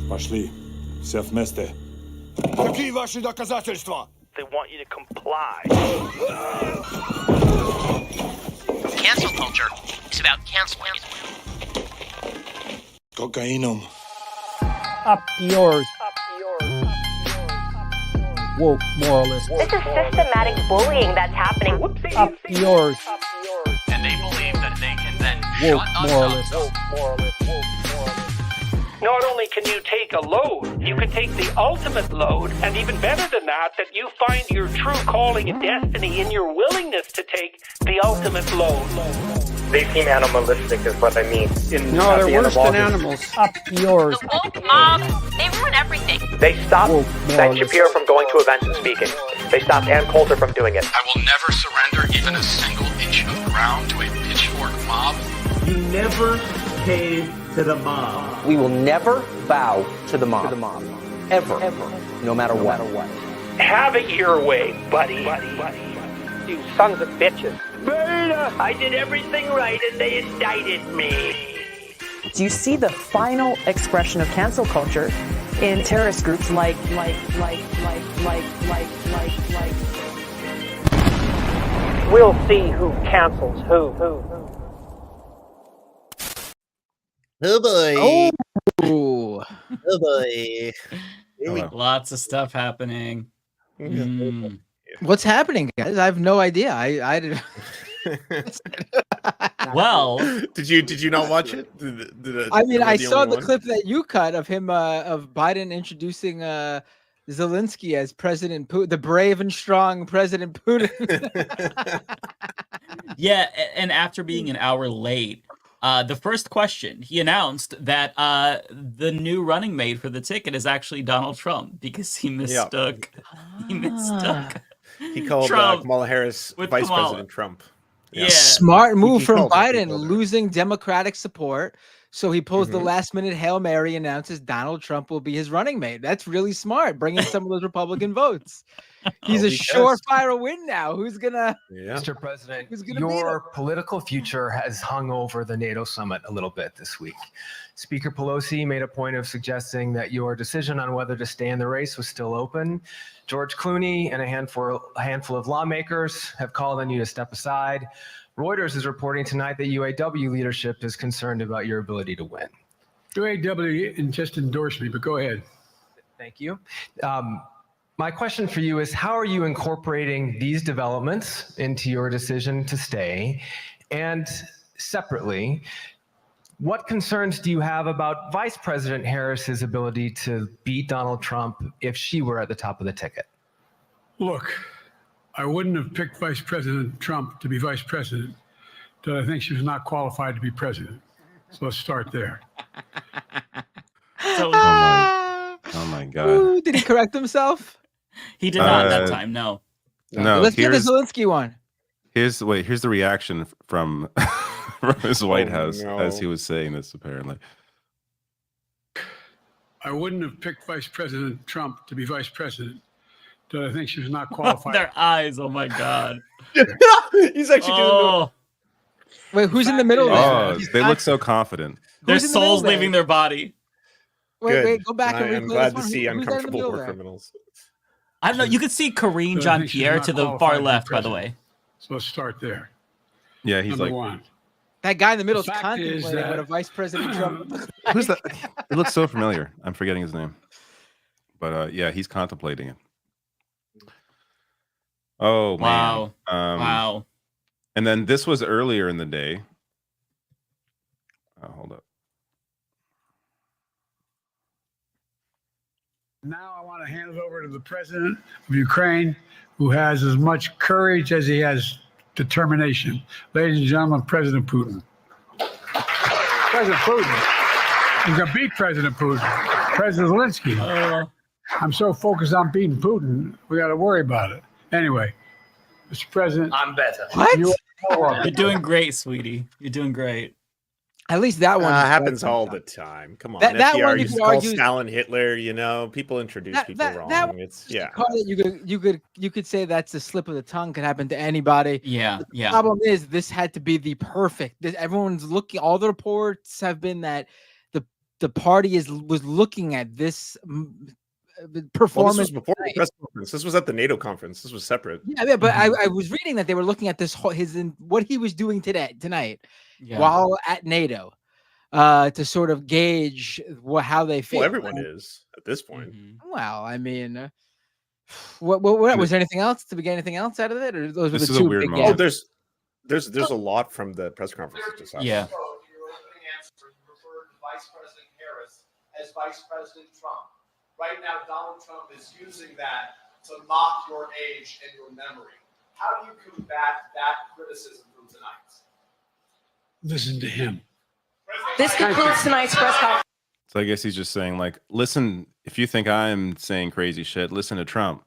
Пошли. Все вместе. Какие ваши доказательства? They want you to comply. Cancel culture is about canceling. Cocainum. Up yours. Woke moralist. This is systematic bullying that's happening. Up yours. And they believe that they can then Woke shut us moralist. up. Not only can you take a load, you can take the ultimate load, and even better than that, that you find your true calling and destiny in your willingness to take the ultimate load. They seem animalistic is what I mean. No, they're worse than animals. Up yours. The woke mob, they ruin everything. They stopped Woke Ben moralist. Shapiro from going to events and speaking. They stopped Ann Coulter from doing it. I will never surrender even a single inch of ground to a pitchfork mob. You never cave to the mob. We will never bow to the mob. Ever. No matter what. Have it your way, buddy. You sons of bitches. I did everything right and they indicted me. Do you see the final expression of cancel culture in terrorist groups like? We'll see who cancels who. Oh boy. Oh. Oh boy. Lots of stuff happening. What's happening, guys? I have no idea. I didn't. Well, Did you not watch it? I mean, I saw the clip that you cut of him, of Biden introducing Zelensky as President Putin, the brave and strong President Putin. yeah, and after being an hour late, the first question, he announced that the new running mate for the ticket is actually Donald Trump because he mistook. He mistook. He called Kamala Harris Vice President Trump. Yeah. Smart move from calls her Biden, people there. losing Democratic support. So he pulls the last minute Hail Mary, announces Donald Trump will be his running mate. That's really smart, bringing some of those Republican votes. He's a surefire win now. Who's gonna? Mr. President, Who's gonna your political future has hung over the NATO summit a little bit this week. Speaker Pelosi made a point of suggesting that your decision on whether to stay in the race was still open. George Clooney and a handful of lawmakers have called on you to step aside. Reuters is reporting tonight that UAW leadership is concerned about your ability to win. UAW just endorsed me, but go ahead. Thank you. My question for you is, how are you incorporating these developments into your decision to stay? And separately, what concerns do you have about Vice President Harris's ability to beat Donald Trump if she were at the top of the ticket? Look, I wouldn't have picked Vice President Trump to be vice president, but I think she was not qualified to be president. So let's start there. So, Oh my God. Ooh, did he correct himself? he did not that time. No. No, Let's get the Zelensky one. here's the reaction from his White House as he was saying this, apparently. I wouldn't have picked Vice President Trump to be vice president, but I think she was not qualified. Their eyes. Oh my God. He's actually doing Wait, who's in the middle Oh, there? they look so confident. Their Who's in the middle souls there? leaving their body. Wait, go back and replay I'm glad to this see one. Who's there in the uncomfortable middle war there? criminals. I don't know. You could see Karine So I think she's Jean-Pierre not to the qualified far to be left, by the president. way. So let's start there. Yeah, he's Number like, one. That guy in the middle is The fact is contemplating that- what a Vice President Trump. who's that? It looks so familiar. I'm forgetting his name. But yeah, he's contemplating it. Oh, man. Wow. Wow. And then this was earlier in the day. Hold up. Now I want to hand it over to the president of Ukraine, who has as much courage as he has determination. Ladies and gentlemen, President Putin. President Putin. He's going to beat President Putin. President Zelensky. I'm so focused on beating Putin, we got to worry about it. Anyway, Mr. President. I'm better. What? You're doing great, sweetie. You're doing great. At least that one Happens all the time. Come on, That FDR one you used could to call argue- Stalin Hitler. You know, people introduce people wrong. It's You could say that's a slip of the tongue. Could happen to anybody. Yeah, The yeah. problem is this had to be the perfect. Everyone's looking. All the reports have been that the party was looking at this performance. Well, this was before the press conference. This was at the NATO conference. This was separate. Yeah, but I was reading that they were looking at what he was doing tonight while at NATO to sort of gauge how they feel. Well, everyone is at this point. Well, I mean, what was there anything else? Did we get anything else out of it, or those were the two big gaps? Oh, there's a lot from the press conference that just happened. Yeah. Your opening answer, you referred to Vice President Harris as Vice President Trump. Right now, Donald Trump is using that to mock your age and your memory. How do you combat that criticism from tonight? Listen to him. This concludes tonight's press conference. So I guess he's just saying, like, listen, if you think I'm saying crazy shit, listen to Trump.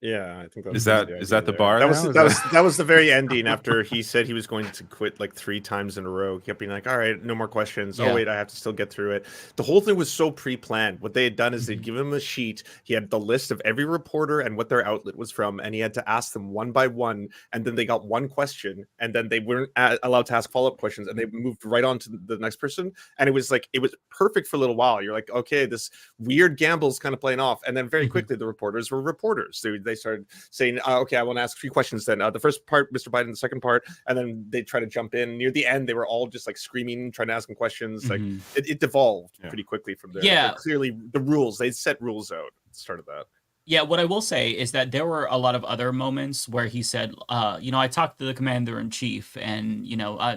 Yeah, I think is that the bar? That was the very ending after he said he was going to quit like 3 times in a row. He kept being like, all right, no more questions. Yeah. Oh wait, I have to still get through it. The whole thing was so pre-planned. What they had done is they'd give him a sheet. He had the list of every reporter and what their outlet was from, and he had to ask them one by one, and then they got one question, and then they weren't allowed to ask follow-up questions, and they moved right on to the next person. And it was perfect for a little while. You're like, okay, this weird gamble's kind of playing off. And then very quickly the reporters were reporters. They started saying, okay, I want to ask 3 questions then. The first part, Mr. Biden, the second part, and then they try to jump in. Near the end, they were all just like screaming, trying to ask him questions. Like it devolved pretty quickly from there. Yeah. But clearly the rules, they set rules out. Started that. Yeah, what I will say is that there were a lot of other moments where he said, I talked to the commander-in-chief, and,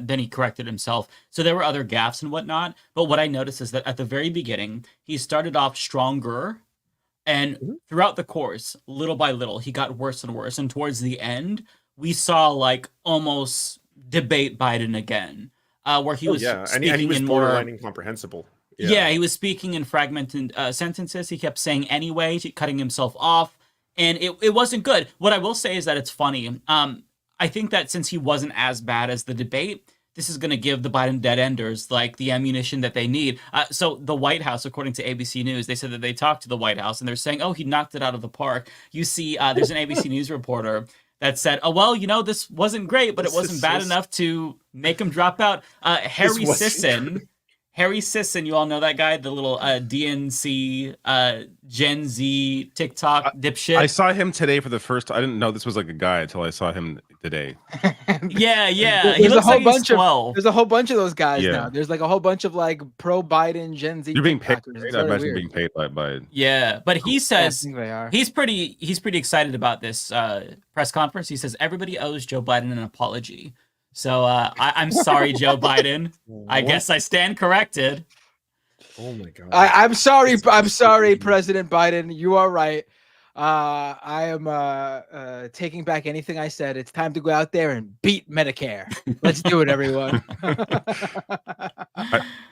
then he corrected himself. So there were other gaffes and whatnot. But what I noticed is that at the very beginning, he started off stronger. And throughout the course, little by little, he got worse and worse. And towards the end, we saw like almost debate Biden again, where he was speaking and he was in borderline more incomprehensible. Yeah, he was speaking in fragmented sentences. He kept saying anyway, cutting himself off, and it wasn't good. What I will say is that it's funny. I think that since he wasn't as bad as the debate, this is going to give the Biden dead enders like the ammunition that they need. So the White House, according to ABC News, they said that they talked to the White House and they're saying, oh, he knocked it out of the park. You see, there's an ABC News reporter that said, oh, well, this wasn't great, but it wasn't bad enough to make him drop out. Harry Sisson, you all know that guy, the little DNC Gen Z TikTok dipshit. I saw him today for the first time. I didn't know this was like a guy until I saw him today. Yeah. There's He looks a whole like bunch he's 12. There's a whole bunch of those guys Yeah. now. There's like a whole bunch of like pro-Biden Gen Z. You're being paid. TikTokers. Right? It's I really imagine weird. being paid by. Yeah, but he says I think they are. he's pretty excited about this press conference. He says everybody owes Joe Biden an apology. So I'm sorry, Joe Biden. I guess I stand corrected. Oh my God. I'm sorry, President Biden. You are right. I am taking back anything I said. It's time to go out there and beat Medicare. Let's do it, everyone.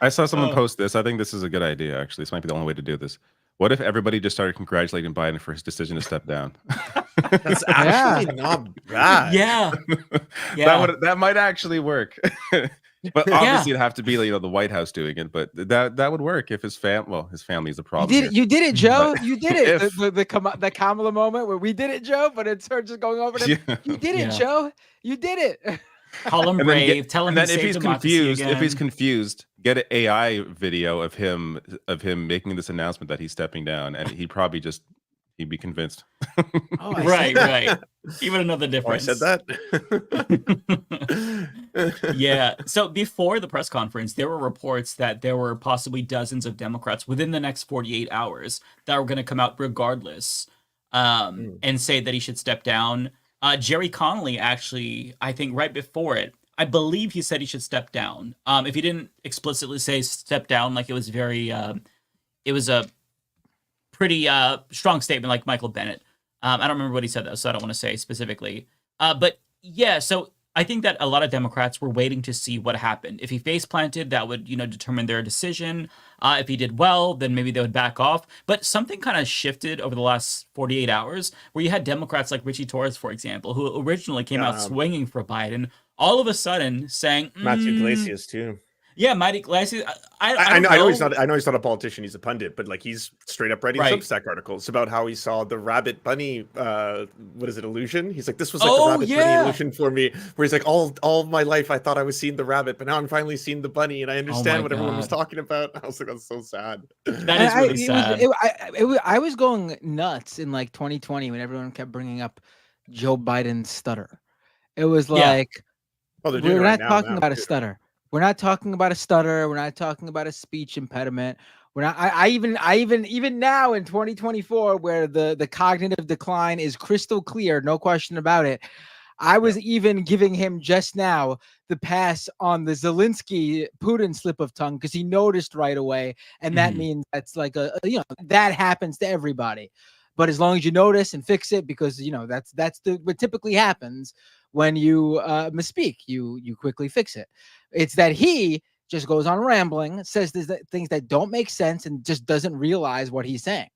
I saw someone post this. I think this is a good idea, actually. This might be the only way to do this. What if everybody just started congratulating Biden for his decision to step down? That's actually not bad. Yeah. That might actually work. But obviously it'd have to be the White House doing it, but that would work if his family is the problem. You did it, Joe. But You did it. The Kamala moment where we did it, Joe, but it's her just going over to you did it, Joe. You did it. Call him brave. Tell him and then if he's confused, get an AI video of him making this announcement that he's stepping down, and he'd be convinced. Right. Even another difference. I said that. Yeah. So before the press conference, there were reports that there were possibly dozens of Democrats within the next 48 hours that were going to come out regardless and say that he should step down. Jerry Connolly actually, I think right before it, I believe he said he should step down. If he didn't explicitly say step down, like it was a pretty strong statement like Michael Bennett. I don't remember what he said though, so I don't want to say specifically. But yeah, so I think that a lot of Democrats were waiting to see what happened. If he face planted, that would, determine their decision. If he did well, then maybe they would back off. But something kind of shifted over the last 48 hours where you had Democrats like Richie Torres, for example, who originally came out swinging for Biden, all of a sudden saying... Matthew Iglesias too. Yeah, Mighty Glassy. I know he's not. I know he's not a politician. He's a pundit, but like he's straight up writing Substack articles about how he saw the rabbit bunny. What is it? Illusion. He's like, this was like the rabbit bunny illusion for me. Where he's like, all my life I thought I was seeing the rabbit, but now I'm finally seeing the bunny, and I understand what everyone was talking about. I was like, that's so sad. That is really sad. I was going nuts in like 2020 when everyone kept bringing up Joe Biden's stutter. It was like, we're not talking about a stutter. We're not talking about a stutter. We're not talking about a speech impediment. We're not. I even now in 2024, where the cognitive decline is crystal clear, no question about it. I was even giving him just now the pass on the Zelensky Putin slip of tongue because he noticed right away, and that means that's like that happens to everybody. But as long as you notice and fix it, because that's what typically happens when you misspeak, you quickly fix it. It's that he just goes on rambling, says things that don't make sense, and just doesn't realize what he's saying.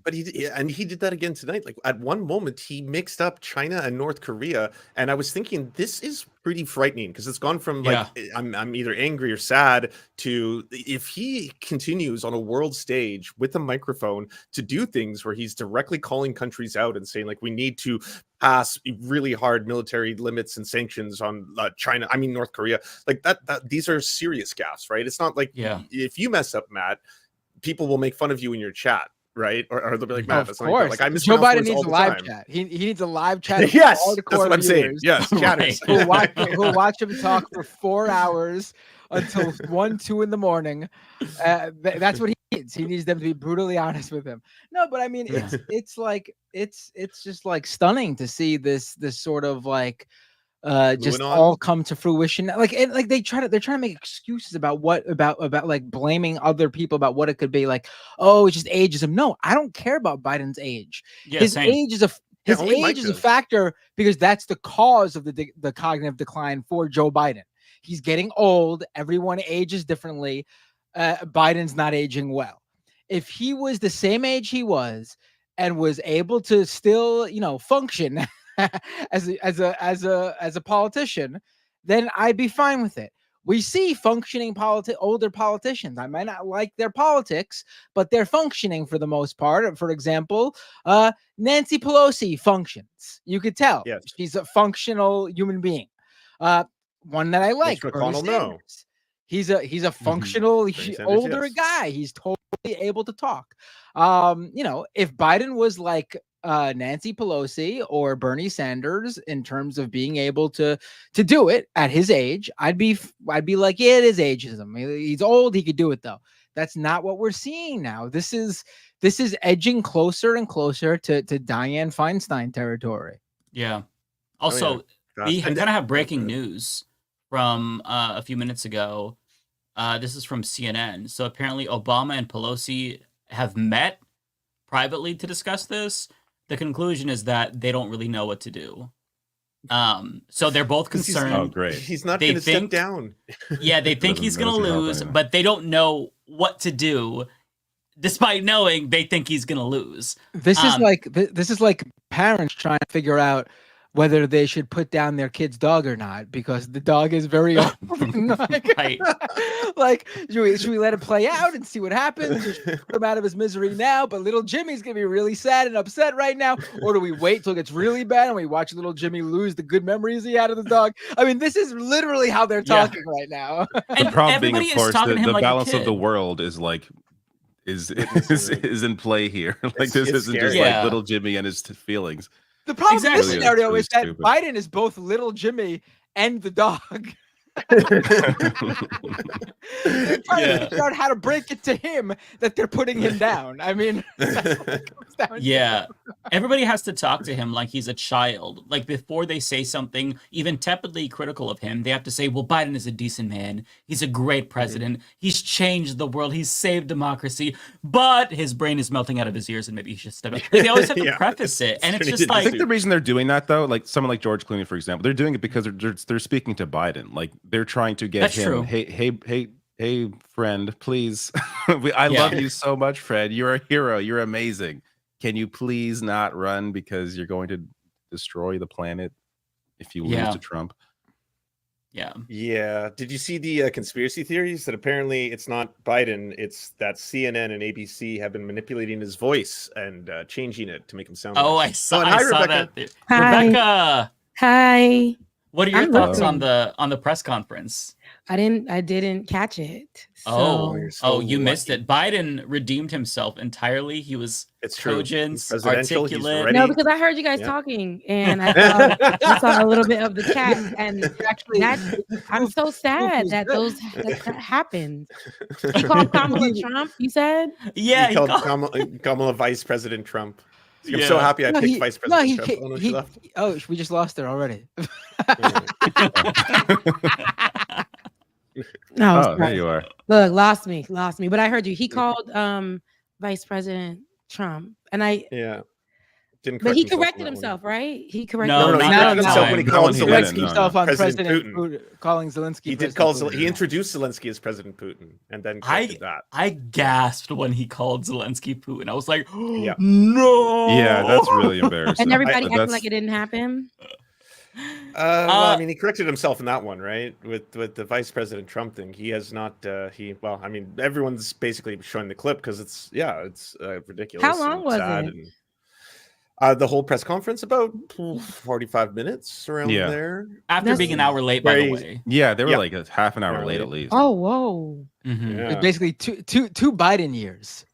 But he did that again tonight. Like at one moment, he mixed up China and North Korea, and I was thinking this is pretty frightening because it's gone from like I'm either angry or sad to if he continues on a world stage with a microphone to do things where he's directly calling countries out and saying like we need to pass really hard military limits and sanctions on China. I mean North Korea. Like that these are serious gaffes, right? It's not like if you mess up, Matt, people will make fun of you in your chat. Right, or they'll be like, "Matt, that's not like I Joe Biden needs a live chat. He needs a live chat. Yes, that's what I'm saying. Yes, chatters who'll watch him talk for 4 hours until 1, 2 in the morning. That's what he needs. He needs them to be brutally honest with him. No, but I mean, it's like it's just like stunning to see this sort of like. Just all come to fruition. Like they're trying to make excuses about about like blaming other people about what it could be. Like, oh, it's just ageism. No, I don't care about Biden's age. His age is a factor because that's the cause of the cognitive decline for Joe Biden. He's getting old. Everyone ages differently. Biden's not aging well. If he was the same age he was and was able to still, function as a politician, then I'd be fine with it. We see functioning older politicians. I might not like their politics, but they're functioning for the most part. For example, Nancy Pelosi functions. You could tell she's a functional human being. One that I like. No. He's a functional older guy. He's totally able to talk. If Biden was like Nancy Pelosi or Bernie Sanders in terms of being able to do it at his age, I'd be like, yeah, it is ageism. He's old. He could do it though. That's not what we're seeing now. This is edging closer and closer to Dianne Feinstein territory. Yeah. Also, we kind of have breaking news from a few minutes ago. This is from CNN. So apparently Obama and Pelosi have met privately to discuss this. The conclusion is that they don't really know what to do. So they're both concerned. Oh, great. He's not going to step down. Yeah, they think he's going to lose, but they don't know what to do, despite knowing they think he's going to lose. This is like parents trying to figure out whether they should put down their kid's dog or not because the dog is very old. Right. Like, should we let him play out and see what happens? Should we put him out of his misery now? But little Jimmy's gonna be really sad and upset right now. Or do we wait till it gets really bad and we watch little Jimmy lose the good memories he had of the dog? I mean, this is literally how they're talking right now. The problem being, of course, the balance of the world is like is in play here. Like this isn't just like little Jimmy and his feelings. The problem in this scenario is that Biden is both little Jimmy and the dog. They're trying to figure out how to break it to him that they're putting him down. I mean, everybody has to talk to him like he's a child. Like before they say something even tepidly critical of him, they have to say, well, Biden is a decent man. He's a great president. He's changed the world. He's saved democracy. But his brain is melting out of his ears and maybe he should step up. Like, they always have to preface it. And it's just like... I think the reason they're doing that, though, like someone like George Clooney, for example, they're doing it because they're speaking to Biden. Like they're trying to get him, hey, friend, please. I love you so much, Fred. You're a hero. You're amazing. Can you please not run because you're going to destroy the planet if you lose to Trump? Yeah. Yeah. Did you see the conspiracy theories that apparently it's not Biden, it's that CNN and ABC have been manipulating his voice and changing it to make him sound Oh, nice. I saw, and I hi, saw Rebecca. that. Hi. Rebecca, Hi. what are your I'm thoughts listening. on the press conference? I didn't catch it. You missed it. Biden redeemed himself entirely. He was cogent, articulate. No, because I heard you guys talking, and I saw a little bit of the chat, and actually, I'm so sad that that happened. He called Kamala Trump. You said? Yeah, he called Kamala Vice President Trump. I'm so happy I picked Vice President Trump. We just lost her already. No, there you are. Look, lost me. But I heard you. He called Vice President Trump, and didn't. But he corrected himself, right? He corrected. No, he corrected himself when he called Zelensky himself on President Putin. Calling Zelensky. He did call. He introduced Zelensky as President Putin, and then corrected that. I gasped when he called Zelensky Putin. I was like, yeah. No. Yeah, that's really embarrassing. And everybody acting like it didn't happen. Well, I mean, he corrected himself in that one, right? With the Vice President Trump thing, he has not. Well, I mean, everyone's basically showing the clip because it's ridiculous. How long was it? The whole press conference, about 45 minutes around there. After being an hour late, by the way. Yeah, they were like a half an hour late at least. Oh, whoa! Mm-hmm. It's basically two Biden years.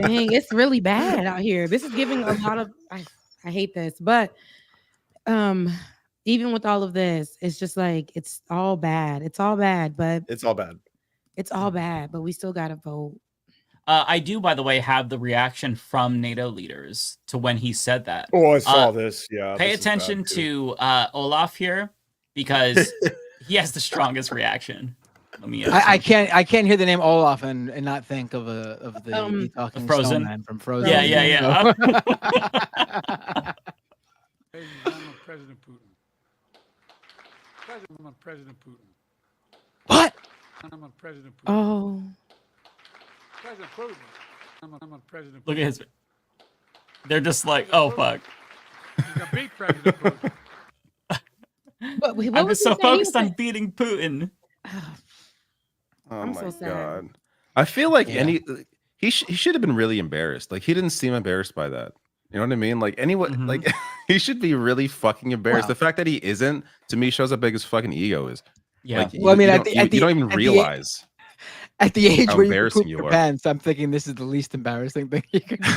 Dang, it's really bad out here. This is giving a lot of. I hate this, but even with all of this, it's just like it's all bad. It's all bad, but it's all bad. It's all bad, but we still gotta vote. I do, by the way, have the reaction from NATO leaders to when he said that. Oh, I saw this. Yeah. Pay attention to Olaf here because he has the strongest reaction. I can't hear the name Olaf and not think of the talking Frozen man from Frozen. Yeah. President Putin. President Putin. What? I'm on President Putin. Oh. President Putin. I'm on President Putin. Look at his. They're just like, oh fuck. You got beat President Putin. I'm just so focused on beating Putin. Oh my so sad. god! I feel like he should have been really embarrassed. Like he didn't seem embarrassed by that. You know what I mean? Like anyone, like he should be really fucking embarrassed. Wow. The fact that he isn't, to me, shows how big his fucking ego is. Yeah. Like, Well, I mean, you don't even realize. At the age how where you embarrassing poop you your are. pants, I'm thinking this is the least embarrassing thing you could do.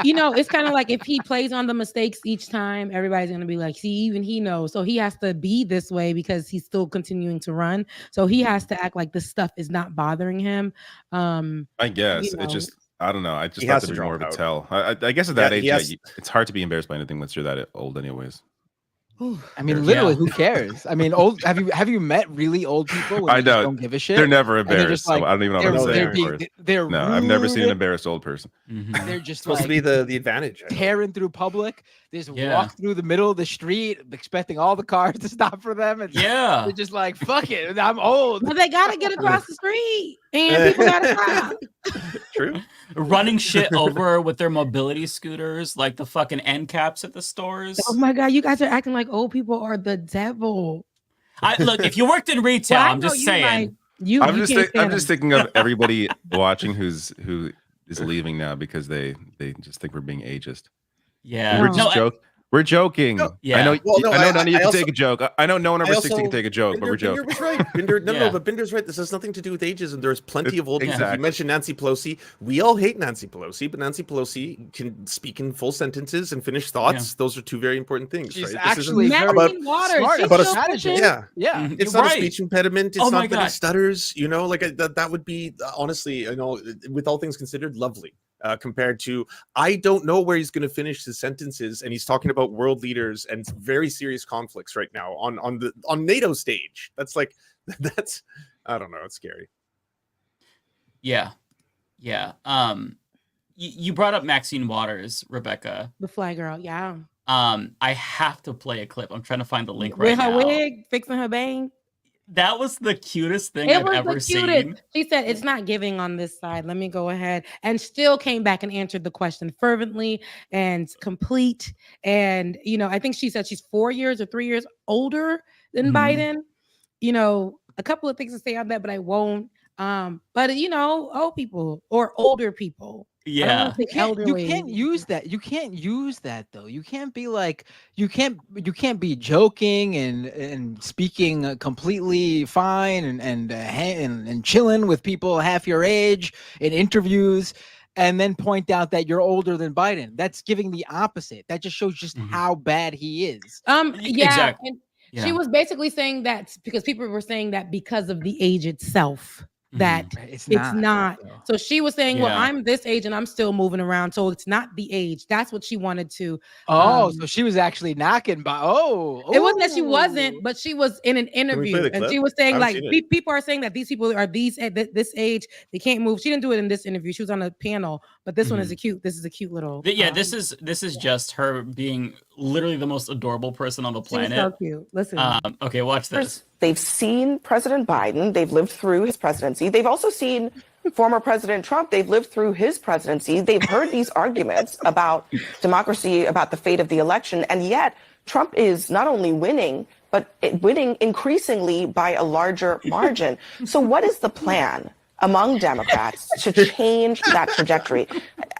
It's kind of like if he plays on the mistakes each time, everybody's gonna be like, see, even he knows. So he has to be this way because he's still continuing to run. So he has to act like this stuff is not bothering him. I guess it just. I don't know. I just He thought has there'd to be more of drop a out. tell. I guess at that Yeah, age, it's hard to be embarrassed by anything once you're that old, anyways. I mean, literally, who cares? I mean, old. Have you met really old people? When I you just know. don't give a shit. They're never And they're embarrassed. just like- So I don't even know what to say. They're No, I've never seen an rude. embarrassed old person. They're just supposed like to be the advantage. tearing through public. They just Yeah. walk through the middle of the street, expecting all the cars to stop for them. And Yeah. they're just like, fuck it, I'm old. But they gotta get across the street, and people gotta stop. True. Running shit over with their mobility scooters, like the fucking end caps at the stores. Oh my god, you guys are acting like old people are the devil. Look, if you worked in retail, Well, I I'm know just you, saying. like, you I'm can't just stand thinking of everybody watching who is leaving now because they just think we're being ageist. Yeah. We're just joking. We're joking. Yeah. I know. Well, no, I know none of you I can also- take a joke. I know no one over I 60 can also- take a joke, but we're joking. Binder was right. Binder, Yeah. but Binder's right. This has nothing to do with ageism. There's plenty of old people. Exactly. You mentioned Nancy Pelosi. We all hate Nancy Pelosi, but Nancy Pelosi can speak in full sentences and finish thoughts. Those are two very important things. She's right? actually This isn't Maxine Waters, smart she's about a so strategy. yeah. Yeah. It's You're not right. a speech impediment. It's Oh my not that he God. stutters. You know, like that would be honestly, with all things considered, lovely. Compared to, I don't know where he's going to finish his sentences, and he's talking about world leaders and very serious conflicts right now on NATO stage. That's I don't know. It's scary. Yeah. You brought up Maxine Waters, Rebecca. the fly girl. Yeah, I have to play a clip. I'm trying to find the link right with her now. wig, fixing her bang. That was the cutest thing I've ever seen. She said, it's not giving on this side. Let me go ahead. And still came back and answered the question fervently and complete. And, you know, I think she said she's 4 years or 3 years older than Biden. You know, a couple of things to say on that, but I won't. But, you know, old people or older people. Yeah, you can't use that. You can't use that though. You can't be like you can't be joking and speaking completely fine and chilling with people half your age in interviews, and then point out that you're older than Biden. That's giving the opposite. That just shows just how bad he is. Yeah, exactly. And she was basically saying that because people were saying that because of the age itself. That it's not. So she was saying, well, I'm this age and I'm still moving around. So it's not the age. That's what she wanted to. So she was actually knocking by. It wasn't that she wasn't, but she was in an interview and she was saying like people are saying that these people are these at this age, they can't move. She didn't do it in this interview. She was on a panel, but this one is this is a cute little. This is just her being literally the most adorable person on the planet. So cute. Listen. Okay, watch this. They've seen President Biden. They've lived through his presidency. They've also seen former President Trump. They've lived through his presidency. They've heard these arguments about democracy, about the fate of the election. And yet Trump is not only winning, but winning increasingly by a larger margin. So what is the plan among Democrats to change that trajectory?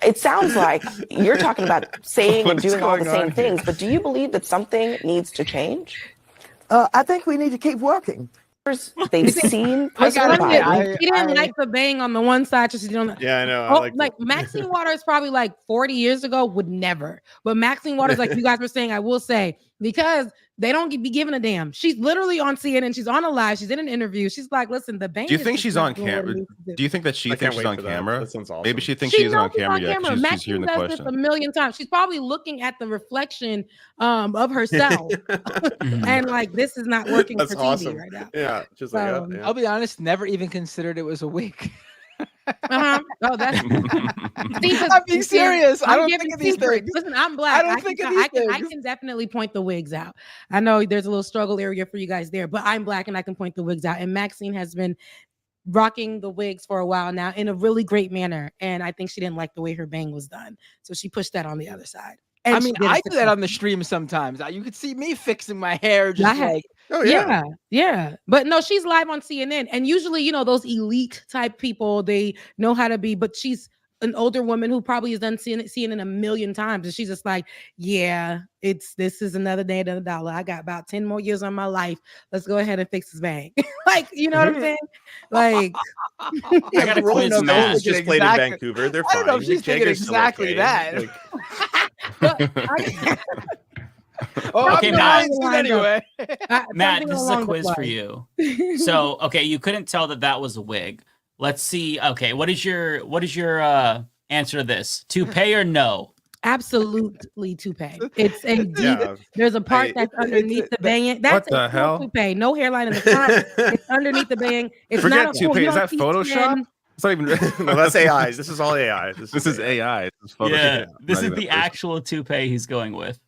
It sounds like you're talking about saying and doing all the same things, but do you believe that something needs to change? I think we need to keep working. They've seen President Biden. She didn't like the bang on the one side. She don't. Yeah, I know. Like Maxine Waters probably like 40 years ago would never. But Maxine Waters, like you guys were saying, I will say, because they don't be giving a damn. She's literally on CNN. She's on a live. She's in an interview. She's like, listen, the bang. Do you think she's on camera? Do you think that she thinks she's on camera? That sounds awesome. Maybe she thinks she isn't on camera yet. Maxine She's hearing the does question. this a million times. She's probably looking at the reflection of herself. And like, this is not working for TV right now. Yeah, just I'll be honest, never even considered it was a wig. Oh, that's. I'm being serious. I don't think of these things. Listen, I'm black. I don't think of these things. I can definitely point the wigs out. I know there's a little struggle area for you guys there, but I'm black and I can point the wigs out. And Maxine has been rocking the wigs for a while now in a really great manner. And I think she didn't like the way her bang was done, so she pushed that on the other side. And I mean, I do that on the stream sometimes. You could see me fixing my hair, just like. Oh yeah. But no, she's live on CNN, and usually, you know, those elite type people, they know how to be. But she's an older woman who probably has done CNN a million times, and she's just like, yeah, this is another day, another dollar. I got about 10 more years on my life. Let's go ahead and fix this bang. Like, you know what I'm saying? Like, I got a quiz match. Just played in Vancouver. They're fine. I don't know if she's thinking exactly that. Okay, Matt. Anyway, Matt, this is a quiz for you. So, okay, you couldn't tell that was a wig. Let's see. Okay, what is your answer to this? Toupee or no? Absolutely toupee. It's a deep. There's a part that's underneath the bang. That's what the hell? Toupee. No hairline in the front. It's underneath the bang. It's Forget not toupee. Is that Photoshop? It's not even. No, that's AI. This is all AI. This is AI. This is Photoshop. Yeah, this is the actual toupee he's going with.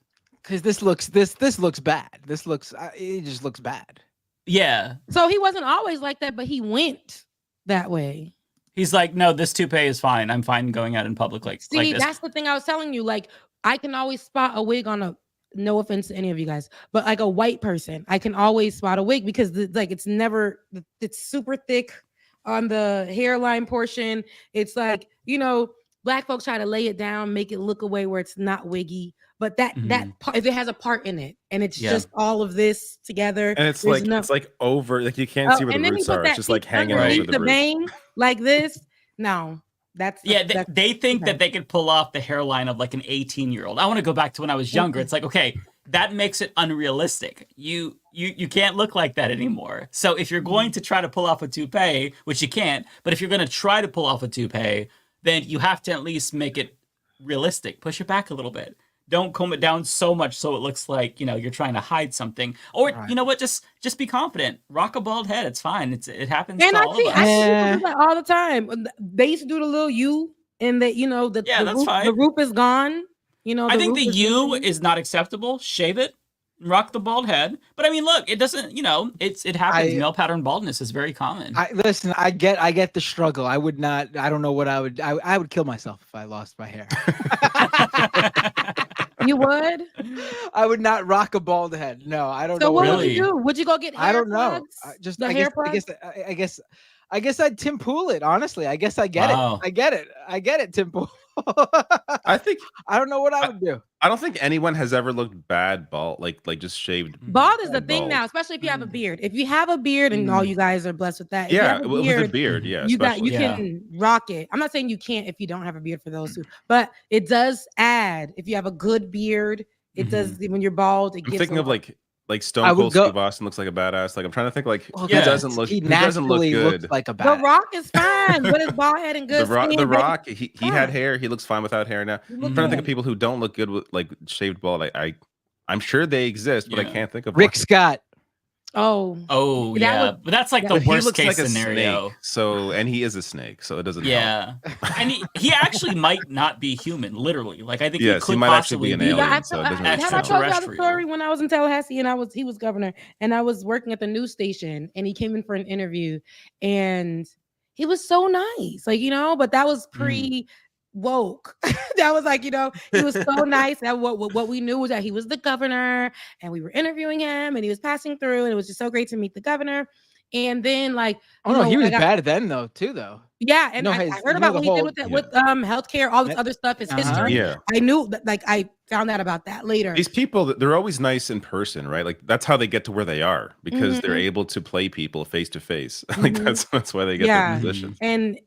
Because this looks bad. It just looks bad. Yeah. So he wasn't always like that, but he went that way. He's like, no, this toupee is fine. I'm fine going out in public like this. That's the thing I was telling you. Like, I can always spot a wig on a. No offense to any of you guys, but like a white person, I can always spot a wig because it's super thick on the hairline portion. It's like, you know, black folks try to lay it down, make it look away where it's not wiggy. But that part, if it has a part in it, and it's just all of this together, and it's like over, like you can't see where the roots are. It's just like hanging over the bang like this. No, that's they think that they could pull off the hairline of like an 18-year-old. I want to go back to when I was younger. It's like, okay, that makes it unrealistic. You can't look like that anymore. So if you're going to try to pull off a toupee, which you can't, but if you're going to try to pull off a toupee, then you have to at least make it realistic. Push it back a little bit. Don't comb it down so much so it looks like, you know, you're trying to hide something. Or you know what? Just be confident. Rock a bald head. It's fine. It happens to all of us. I see people do that all the time. They used to do the little U, and that, you know, the that's fine. The roof is gone. You know, I think the U is not acceptable. Shave it. rock the bald head. But I mean, look, it doesn't, it happens. Male pattern baldness is very common. Listen, I get the struggle. I would not, I don't know what I would kill myself if I lost my hair. You would? I would not rock a bald head. No, I don't know. So what would you do? Would you go get hair I don't know. plugs? I guess I'd Tim Pool it. Honestly, I guess I get it. I get it, Tim Pool. I don't know what I would do. I don't think anyone has ever looked bad bald, like just shaved. Bald is the thing now, especially if you have a beard. If you have a beard, and all you guys are blessed with that. Yeah, with a beard, yeah. You can rock it. I'm not saying you can't if you don't have a beard for those who, but it does add if you have a good beard. It does when you're bald. I'm thinking of like Stone Cold Steve Austin looks like a badass. Like I'm trying to think who doesn't look good. Like a The Rock is fine. What is bald head and good? The Rock, he had hair. He looks fine without hair now. I'm trying to think of people who don't look good with like shaved bald. I'm sure they exist, but I can't think of Rick Scott. Oh yeah, but that's like the worst case scenario. Snake, and he is a snake, so it doesn't. Yeah, and he actually might not be human, literally. Like I think he could might possibly actually be an alien. Have I told you the story when I was in Tallahassee and he was governor, and I was working at the news station, and he came in for an interview, and he was so nice, but that was woke. That was like, he was so nice. That what we knew was that he was the governor, and we were interviewing him, and he was passing through, and it was just so great to meet the governor. And then he was bad then though. Yeah, and I heard about what he did with healthcare, all this other stuff, his history. Yeah, I knew that. I found out about that later. These people, they're always nice in person, right? Like that's how they get to where they are because they're able to play people face to face. Like that's why they get their positions. And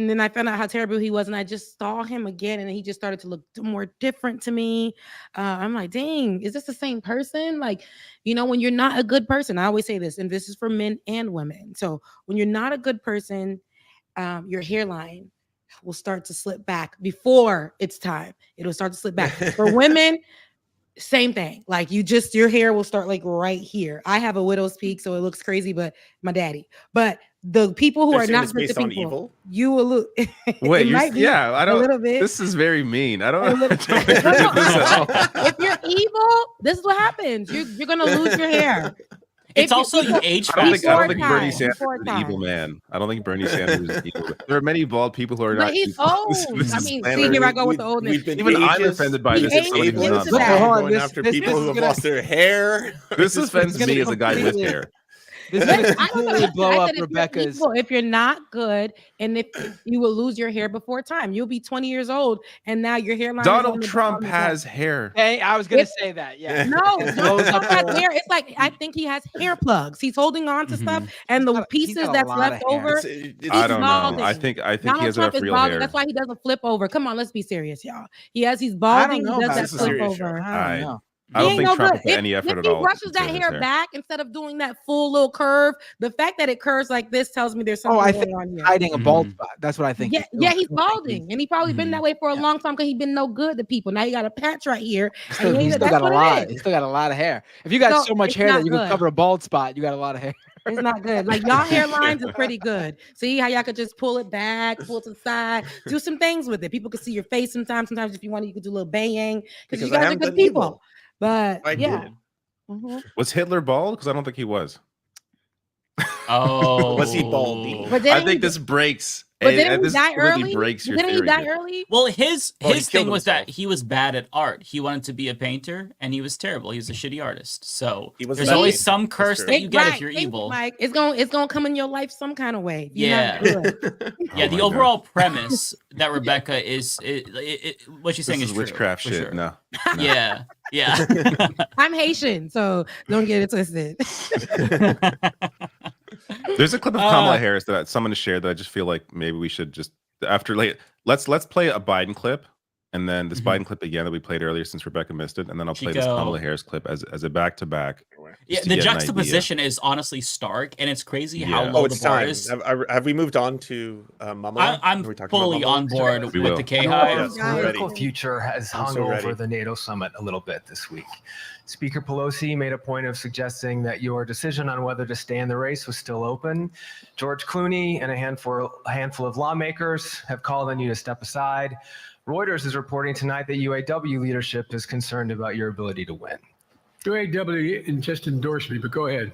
then I found out how terrible he was, and I just saw him again, and he just started to look more different to me. I'm like, dang, is this the same person? Like, when you're not a good person, I always say this, and this is for men and women. So when you're not a good person, your hairline will start to slip back before it's time. It'll start to slip back. For women, same thing. Like your hair will start like right here. I have a widow's peak, so it looks crazy, but my daddy. But the people who are not good people, evil? You will look. Wait, I don't. A little bit. This is very mean. I don't. If you're evil, this is what happens. You're gonna lose your hair. It's also you age fast. I don't think Bernie Sanders is an evil man. I don't think Bernie Sanders is evil. There are many bald people who are not. But he's old. See, here I go with the oldness. Even I'm offended by this. Going after people who have lost their hair. This offends me as a guy with hair. This is completely blow up Rebecca's. If you're not good, and if you will lose your hair before time, you'll be 20 years old, and now your hairline. Donald Trump has hair. Hey, I was gonna say that. Yeah. No, Trump has hair. It's like I think he has hair plugs. He's holding on to stuff, and the pieces that's left over. I don't know. I think Donald he has Trump enough is real balding. hair. That's why he doesn't flip over. Come on, let's be serious, y'all. He's balding. He does that flip over. I don't know. I don't think Trump has any effort at all. If he brushes that hair back instead of doing that full little curve, the fact that it curves like this tells me there's something going on here. Hiding a bald spot. That's what I think. Yeah, he's balding, and he probably been that way for a long time because he's been no good to people. Now you got a patch right here. He's still got a lot. He's still got a lot of hair. If you got so much hair that you can cover a bald spot, you got a lot of hair. It's not good. Like y'all hairlines is pretty good. See how y'all could just pull it back, pull it to the side, do some things with it. People can see your face sometimes. Sometimes if you want, you can do a little bang because you guys are good people. Evil. But Was Hitler bald? Because I don't think he was. Oh, was he baldy? I think this breaks. But didn't he die early? Breaks your didn't he die early? Well, his thing was that he was bad at art. He wanted to be a painter, and he was terrible. He was a shitty artist. So there's always some curse that you get if you're evil. Mike, it's gonna come in your life some kind of way. Yeah, the overall premise that Rebecca is what she's saying is witchcraft true, shit. Sure. No. Yeah. I'm Haitian, so don't get it twisted. There's a clip of Kamala Harris that someone shared that I just feel like maybe we should just let's play a Biden clip and then this Biden clip again that we played earlier since Rebecca missed it, and then I'll play this Kamala Harris clip as a back-to-back. Yeah, the juxtaposition is honestly stark, and it's crazy how low the bar is. Have we moved on to Mama? I'm fully on board with the K-Hive. The political future has hung over the NATO summit a little bit this week. Speaker Pelosi made a point of suggesting that your decision on whether to stay in the race was still open. George Clooney and a handful of lawmakers have called on you to step aside. Reuters is reporting tonight that UAW leadership is concerned about your ability to win. UAW just endorsed me, but go ahead.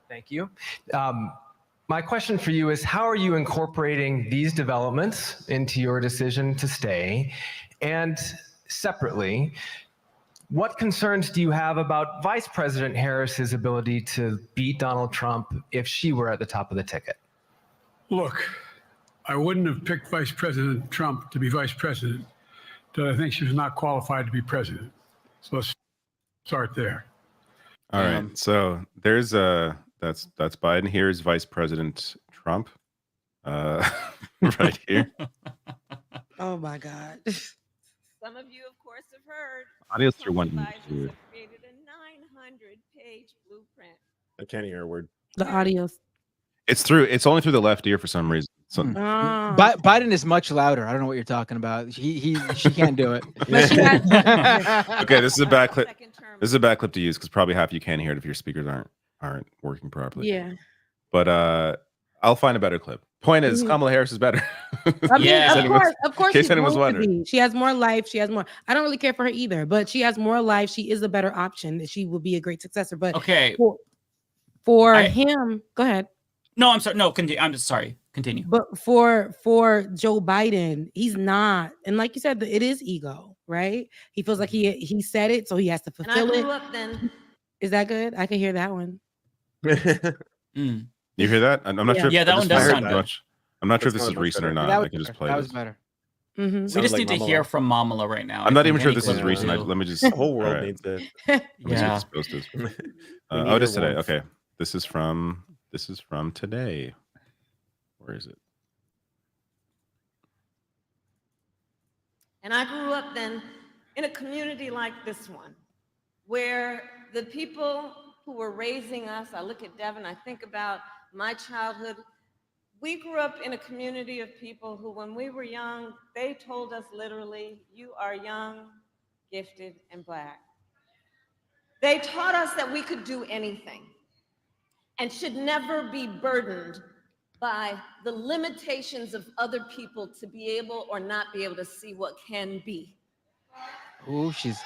Thank you. My question for you is, how are you incorporating these developments into your decision to stay? And separately, what concerns do you have about Vice President Harris's ability to beat Donald Trump if she were at the top of the ticket? Look, I wouldn't have picked Vice President Trump to be vice president, but I think she was not qualified to be president. So let's start there. All right. So there's that's Biden. Here's Vice President Trump. Right here. Oh my God. Some of you, of course, have heard. Audios through one. Biden created a 900-page blueprint. I can't hear a word. The audio. It's only through the left ear for some reason. So, Biden is much louder. I don't know what you're talking about. She can't do it. okay, this is a bad clip. This is a bad clip to use because probably half you can't hear it if your speakers aren't working properly. Yeah. But I'll find a better clip. Point is, Kamala Harris is better. I mean, of course, in case anyone was wondering. She has more life. She has more. I don't really care for her either, but she has more life. She is a better option. She will be a great successor. But okay, for him, go ahead. No, I'm sorry. No, continue. I'm just sorry. Continue. But for Joe Biden, he's not. And like you said, it is ego, right? He feels like he said it, so he has to fulfill it. And I grew up then. Is that good? I can hear that one. You hear that? I'm not sure. Yeah, that one does sound good. I'm not sure if this is recent or not. I can just play that this. was better. We just need to hear from Mamala right now. I'm not even sure if this is recent. Let me just. The whole world needs it. Yeah. Oh, it is today. Okay, this is from today. Where is it? And I grew up then in a community like this one, where the people who were raising us, I look at Devin, I think about my childhood. We grew up in a community of people who, when we were young, they told us literally, you are young, gifted, and Black. They taught us that we could do anything and should never be burdened by the limitations of other people to be able or not be able to see what can be. Oh, she's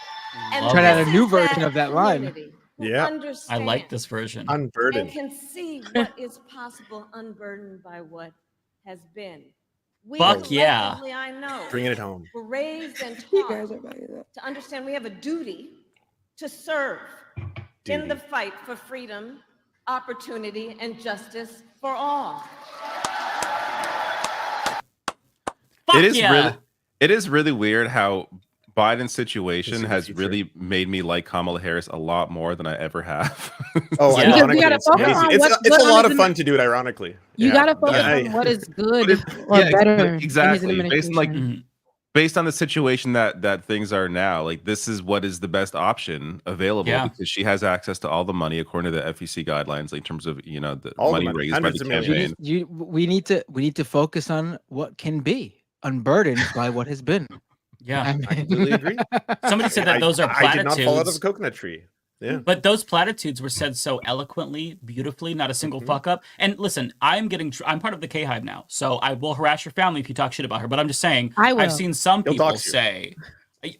And trying out a this new is version that of that line. community who Yeah. I like this version. Unburdened. and can see what is possible unburdened by what has been. We Fuck yeah. collectively, I know, Bringing it home. were raised and You guys taught are about it. to understand we have a duty to serve in the fight for freedom, opportunity, and justice for all. Fuck It yeah. is really weird how Biden's situation has really made me like Kamala Harris a lot more than I ever have. Oh, Yeah. ironically, gotta it's focus amazing. on It's what a lot of is in fun to do it ironically. You Yeah. gotta focus I- on what is good or Yeah, better. in his exactly. administration. Based on the situation that things are now, like this is what is the best option available because she has access to all the money according to the FEC guidelines, like, in terms of the All the money money, raised by hundreds the of millions. campaign. We need to focus on what can be, unburdened by what has been. Yeah. I mean- I completely agree. Somebody said that those are I did not fall out of platitudes. a coconut tree. Yeah. But those platitudes were said so eloquently, beautifully, not a single fuck up. And listen, I'm part of the K-Hive now, so I will harass your family if you talk shit about her. But I'm just saying, I will. I've seen some He'll people dox you. say,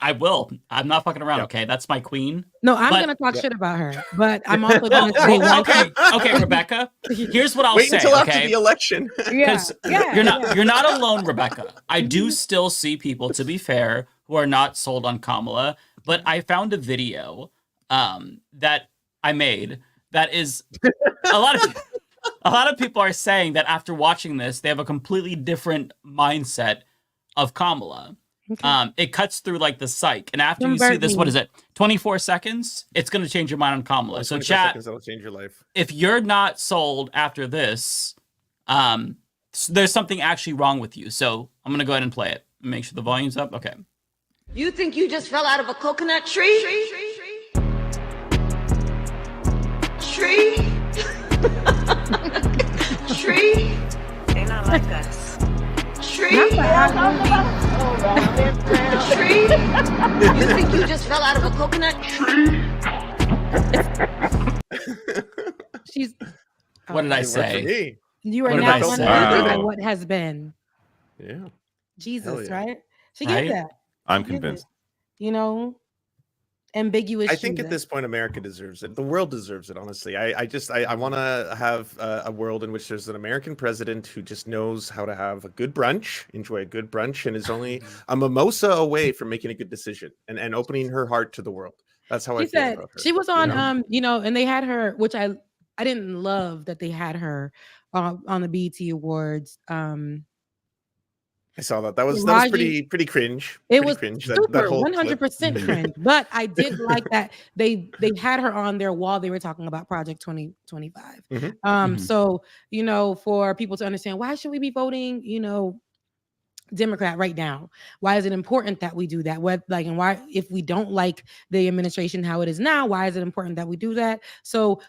I will. I'm not fucking around, Yep. okay? That's my queen. No, I'm But- gonna talk shit about her, but I'm also gonna say one thing. Okay, Rebecca. Here's what I'll Wait say. until after okay? the election. Yeah, You're not alone, Rebecca. I do still see people, to be fair, who are not sold on Kamala. But I found a video that I made that is a lot of people are saying that after watching this, they have a completely different mindset of Kamala. Okay. It cuts through like the psych, and after you see Convert this, me. what is it? 24 seconds. It's going to change your mind on Kamala. So 25 chat, seconds, that'll change your life. if you're not sold after this, there's something actually wrong with you. So I'm going to go ahead and play it. Make sure the volume's up. Okay. You think you just fell out of a coconut tree? Tree? Tree? They not like us. Tree? Tree? You think you just fell out of a coconut tree? She's. What did I It worked for say? me. You are What did not I going say? by Wow. what has been. Yeah. Hell Jesus, yeah. right? She Right? get that. I'm She get convinced. it. You know, ambiguous. I think at this point, America deserves it. The world deserves it, honestly. I want to have a world in which there's an American president who just knows how to have a good brunch, enjoy a good brunch, and is only a mimosa away from making a good decision and opening her heart to the world. That's how I feel about her. She was on, and they had her, which I didn't love that they had her on the BET Awards. I saw that. That was pretty cringe. It was cringe. super, that whole 100% cringe. But I did like that they had her on there while they were talking about Project 2025. So, for people to understand, why should we be voting, Democrat right now? Why is it important that we do that? And why, if we don't like the administration how it is now, why is it important that we do that? So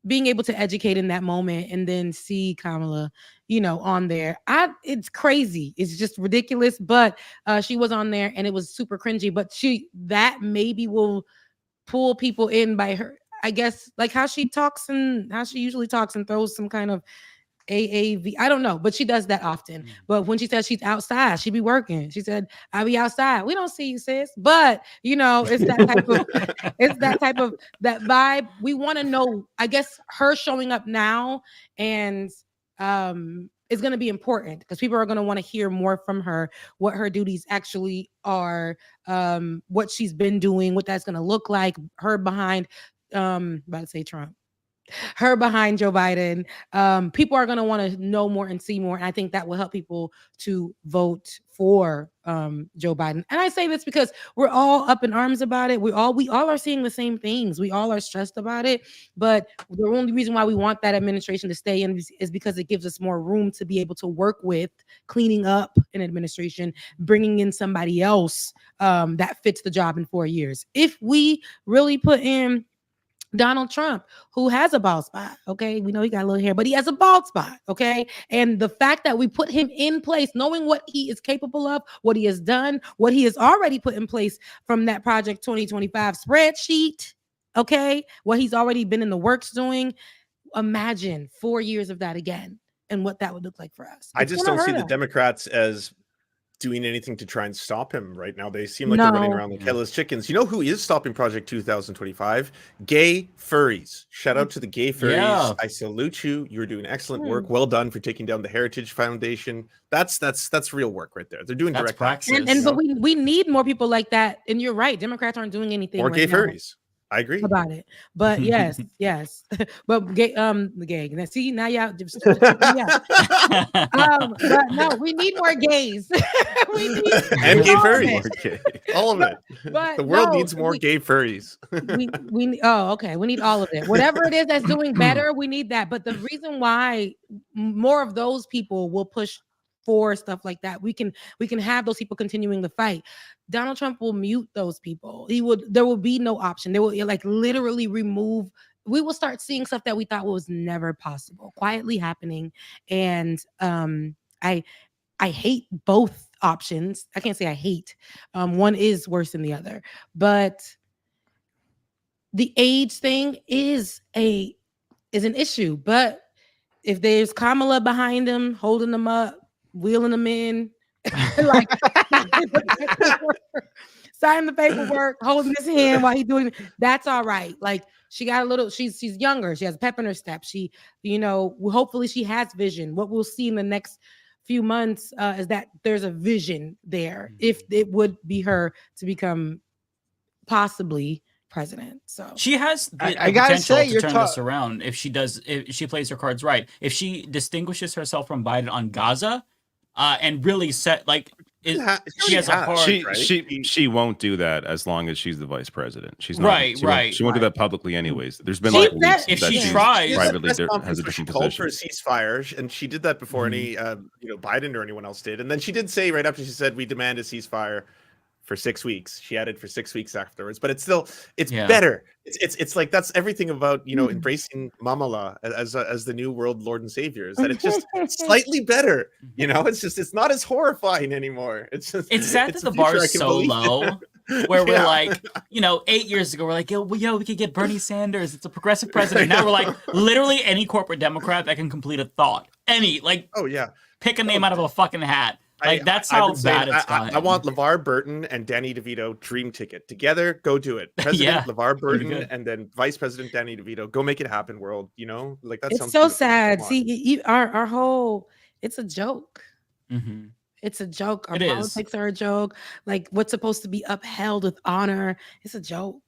being able to educate in that moment and then see Kamala, on there, it's crazy. It's just ridiculous. But she was on there and it was super cringy. But that maybe will pull people in by her, I guess, like how she talks and how she usually talks and throws some kind of AAV. I don't know, but she does that often. But when she says she's outside, she be working. She said, "I'll be outside." We don't see you, sis. But it's that type of that vibe. We want to know. I guess her showing up now and is going to be important because people are going to want to hear more from her, what her duties actually are, what she's been doing, what that's going to look like. Her behind, about to say Trump. Her behind Joe Biden. People are going to want to know more and see more. And I think that will help people to vote for Joe Biden. And I say this because we're all up in arms about it. We all are seeing the same things. We all are stressed about it. But the only reason why we want that administration to stay in is because it gives us more room to be able to work with cleaning up an administration, bringing in somebody else that fits the job in 4 years. If we really put in Donald Trump, who has a bald spot, okay? We know he got a little hair, but he has a bald spot, okay? And the fact that we put him in place, knowing what he is capable of, what he has done, what he has already put in place from that Project 2025 spreadsheet, okay? What he's already been in the works doing. Imagine 4 years of that again and what that would look like for us. I just don't see the Democrats as doing anything to try and stop him right now. They seem like they're running around like headless chickens. You know who is stopping Project 2025? Gay furries. Shout out to the gay furries. Yeah. I salute you. You're doing excellent work. Well done for taking down the Heritage Foundation. That's real work right there. They're doing direct access. But we need more people like that. And you're right. Democrats aren't doing anything. Or gay furries. I agree about it, but yes, but gay, the gay. Now, see, now y'all, but no, we need more gays. We need and gay furries, all of it. But the world needs more gay furries. we need all of it. Whatever it is that's doing better, we need that. But the reason why more of those people will push for stuff like that, we can have those people continuing the fight. Donald Trump will mute those people. There will be no option. They will literally remove. We will start seeing stuff that we thought was never possible, quietly happening. And I hate both options. I can't say I hate. One is worse than the other, but the age thing is an issue. But if there's Kamala behind him, holding them up, wheeling them in, signing the paperwork, holding his hand while he's doing it, that's all right. Like she got a little, she's younger, she has pep in her step. She, hopefully she has vision. What we'll see in the next few months is that there's a vision there. If it would be her to become possibly president. So she has the potential to turn this around if she plays her cards right. If she distinguishes herself from Biden on Gaza, and really set she has a hard. She won't do that as long as she's the vice president. She's not right. She won't do that publicly anyways. There's been if she tries privately has a different called position. for a ceasefire, and she did that before any Biden or anyone else did. And then she did say right after she said we demand a ceasefire for 6 weeks. She added for 6 weeks afterwards, but it's better. It's like that's everything about embracing Kamala as the new world Lord and Savior. Is that it's just slightly better? It's not as horrifying anymore. It's sad that the bar is so low. Where we're like, 8 years ago, we're like, we could get Bernie Sanders. It's a progressive president. Now we're like, literally any corporate Democrat that can complete a thought. Pick a name out of a fucking hat. Like that's how bad it's gotten. I want LeVar Burton and Danny DeVito dream ticket together. Go do it. President LeVar Burton and then Vice President Danny DeVito. Go make it happen, world. You know, like that. It's sounds so beautiful. sad. See, our whole it's a joke. Mm-hmm. It's a joke. Our It politics are a joke. Like what's supposed to be upheld with honor, it's a joke.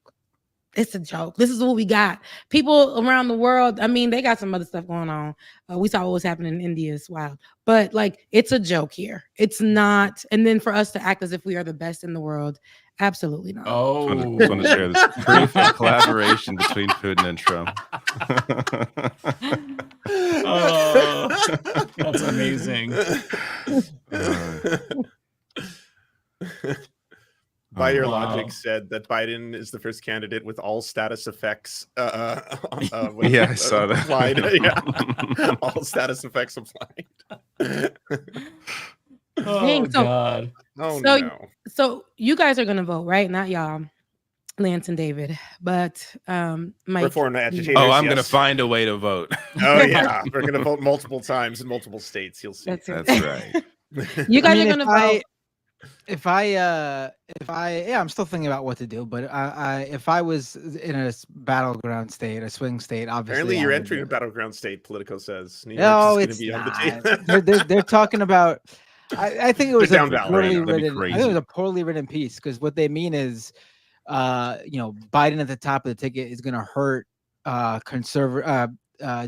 It's a joke. This is what we got. People around the world, I mean, they got some other stuff going on. We saw what was happening in India. It's wild. But like, it's a joke here. It's not. And then for us to act as if we are the best in the world, absolutely not. Oh. I just want to share this proof of collaboration between Putin and Trump. Oh, that's amazing. By your logic, said that Biden is the first candidate with all status effects. Yeah, I saw that. Applied. Yeah. All status effects applied. Oh, God. Oh, so, no. So you guys are gonna vote, right? Not y'all, Lance and David, but Mike. Reform agitators. Oh, I'm gonna find a way to vote. Oh yeah, we're gonna vote multiple times in multiple states. You'll see. That's right. You guys are gonna vote. I'm still thinking about what to do, but if I was in a battleground state, a swing state, obviously. Apparently, you're entering a battleground state. Politico says. New No, York's it's gonna be on not. the table. they're talking about. I think it was They're a down ballot poorly right now. That'd be written. I think crazy. it was a poorly written piece because what they mean is, Biden at the top of the ticket is going to hurt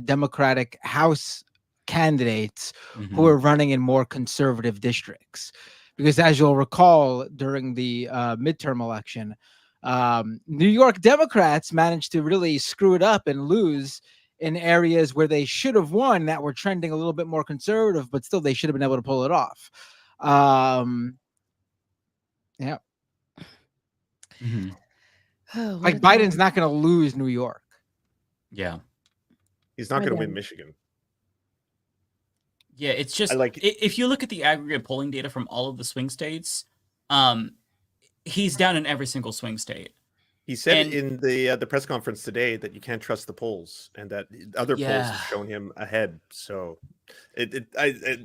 Democratic House candidates who are running in more conservative districts. Because as you'll recall, during the midterm election, New York Democrats managed to really screw it up and lose in areas where they should have won that were trending a little bit more conservative, but still they should have been able to pull it off. Yeah. Oh, like Biden's not going to lose New York. Yeah. He's not going to win Michigan. Yeah, it's just if you look at the aggregate polling data from all of the swing states, he's down in every single swing state. He said in the press conference today that you can't trust the polls and that other polls have shown him ahead. So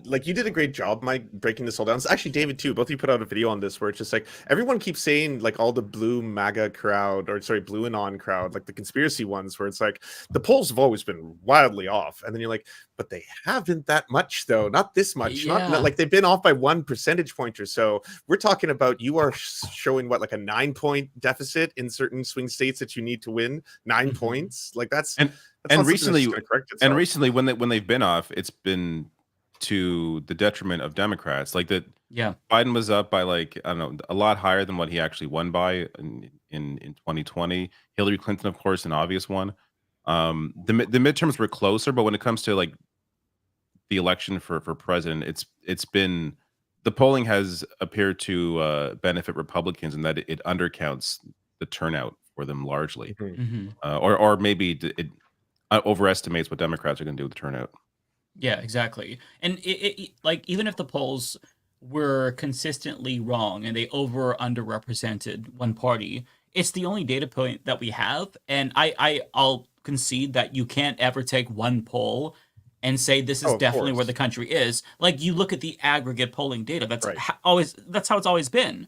like you did a great job, Mike, breaking this all down. It's actually David too. Both of you put out a video on this where it's just like everyone keeps saying like all the blue MAGA crowd or sorry, blue and on crowd, like the conspiracy ones where it's like the polls have always been wildly off. And then you're like, but they haven't that much though. Not this much. Yeah. Not like they've been off by 1 percentage point or so. We're talking about you are showing what, like a 9-point deficit in certain swing states that you need to win 9 points. Like that's recently when they've been off, it's been to the detriment of Democrats. Like that, Biden was up by like I don't know a lot higher than what he actually won by in 2020. Hillary Clinton, of course, an obvious one. The midterms were closer, but when it comes to like the election for president, it's been the polling has appeared to benefit Republicans in that it undercounts the turnout for them largely, or maybe it overestimates what Democrats are going to do with the turnout. Yeah, exactly. And it like even if the polls were consistently wrong and they over or underrepresented one party, it's the only data point that we have. And I'll concede that you can't ever take one poll and say this is definitely where the country is. Like you look at the aggregate polling data. That's that's how it's always been.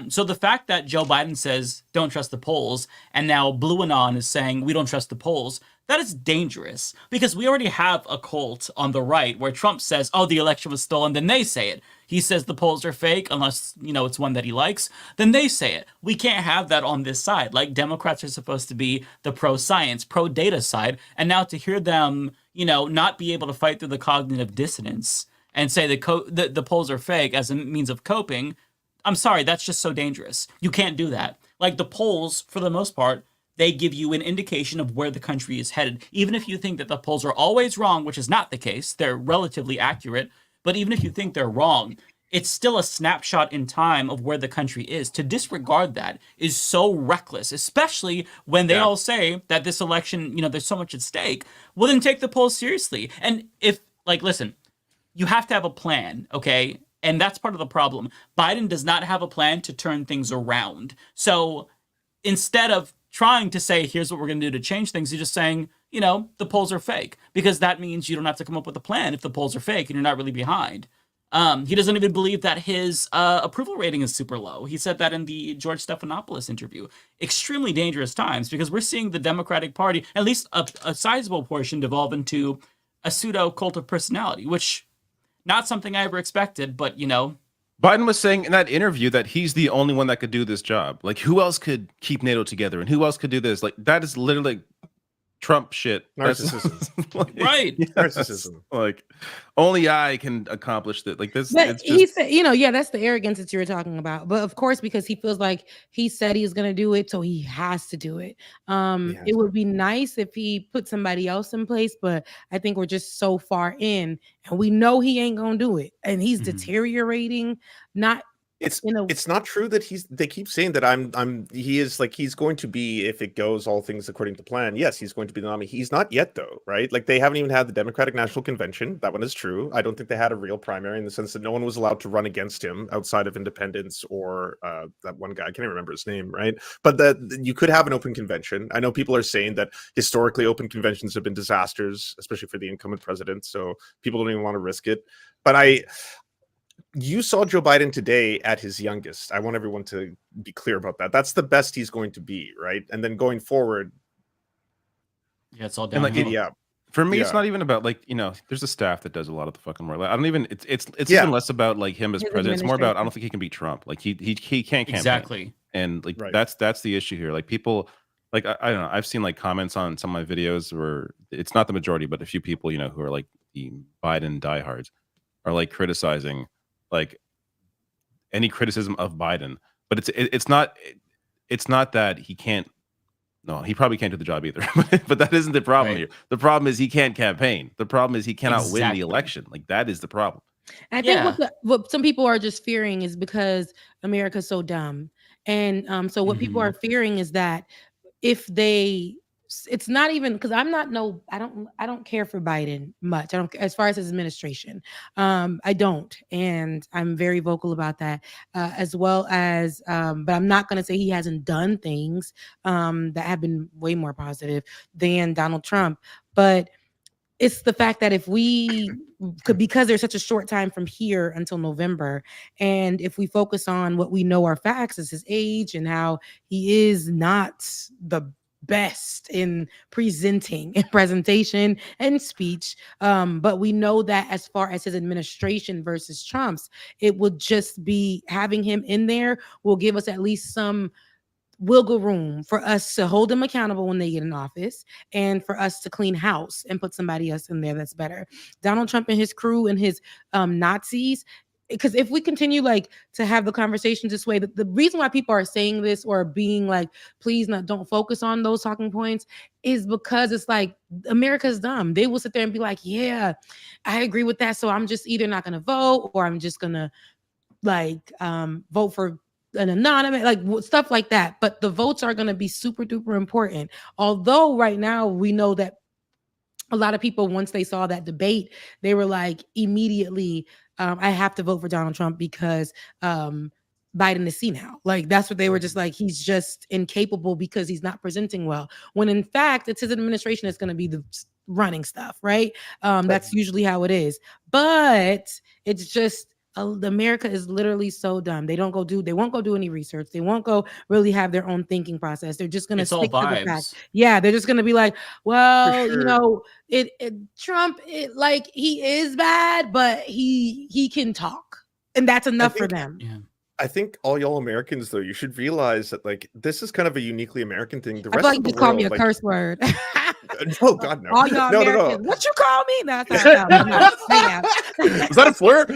So the fact that Joe Biden says don't trust the polls and now Blue Anon is saying we don't trust the polls, that is dangerous because we already have a cult on the right where Trump says, oh, the election was stolen. Then they say it. He says the polls are fake unless, it's one that he likes. Then they say it. We can't have that on this side. Like Democrats are supposed to be the pro-science, pro-data side. And now to hear them, not be able to fight through the cognitive dissonance and say the polls are fake as a means of coping, I'm sorry, that's just so dangerous. You can't do that. Like the polls, for the most part, they give you an indication of where the country is headed. Even if you think that the polls are always wrong, which is not the case, they're relatively accurate. But even if you think they're wrong, it's still a snapshot in time of where the country is. To disregard that is so reckless, especially when they all say that this election, there's so much at stake. Well, then take the polls seriously. And listen, you have to have a plan, okay? And that's part of the problem. Biden does not have a plan to turn things around. So instead of trying to say, here's what we're going to do to change things, he's just saying, the polls are fake. Because that means you don't have to come up with a plan if the polls are fake and you're not really behind. He doesn't even believe that his approval rating is super low. He said that in the George Stephanopoulos interview. Extremely dangerous times, because we're seeing the Democratic Party, at least a sizable portion, devolve into a pseudo cult of personality, which not something I ever expected, but you know. Biden was saying in that interview that he's the only one that could do this job. Like, who else could keep NATO together, and who else could do this? Like, that is literally Trump shit. Narcissism. Like, right. Yes. Narcissism. Like, only I can accomplish that. Like this. But It's he just, said, you know, yeah, that's the arrogance that you were talking about. But of course, because he feels like he said he's going to do it, so he has to do it. It would be nice if he put somebody else in place, but I think we're just so far in, and we know he ain't going to do it, and he's deteriorating. Not. It's not true that they keep saying that he's going to be, if it goes all things according to plan, yes, he's going to be the nominee. He's not yet, though, right? Like, they haven't even had the Democratic National Convention. That one is true. I don't think they had a real primary, in the sense that no one was allowed to run against him outside of independents or that one guy. I can't even remember his name, right? But you could have an open convention. I know people are saying that historically open conventions have been disasters, especially for the incumbent president, so people don't even want to risk it. But you saw Joe Biden today at his youngest. I want everyone to be clear about that. That's the best he's going to be, right? And then going forward, yeah, it's all downhill. For me, it's not even about, like, you know, there's a staff that does a lot of the fucking work. Like, I don't even. It's even less about like him as president. It's more about, I don't think he can beat Trump. Like, he can't campaign. Exactly. And like that's the issue here. Like, people, like, I don't know. I've seen like comments on some of my videos where it's not the majority, but a few people, you know, who are like the Biden diehards are like criticizing like any criticism of Biden, but it's not that he can't. No, he probably can't do the job either. But that isn't the problem here. The problem is he can't campaign. The problem is he cannot win the election. Like, that is the problem. I think what some people are just fearing is because America's so dumb, and so what people are fearing is that if it's not even, because I don't care for Biden much. I don't, as far as his administration. I don't, and I'm very vocal about that, as well as but I'm not going to say he hasn't done things that have been way more positive than Donald Trump. But it's the fact that if we could, because there's such a short time from here until November, and if we focus on what we know are facts, is his age and how he is not the best in presentation and speech, but we know that as far as his administration versus Trump's, it would just be having him in there will give us at least some wiggle room for us to hold them accountable when they get in office, and for us to clean house and put somebody else in there that's better. Donald Trump and his crew and his Nazis, because if we continue like to have the conversations this way, the reason why people are saying this or being like, please don't focus on those talking points, is because it's like America's dumb. They will sit there and be like, yeah, I agree with that, so I'm just either not going to vote, or I'm just going to like vote for an anonymous, like stuff like that. But the votes are going to be super duper important. Although right now we know that a lot of people, once they saw that debate, they were like immediately, I have to vote for Donald Trump because Biden is senile. Like, that's what they were just like, he's just incapable because he's not presenting well. When in fact, it's his administration that's going to be the running stuff, right? That's usually how it is. But it's just, America is literally so dumb. They won't go do any research. They won't go really have their own thinking process. They're just going to stick to the fact. Yeah, they're just going to be like, well, you know, Trump, like, he is bad, but he can talk, and that's enough for them. Yeah. I think all y'all Americans, though, you should realize that, like, this is kind of a uniquely American thing. The I rest feel like of the you call world, me a like, curse word. Oh God, no! All y'all no, Americans, no. what you call me? No, that's not Was that a flirt?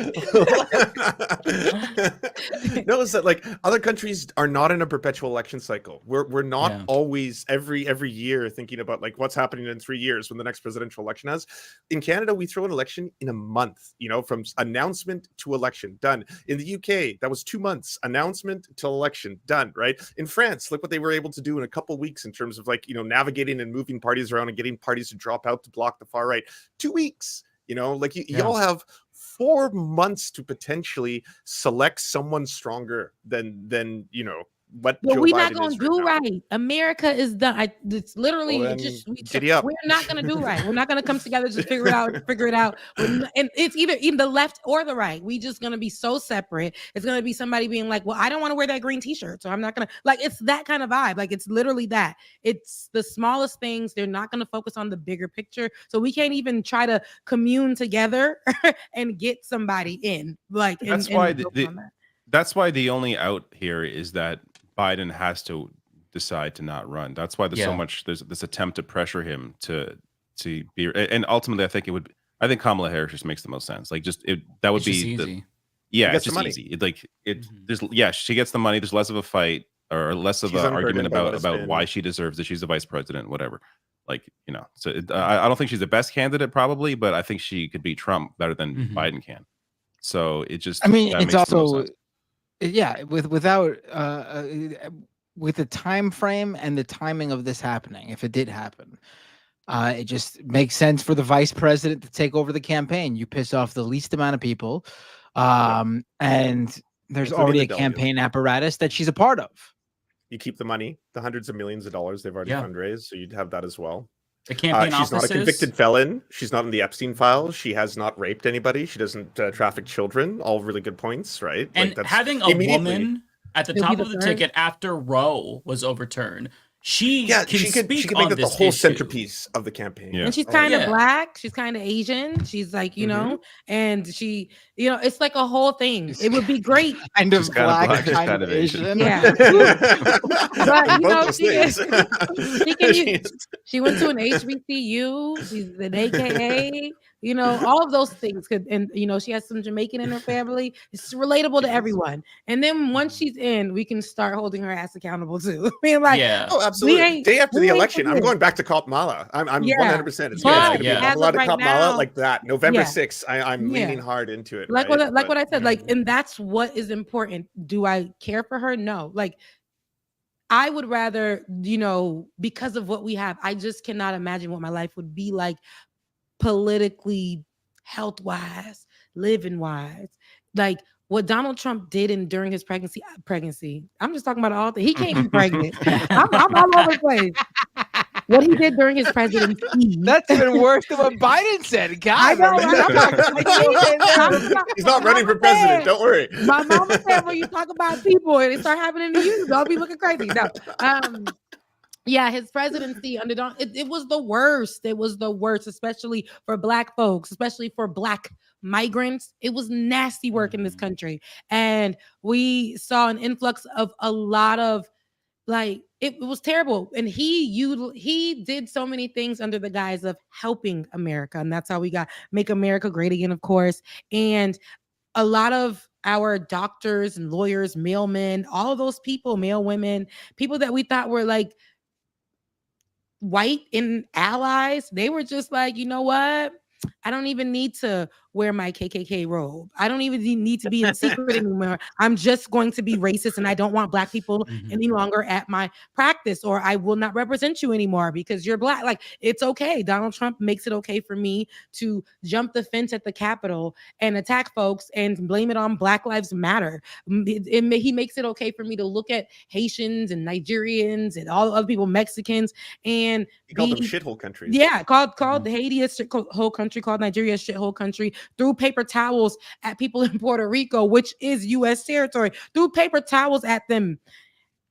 No, it's that, like, other countries are not in a perpetual election cycle. We're not always every year thinking about like what's happening in 3 years when the next presidential election has. In Canada, we throw an election in a month. You know, from announcement to election, done. In the UK, that was 2 months, announcement till election, done. Right? In France, look what they were able to do in a couple weeks in terms of, like, you know, navigating and moving parties around and getting parties to drop out to block the far right. 2 weeks. You know, like, y'all have 4 months to potentially select someone stronger than you know, what But Joe we're not Biden gonna is do right now. right. America is done. It's literally Well, it then, just giddy up. we're not gonna do right. We're not gonna come together, just figure it out, figure it out. And it's either the left or the right. We just gonna be so separate. It's gonna be somebody being like, well, I don't want to wear that green t-shirt, so I'm not gonna like it's that kind of vibe. Like it's literally that. It's the smallest things. They're not gonna focus on the bigger picture. So we can't even try to commune together and get somebody in. Like that's why that's why the only out here is that Biden has to decide to not run. That's why there's so much. There's this attempt to pressure him to be, and ultimately, I think Kamala Harris just makes the most sense. Like, that would be easy. It's just easy. There's she gets the money. There's less of a fight or less of an argument about why she deserves it. She's the vice president, whatever. Like, so I don't think she's the best candidate, probably, but I think she could beat Trump better than Biden can. So it just, it's also, with the time frame and the timing of this happening, if it did happen, it just makes sense for the vice president to take over the campaign. You piss off the least amount of people, and there's already a campaign apparatus that she's a part of. You keep the money, the hundreds of millions of dollars they've already fundraised, so you'd have that as well. The campaign she's not a convicted felon. She's not in the Epstein files. She has not raped anybody. She doesn't traffic children. All really good points, right? And having a woman at the top of the ticket after Roe was overturned, she can speak on make that the whole centerpiece of the campaign. And she's kind of black. She's kind of Asian. She's like, and she, it's like a whole thing. It would be great. Kind of black, kind of Asian. Yeah. But, she went to an HBCU. She's an AKA. All of those things could, and she has some Jamaican in her family. It's relatable to everyone. And then once she's in, we can start holding her ass accountable too. I mean, like, oh, absolutely. Day after the election, I'm going back to Kamala. I'm 100%. It's going to be a lot of Kamala like that. November 6th, I'm leaning hard into it. Like what I said, and that's what is important. Do I care for her? No. Like, I would rather, because of what we have, I just cannot imagine what my life would be like politically, health-wise, living-wise. Like what Donald Trump did during his pregnancy. I'm just talking about all things. He can't be pregnant. I'm all over the place. What he did during his presidency. That's even worse than what Biden said. God, I know. He's not running for president. Don't worry. My mama said when you talk about people and it start happening to you, don't be looking crazy. No. Yeah, his presidency under Donald, it was the worst. It was the worst, especially for Black folks, especially for Black migrants. It was nasty work in this country. And we saw an influx of a lot of, it was terrible. And he did so many things under the guise of helping America. And that's how we got Make America Great Again, of course. And a lot of our doctors and lawyers, mailmen, all of those people, male women, people that we thought were like white and allies, they were just like, you know what? I don't even need to wear my KKK robe. I don't even need to be in secret anymore. I'm just going to be racist, and I don't want Black people any longer at my practice, or I will not represent you anymore because you're Black. Like, it's okay. Donald Trump makes it okay for me to jump the fence at the Capitol and attack folks and blame it on Black Lives Matter. He makes it okay for me to look at Haitians and Nigerians and all other people, Mexicans, and he called them shithole countries. Yeah, called Haiti a shithole country, called Nigeria a shithole country. Threw paper towels at people in Puerto Rico, which is U.S. territory. Threw paper towels at them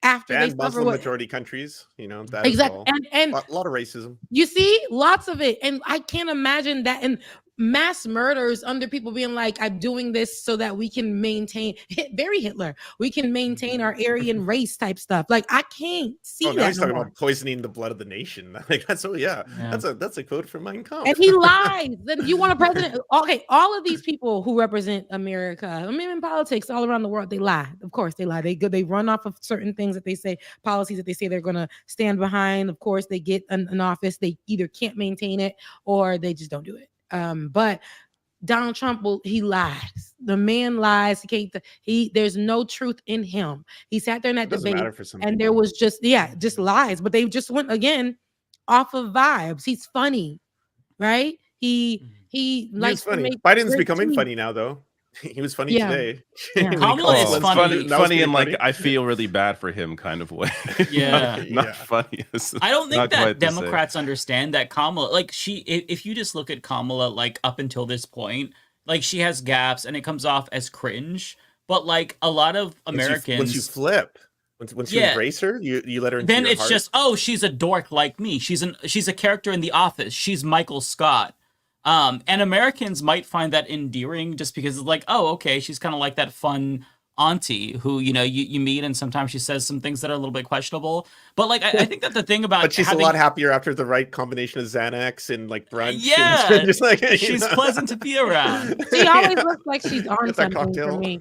after and they Muslim majority countries. That exactly, and a lot of racism. You see, lots of it, and I can't imagine that. And mass murders under people being like, I'm doing this so that we can maintain very Hitler. We can maintain our Aryan race type stuff. Like, I can't see that. Now he's talking about poisoning the blood of the nation. Like, that's that's a quote from Mein Kampf. And he lies. Then you want a president? Okay, all of these people who represent America, I mean, in politics all around the world, they lie. Of course, they lie. They run off of certain things that they say, policies that they say they're going to stand behind. Of course, they get an office. They either can't maintain it or they just don't do it. But Donald Trump he lies. The man lies. There's no truth in him. He sat there in that debate and there was just lies, but they just went again off of vibes. He's funny, right? He likes funny. to make Biden's becoming funny now, though. He was funny Yeah. today. Yeah. Kamala is That was funny. pretty and like funny. I feel really bad for him kind of way. Yeah. not funny. I don't think Not that quite the same. Democrats understand that Kamala, like if you just look at Kamala, like up until this point, like she has gaps and it comes off as cringe. But like a lot of Americans, once you flip, once you embrace her, you let her into then your it's heart. just, oh, she's a dork like me. She's a character in The Office. She's Michael Scott. And Americans might find that endearing just because it's like, oh, okay, she's kind of like that fun auntie who, you know, you meet and sometimes she says some things that are a little bit questionable. But like, I think that the thing about but she's a lot happier after the right combination of Xanax and like brunch. Yeah, and just like she's pleasant to be around. She always looks like she's on Get that something for cocktail. me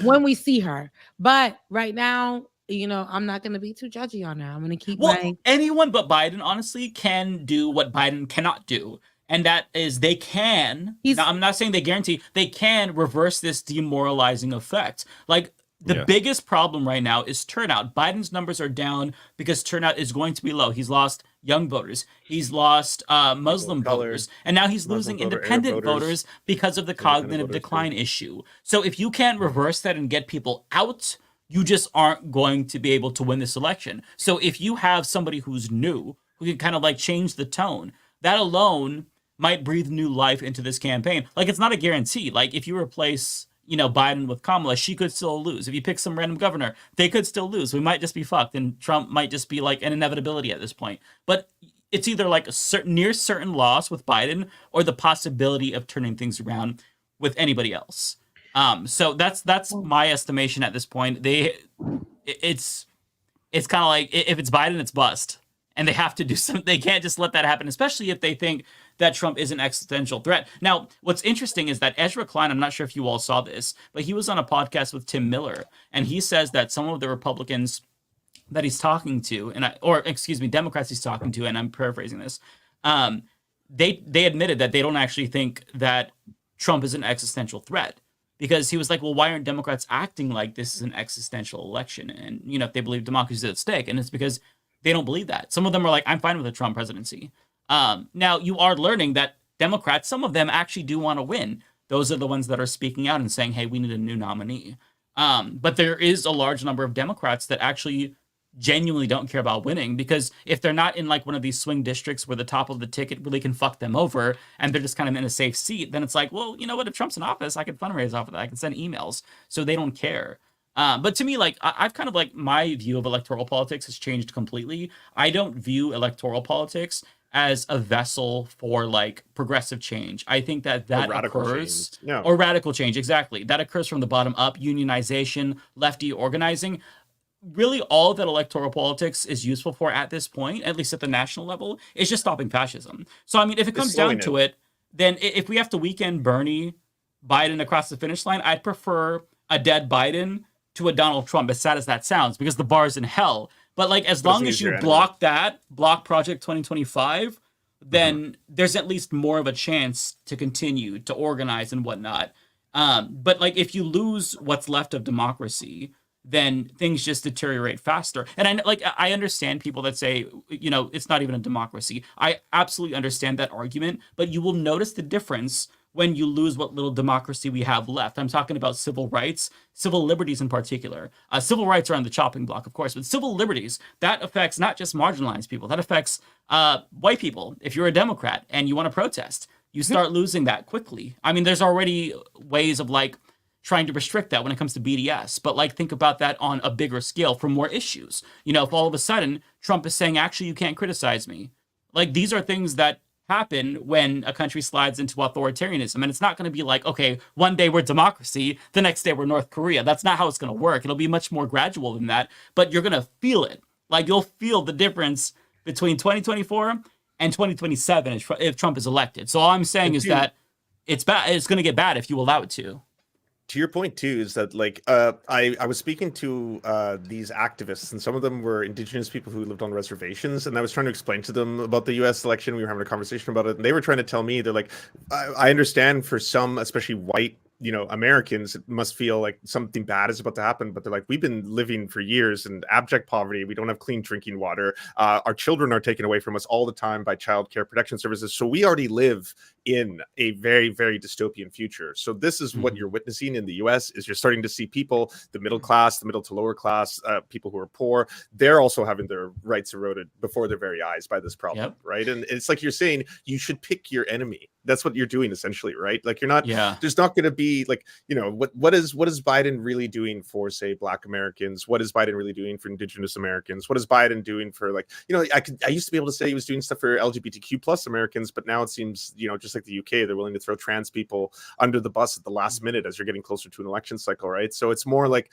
when we see her. But right now, you know, I'm not going to be too judgy on her. I'm going to keep my... anyone but Biden, honestly, can do what Biden cannot do. And that is they can, now I'm not saying they guarantee, they can reverse this demoralizing effect. Like the biggest problem right now is turnout. Biden's numbers are down because turnout is going to be low. He's lost young voters. He's lost Muslim voters. And now he's losing independent voters because of the cognitive decline issue. So if you can't reverse that and get people out, you just aren't going to be able to win this election. So if you have somebody who's new, who can kind of like change the tone, that alone might breathe new life into this campaign. Like, it's not a guarantee. Like, if you replace, you know, Biden with Kamala, she could still lose. If you pick some random governor, they could still lose. We might just be fucked, and Trump might just be like an inevitability at this point. But it's either like a near certain loss with Biden or the possibility of turning things around with anybody else. So that's my estimation at this point. It's kind of like if it's Biden, it's bust. And they have to do something. They can't just let that happen, especially if they think that Trump is an existential threat. Now, what's interesting is that Ezra Klein, I'm not sure if you all saw this, but he was on a podcast with Tim Miller, and he says that some of the Republicans that he's talking to, Democrats he's talking to, and I'm paraphrasing this, they admitted that they don't actually think that Trump is an existential threat. Because he was like, well, why aren't Democrats acting like this is an existential election? And, you know, if they believe democracy is at stake. And it's because they don't believe that. Some of them are like, I'm fine with a Trump presidency. Now, you are learning that Democrats, some of them actually do want to win. Those are the ones that are speaking out and saying, hey, we need a new nominee. But there is a large number of Democrats that actually genuinely don't care about winning, because if they're not in like one of these swing districts where the top of the ticket really can fuck them over and they're just kind of in a safe seat, then it's like, well, you know what, if Trump's in office, I can fundraise off of that. I can send emails. So they don't care. But to me, like, I've kind of like, my view of electoral politics has changed completely. I don't view electoral politics as a vessel for like progressive change. I think that occurs, or radical change, exactly. That occurs from the bottom up, unionization, lefty organizing. Really, all that electoral politics is useful for at this point, at least at the national level, is just stopping fascism. So, I mean, if it comes down to it, then if we have to weekend Bernie Biden across the finish line, I'd prefer a dead Biden to a Donald Trump, as sad as that sounds, because the bar's in hell. But like, as long as you block Project 2025, then there's at least more of a chance to continue to organize and whatnot. But like, if you lose what's left of democracy, then things just deteriorate faster. And I understand people that say, you know, it's not even a democracy. I absolutely understand that argument, but you will notice the difference when you lose what little democracy we have left. I'm talking about civil rights, civil liberties in particular. Civil rights are on the chopping block, of course, but civil liberties, that affects not just marginalized people, that affects white people. If you're a Democrat and you want to protest, you start losing that quickly. I mean, there's already ways of like trying to restrict that when it comes to BDS, but like, think about that on a bigger scale for more issues. You know, if all of a sudden Trump is saying, actually, you can't criticize me. Like, these are things that happen when a country slides into authoritarianism. And it's not going to be like, okay, one day we're democracy, the next day we're North Korea. That's not how it's going to work. It'll be much more gradual than that, but you're going to feel it. Like, you'll feel the difference between 2024 and 2027 if Trump is elected. So all I'm saying is that it's bad. It's going to get bad if you allow it to. To your point too, is that like I was speaking to these activists, and some of them were indigenous people who lived on reservations, and I was trying to explain to them about the U.S. election. We were having a conversation about it, and they were trying to tell me, they're like, I understand for some, especially white Americans must feel like something bad is about to happen, but they're like, we've been living for years in abject poverty. We don't have clean drinking water. Our children are taken away from us all the time by child care protection services. So we already live in a very, very dystopian future. So this is what you're witnessing in the US is you're starting to see people, the middle class, the middle to lower class, people who are poor, they're also having their rights eroded before their very eyes by this problem, right? And it's like you're saying, you should pick your enemy. That's what you're doing essentially, right? Like you're not, there's not going to be like, what is Biden really doing for, say, Black Americans? What is Biden really doing for Indigenous Americans? What is Biden doing for like, I used to be able to say he was doing stuff for LGBTQ plus Americans, but now it seems, just like the UK, they're willing to throw trans people under the bus at the last minute as you're getting closer to an election cycle, right? So it's more like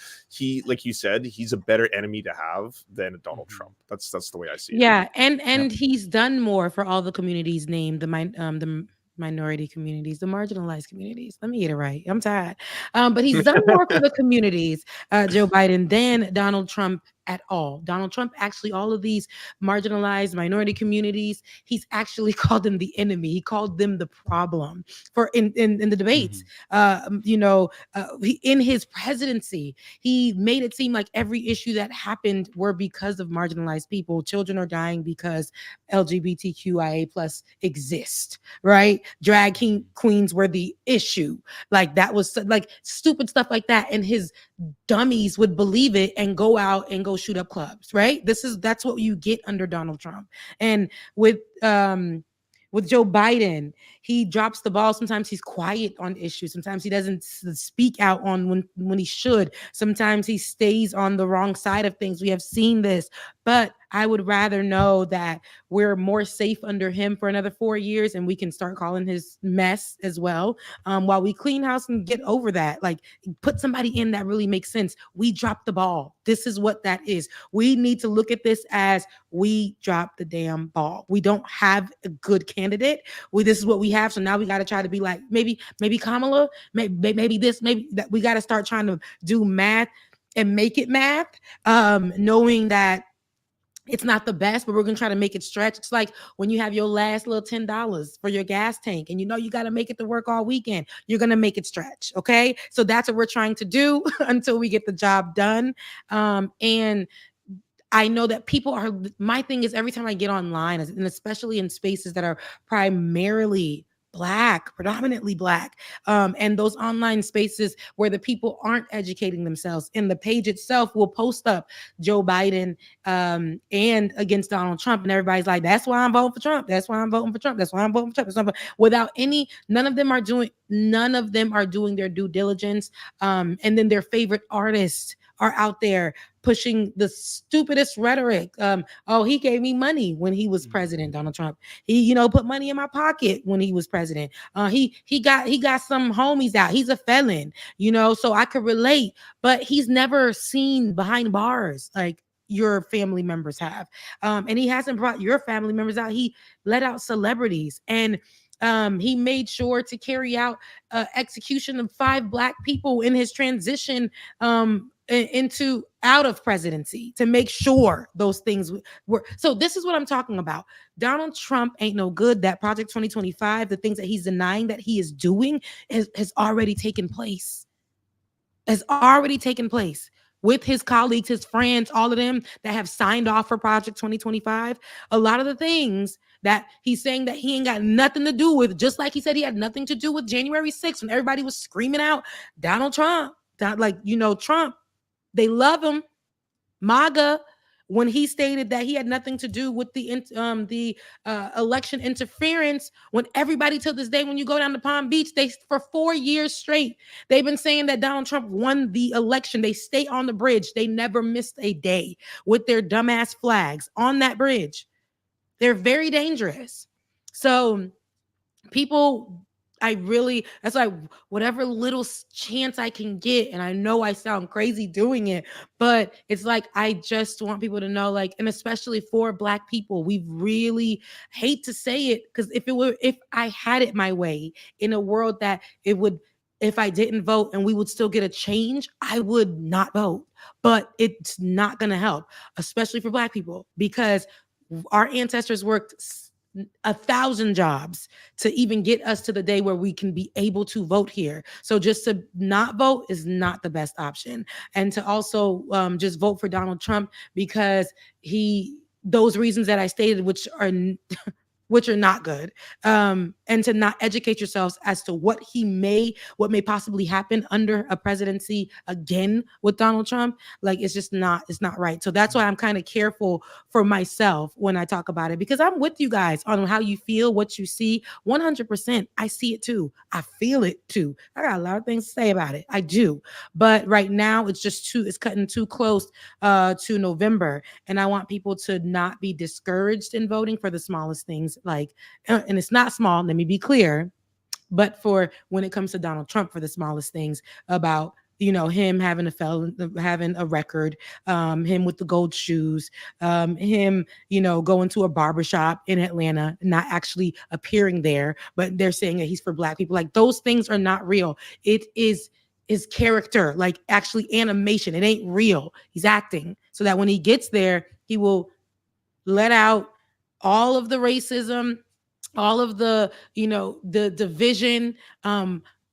like you said, he's a better enemy to have than Donald Trump. That's the way I see it. Yeah, and he's done more for all the communities named, the minority communities, the marginalized communities. Let me get it right. I'm tired. But he's done more for the communities, Joe Biden, than Donald Trump at all. Donald Trump, actually, all of these marginalized minority communities, he's actually called them the enemy. He called them the problem for in the debates. In his presidency, he made it seem like every issue that happened were because of marginalized people. Children are dying because LGBTQIA plus exist, right? Drag queens were the issue. Like that was like stupid stuff like that. And his dummies would believe it and go out and go shoot up clubs, right? That's what you get under Donald Trump. And with Joe Biden, he drops the ball. Sometimes he's quiet on issues. Sometimes he doesn't speak out on when he should. Sometimes he stays on the wrong side of things. We have seen this, but I would rather know that we're more safe under him for another 4 years and we can start calling his mess as well. While we clean house and get over that, like put somebody in that really makes sense. We dropped the ball. This is what that is. We need to look at this as we dropped the damn ball. We don't have a good candidate. This is what we have. So now we got to try to be like, maybe Kamala, maybe this, maybe that. We got to start trying to do math and make it math, knowing that it's not the best, but we're going to try to make it stretch. It's like when you have your last little $10 for your gas tank and you got to make it to work all weekend. You're going to make it stretch. Okay. So that's what we're trying to do until we get the job done. And I know that my thing is every time I get online, and especially in spaces that are predominantly Black, and those online spaces where the people aren't educating themselves, and the page itself will post up Joe Biden and against Donald Trump, and everybody's like, that's why I'm voting for Trump. That's why I'm voting for Trump. That's why I'm voting for Trump. Without none of them are doing their due diligence. And then their favorite artists are out there pushing the stupidest rhetoric. He gave me money when he was president, Donald Trump. He, put money in my pocket when he was president. He got some homies out. He's a felon, so I could relate, but he's never seen behind bars like your family members have. And he hasn't brought your family members out. He let out celebrities, and he made sure to carry out execution of 5 Black people in his transition out of presidency to make sure those things were. So this is what I'm talking about. Donald Trump ain't no good. That Project 2025, the things that he's denying that he is doing has already taken place. Has already taken place with his colleagues, his friends, all of them that have signed off for Project 2025. A lot of the things that he's saying that he ain't got nothing to do with, just like he said he had nothing to do with January 6th when everybody was screaming out Donald Trump. Trump, they love him. MAGA, when he stated that he had nothing to do with the election interference, when everybody till this day, when you go down to Palm Beach, for 4 years straight, they've been saying that Donald Trump won the election. They stay on the bridge. They never missed a day with their dumbass flags on that bridge. They're very dangerous. So people, that's like whatever little chance I can get. And I know I sound crazy doing it, but it's like, I just want people to know, like, and especially for Black people, we really hate to say it, because if I had it my way in a world that if I didn't vote and we would still get a change, I would not vote. But it's not going to help, especially for Black people, because our ancestors worked 1,000 jobs to even get us to the day where we can be able to vote here. So just to not vote is not the best option. And to also just vote for Donald Trump because those reasons that I stated, which are not good, and to not educate yourselves as to what may possibly happen under a presidency again with Donald Trump. Like, it's not right. So that's why I'm kind of careful for myself when I talk about it, because I'm with you guys on how you feel, what you see. 100%, I see it too. I feel it too. I got a lot of things to say about it. I do. But right now it's cutting too close to November. And I want people to not be discouraged in voting for the smallest things. Like, and it's not small, let me be clear, but for when it comes to Donald Trump, for the smallest things about, him having a record, him with the gold shoes, him, going to a barbershop in Atlanta, not actually appearing there, but they're saying that he's for Black people. Like, those things are not real. It is his character, like actually animation. It ain't real. He's acting so that when he gets there, he will let out all of the racism, all of the, the division,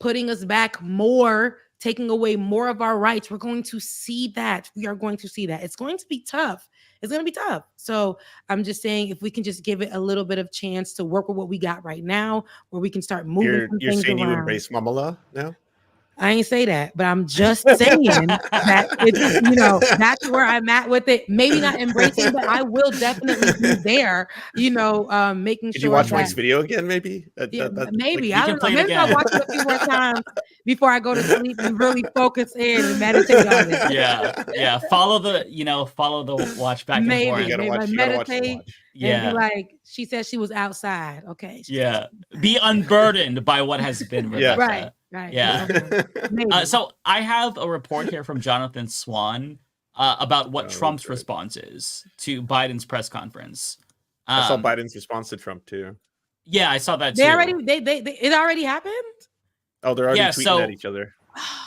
putting us back more, taking away more of our rights. We're going to see that. We are going to see that. It's going to be tough. It's going to be tough. So I'm just saying, if we can just give it a little bit of chance to work with what we got right now, where we can start moving You're saying around. You embrace Kamala now? I ain't say that, but I'm just saying that it's, that's where I'm at with it. Maybe not embracing, but I will definitely be there, making sure. Did you watch Mike's video again, maybe? Maybe. I don't know. Maybe I'll watch it a few more times before I go to sleep and really focus in and meditate on it. Yeah. Follow the watch back and forth. Maybe meditate. Yeah. And be like, she said she was outside. Okay. Be unburdened by what has been. Right. Yeah. So I have a report here from Jonathan Swan about what Trump's response is to Biden's press conference. I saw Biden's response to Trump too. Yeah, I saw that too. It already happened? Oh, they're already tweeting at each other.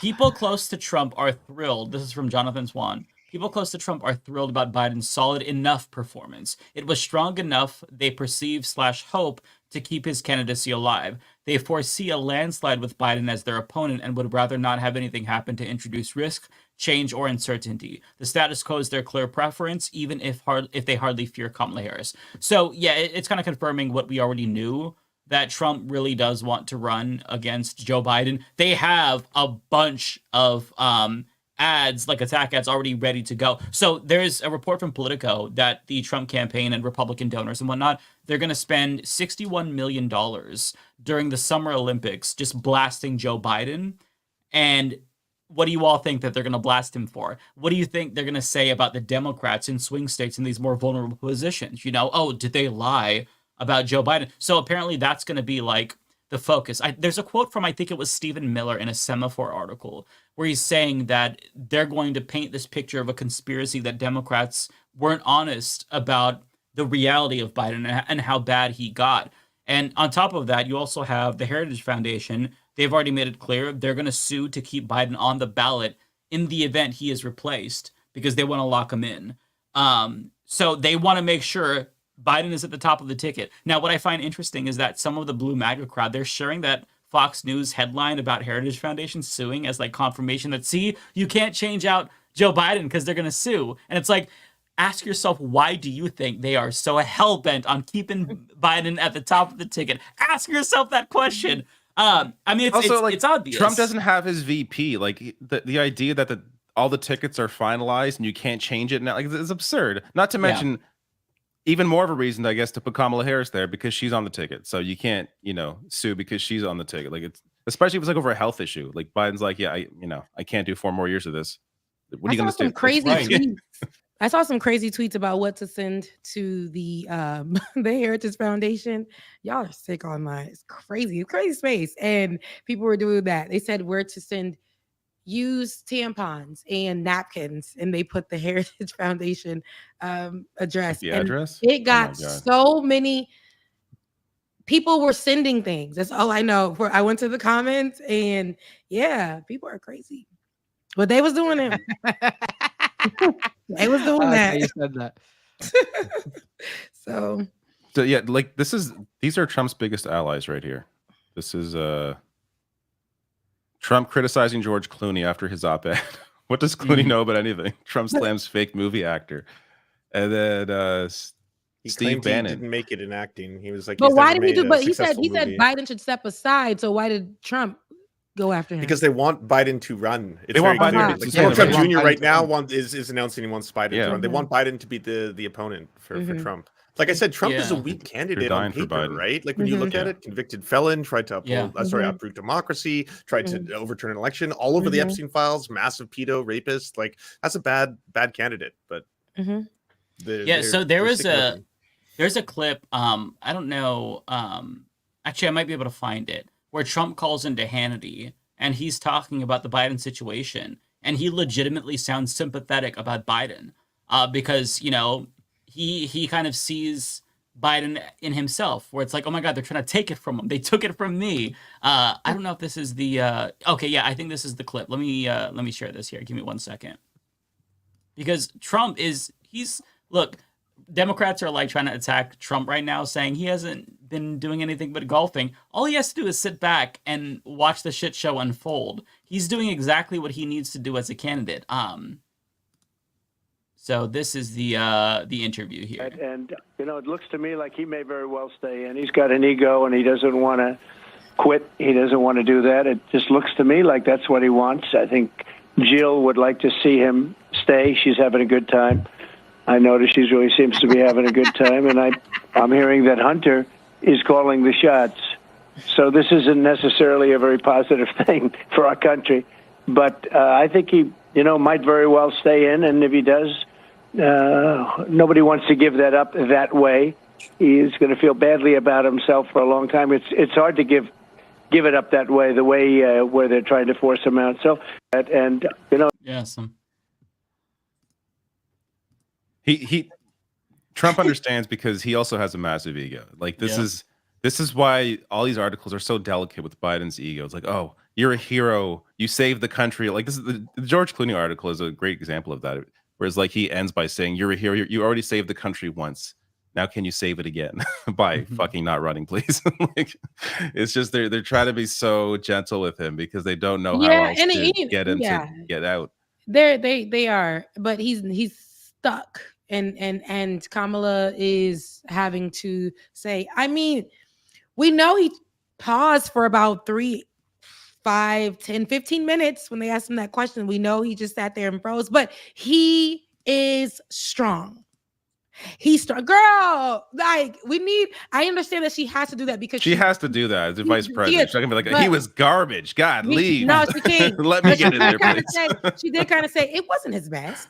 People close to Trump are thrilled. This is from Jonathan Swan. People close to Trump are thrilled about Biden's solid enough performance. It was strong enough, they perceive/hope, to keep his candidacy alive. They foresee a landslide with Biden as their opponent and would rather not have anything happen to introduce risk, change, or uncertainty. The status quo is their clear preference, even if they hardly fear Kamala Harris. So yeah, it's kind of confirming what we already knew, that Trump really does want to run against Joe Biden. They have a bunch of ads, like attack ads, already ready to go. So there's a report from Politico that the Trump campaign and Republican donors and whatnot, they're going to spend $61 million during the Summer Olympics just blasting Joe Biden. And what do you all think that they're going to blast him for? What do you think they're going to say about the Democrats in swing states in these more vulnerable positions? Did they lie about Joe Biden? So apparently that's going to be like the focus. There's a quote from, I think it was Stephen Miller in a Semaphore article, where he's saying that they're going to paint this picture of a conspiracy that Democrats weren't honest about the reality of Biden and how bad he got. And on top of that, you also have the Heritage Foundation. They've already made it clear they're going to sue to keep Biden on the ballot in the event he is replaced, because they want to lock him in. So they want to make sure Biden is at the top of the ticket. Now, what I find interesting is that some of the blue MAGA crowd, they're sharing that Fox News headline about Heritage Foundation suing as like confirmation that, see, you can't change out Joe Biden because they're going to sue. And it's like, ask yourself, why do you think they are so hell-bent on keeping Biden at the top of the ticket? Ask yourself that question. It's obvious. Trump doesn't have his VP. Like, the idea that all the tickets are finalized and you can't change it now, like, it's absurd. Not to mention, even more of a reason, I guess, to put Kamala Harris there, because she's on the ticket. So you can't, sue because she's on the ticket. Like, it's, especially if it's like over a health issue. Like, Biden's like, I can't do 4 more years of this. What are you going to do? Crazy tweets. I saw some crazy tweets about what to send to the the Heritage Foundation. Y'all are sick online. It's crazy space. And people were doing that. They said where to send used tampons and napkins, and they put the Heritage Foundation address. The address? It got so many people were sending things. That's all I know. I went to the comments, and yeah, people are crazy. But they was doing it. They was doing that. You said that. So So yeah, like these are Trump's biggest allies right here. This is Trump criticizing George Clooney after his op-ed. What does Clooney know about anything? Trump slams fake movie actor. And then Steve Bannon didn't make it in acting. He was like, but why did he do? But he said Biden should step aside. So why did Trump go after him? Because they want Biden to run. It's they want very Biden. Like Donald Trump Jr. right now is announcing he wants Biden to run. They want Biden to be the opponent for Trump. Like I said, Trump is a weak candidate on paper, right? Like when you look at it, convicted felon, tried to uproot democracy, tried to overturn an election, all over the Epstein files, massive pedo, rapist. Like that's a bad candidate. But so there's a clip. I don't know. Actually, I might be able to find it where Trump calls into Hannity and he's talking about the Biden situation, and he legitimately sounds sympathetic about Biden because he kind of sees Biden in himself, where it's like, oh my God, they're trying to take it from him. They took it from me. I don't know if this is the okay. Yeah, I think this is the clip. Let me share this here. Give me 1 second. Because Trump look, Democrats are like trying to attack Trump right now, saying he hasn't been doing anything but golfing. All he has to do is sit back and watch the shit show unfold. He's doing exactly what he needs to do as a candidate. So this is the interview here. And it looks to me like he may very well stay in. He's got an ego and he doesn't want to quit. He doesn't want to do that. It just looks to me like that's what he wants. I think Jill would like to see him stay. She's having a good time. I notice she really seems to be having a good time, and I'm hearing that Hunter is calling the shots. So this isn't necessarily a very positive thing for our country, but I think he, might very well stay in, and if he does, nobody wants to give that up that way. He's going to feel badly about himself for a long time. It's hard to give it up that way, the way where they're trying to force him out. So, Trump understands because he also has a massive ego. Like this is why all these articles are so delicate with Biden's ego. It's like, oh, you're a hero, you saved the country. Like this is the George Clooney article is a great example of that. Whereas like he ends by saying, you're a hero, you already saved the country once. Now can you save it again by fucking not running, please? Like it's just they're trying to be so gentle with him because they don't know how else to get him to get out. They are, but he's stuck. And Kamala is having to say, I mean, we know he paused for about 3, 5, 10, 15 minutes when they asked him that question. We know he just sat there and froze, but he is strong. He's strong. Girl, like I understand that she has to do that because she has to do that as the vice president. She's not gonna be like, he was garbage. God, leave. No, she can't. Let me get in there, please. She did kind of say it wasn't his best.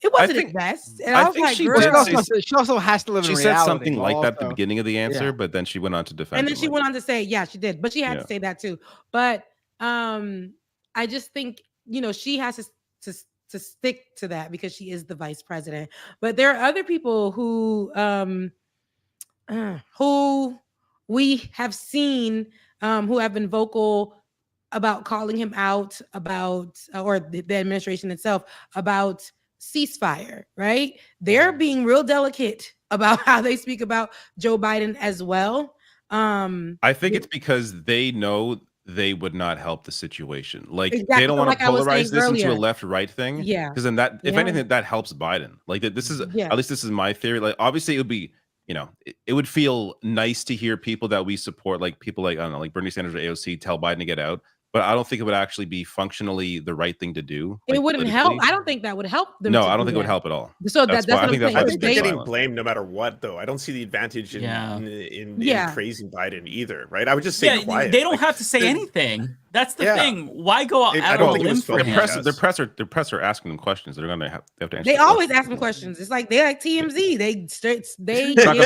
It wasn't his best. And I was like, she also has to live in reality. She said something like that at the beginning of the answer, but then she went on to defend. And then she went on to say, yeah, she did. But she had to say that too. But I just think, she has to stick to that because she is the vice president. But there are other people who we have seen who have been vocal about calling him out about, or the administration itself, about ceasefire, right? They're being real delicate about how they speak about Joe Biden as well. I think it's because they know they would not help the situation. Like they don't want to polarize this into a left-right thing. Yeah. Because then that, if anything, that helps Biden. Like this is at least this is my theory. Like obviously it would be, it would feel nice to hear people that we support, like people like, I don't know, like Bernie Sanders or AOC tell Biden to get out. But I don't think it would actually be functionally the right thing to do. It wouldn't help. I don't think that would help them. No, I don't think it would help at all. So that's what I'm saying. I think they're getting blamed no matter what, though. I don't see the advantage in praising Biden either, right? I would just say quiet. They don't have to say anything. That's the thing. Why go out on a limb for him? Their press are asking them questions. They're gonna have to answer. They always ask them questions. It's like they're like TMZ. They're not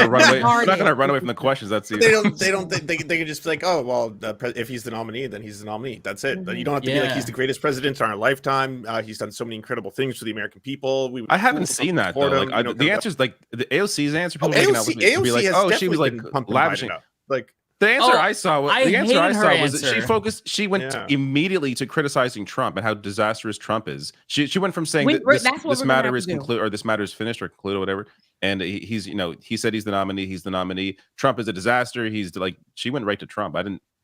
gonna run away from the questions. That's they can just be like, oh well, if he's the nominee, then he's the nominee. That's it. You don't have to be like he's the greatest president in our lifetime. He's done so many incredible things for the American people. I haven't seen that though. Like the answer is like the AOC's answer. People AOC be like, oh, she was like lavishing. Like The answer I saw was answer. she went immediately to criticizing Trump and how disastrous Trump is. She went from saying this matter is concluded or this matter is finished or concluded or whatever. And he's, he said he's the nominee. Trump is a disaster. He's like, she went right to Trump.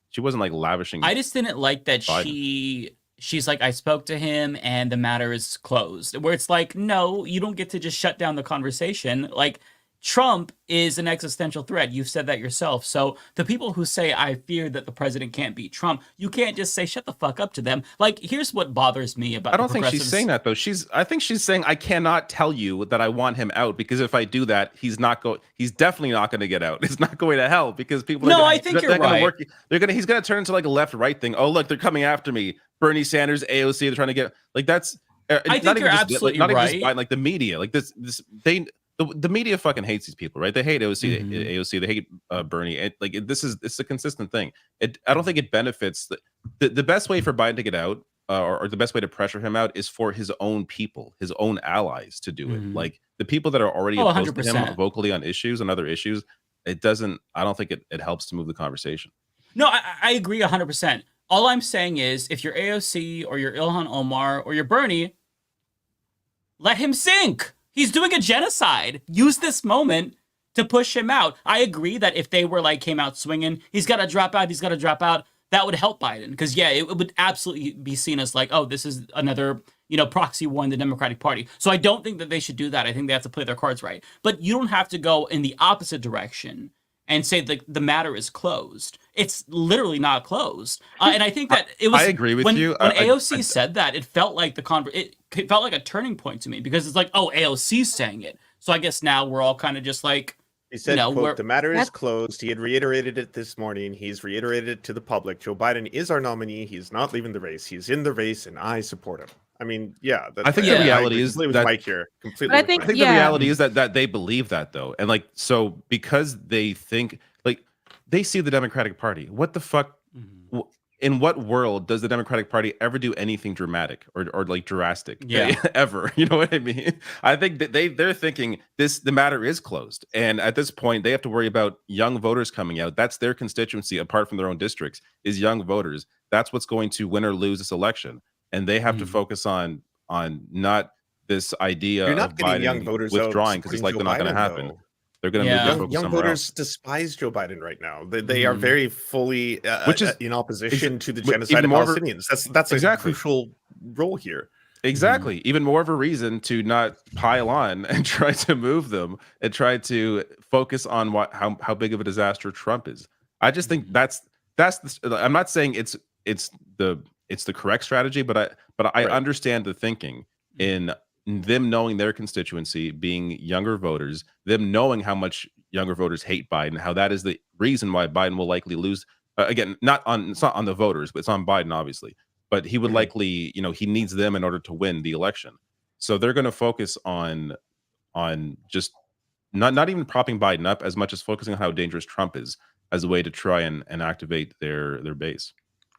She wasn't like lavishing. I just didn't like that Biden. she's like, I spoke to him and the matter is closed. Where it's like, no, you don't get to just shut down the conversation. Like, Trump is an existential threat. You've said that yourself. So the people who say, I fear that the president can't beat Trump, you can't just say, shut the fuck up to them. Like, here's what bothers me about I don't think she's saying that, though. I think she's saying, I cannot tell you that I want him out, because if I do that, he's definitely not going to get out. It's not going to hell, because people I think you're right. He's going to turn into like a left-right thing. Oh, look, they're coming after me. Bernie Sanders, AOC, they're trying to get, like, that's, I think you're absolutely right. Like the media, like the media fucking hates these people, right? They hate AOC, they hate Bernie. It's a consistent thing. I don't think it benefits. The best way for Biden to get out, or the best way to pressure him out, is for his own people, his own allies to do it. Like the people that are already opposed to him vocally on issues and other issues, I don't think it helps to move the conversation. No, I agree 100%. All I'm saying is, if you're AOC or you're Ilhan Omar or you're Bernie, let him sink. He's doing a genocide. Use this moment to push him out. I agree that if they were like came out swinging, he's got to drop out. That would help Biden, because it would absolutely be seen as like, oh, this is another proxy war in the Democratic Party. So I don't think that they should do that. I think they have to play their cards right. But you don't have to go in the opposite direction and say the matter is closed. It's literally not closed. And I think that it was. I agree with you. When AOC said that, it felt like it felt like a turning point to me, because it's like, oh, AOC's saying it. So I guess now we're all kind of just like, he said, quote, the matter is closed. He had reiterated it this morning. He's reiterated it to the public. Joe Biden is our nominee. He's not leaving the race. He's in the race, and I support him. I mean, I think the reality is that Mike here. Completely. I think the reality is that they believe that, though, and like, so because they think, like, they see the Democratic Party. What the fuck? In what world does the Democratic Party ever do anything dramatic or like drastic? Ever? You know what I mean? I think that they're thinking the matter is closed, and at this point they have to worry about young voters coming out. That's their constituency, apart from their own districts, is young voters. That's what's going to win or lose this election, and they have to focus on not this idea of Biden young voters withdrawing, because it's like they're not going to happen. They're going to move their focus young somewhere voters else. Despise Joe Biden right now. They are very fully in opposition to the genocide of Palestinians. That's a crucial role here. Exactly. Even more of a reason to not pile on and try to move them and try to focus on how big of a disaster Trump is. I just think that's I'm not saying it's the correct strategy, but I understand the thinking in them knowing their constituency being younger voters, them knowing how much younger voters hate Biden, how that is the reason why Biden will likely lose. Again, it's not on the voters, but it's on Biden, obviously. But he would likely, he needs them in order to win the election. So they're going to focus on just not even propping Biden up as much as focusing on how dangerous Trump is as a way to try and activate their base.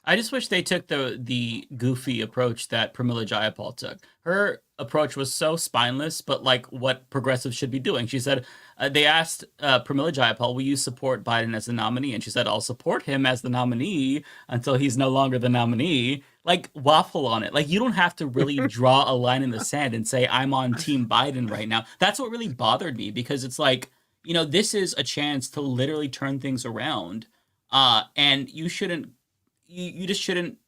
I just wish they took the goofy approach that Pramila Jayapal took. Her approach was so spineless, but like what progressives should be doing. She said, they asked Pramila Jayapal, will you support Biden as the nominee? And she said, I'll support him as the nominee until he's no longer the nominee. Like, waffle on it. Like, you don't have to really draw a line in the sand and say, I'm on Team Biden right now. That's what really bothered me, because it's like, this is a chance to literally turn things around. And you just shouldn't